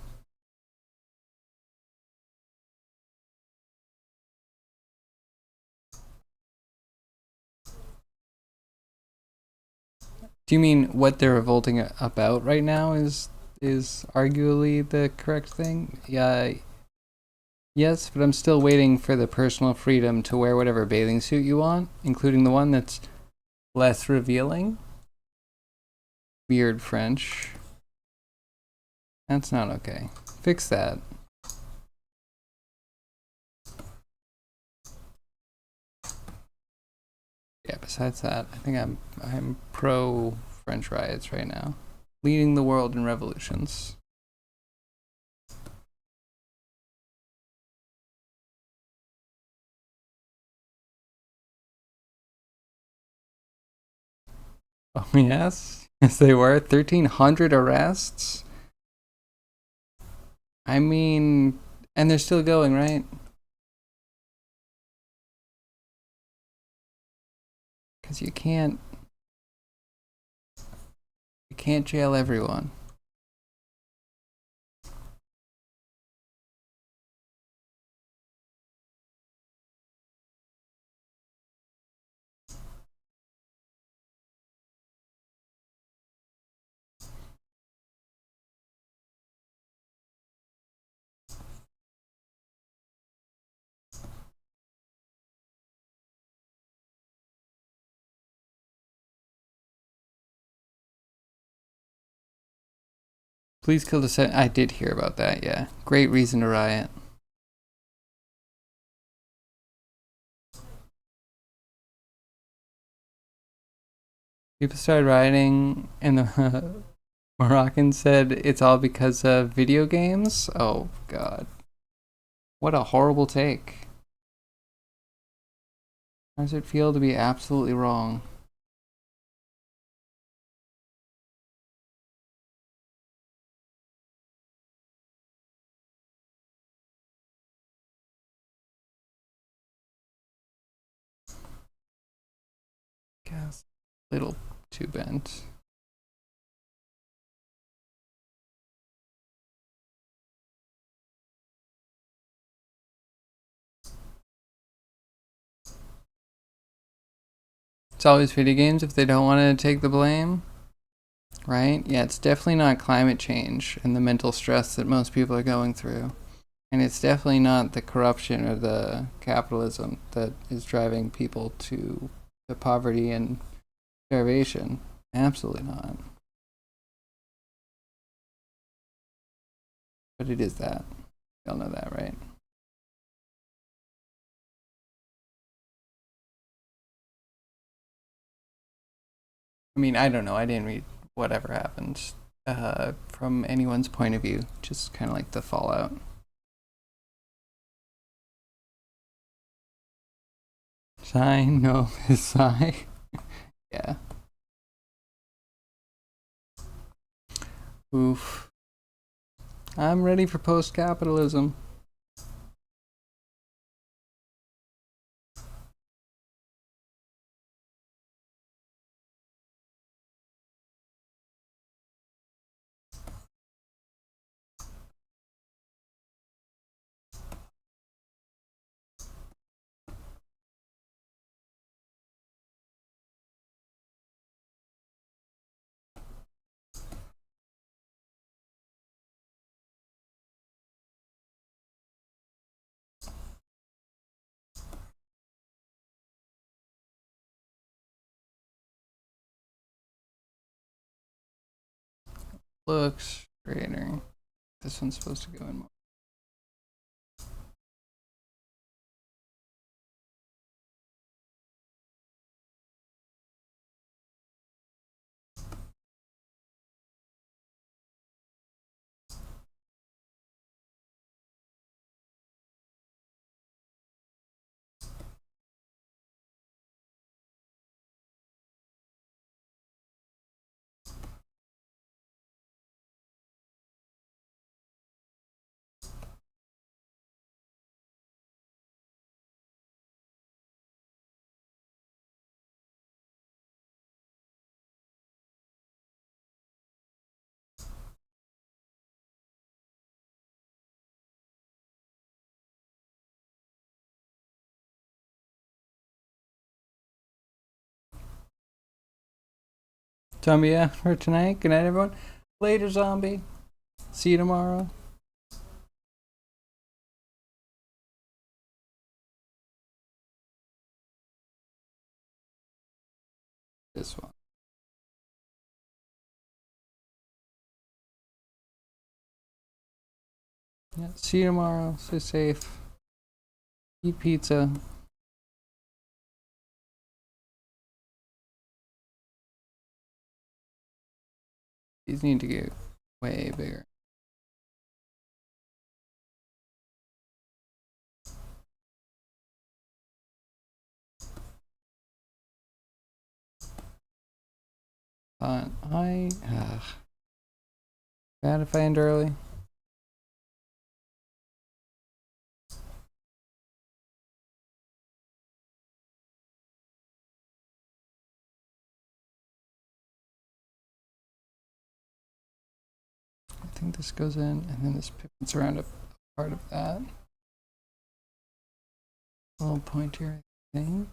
Do you mean what they're revolting about right now is arguably the correct thing? Yeah. Yes, but I'm still waiting for the personal freedom to wear whatever bathing suit you want, including the one that's less revealing. Weird French. That's not okay. Fix that. Yeah, besides that, I think I'm pro French riots right now. Leading the world in revolutions. Oh yes? Yes they were. 1,300 arrests? I mean, and they're still going, right? Because you can't jail everyone. Please kill the set. I did hear about that, yeah. Great reason to riot. People started rioting, and the Moroccans said it's all because of video games? Oh, God. What a horrible take. How does it feel to be absolutely wrong? Guess. Little too bent. It's always video games if they don't want to take the blame, right? Yeah, it's definitely not climate change and the mental stress that most people are going through. And it's definitely not the corruption or the capitalism that is driving people to the poverty and starvation. Absolutely not. But it is that. Y'all know that, right? I mean, I don't know. I didn't read whatever happened from anyone's point of view. Just kind of like the fallout. Sigh? No, sigh. Yeah. Oof. I'm ready for post-capitalism. Looks straighter. This one's supposed to go in more. Zombie, yeah, for tonight. Good night, everyone. Later, zombie. See you tomorrow. This one. Yeah, see you tomorrow. Stay safe. Eat pizza. These need to get way bigger. Bad if I end early. I think this goes in, and then this pivots around a part of that. A little pointier, I think.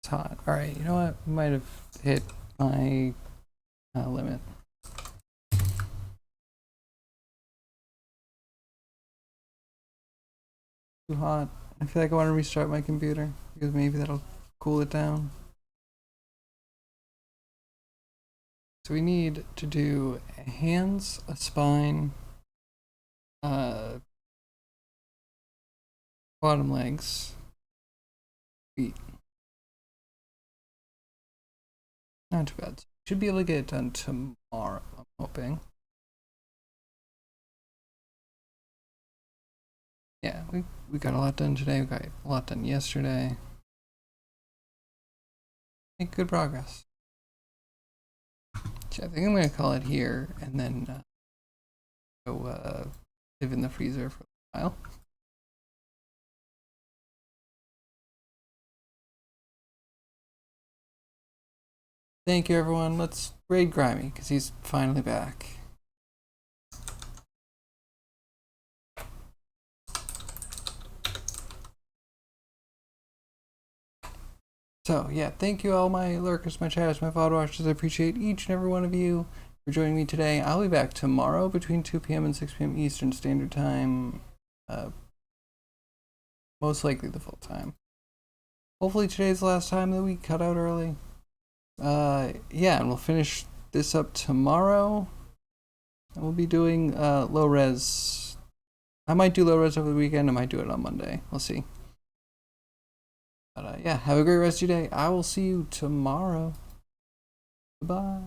It's hot. All right, you know what? We might have hit my limit. Too hot. I feel like I want to restart my computer because maybe that'll cool it down. So we need to do hands, a spine, bottom legs, feet. Not too bad. Should be able to get it done tomorrow, I'm hoping. Yeah, we got a lot done today. We got a lot done yesterday. Make good progress. So I think I'm gonna call it here and then go live in the freezer for a while. Thank you, everyone. Let's raid Grimy, because he's finally back. So, yeah, thank you all my lurkers, my chatters, my VOD watchers. I appreciate each and every one of you for joining me today. I'll be back tomorrow between 2 p.m. and 6 p.m. Eastern Standard Time. Most likely the full time. Hopefully today's the last time that we cut out early. Yeah, and we'll finish this up tomorrow. And we'll be doing low res. I might do low res over the weekend. I might do it on Monday. We'll see. But yeah, have a great rest of your day. I will see you tomorrow. Bye.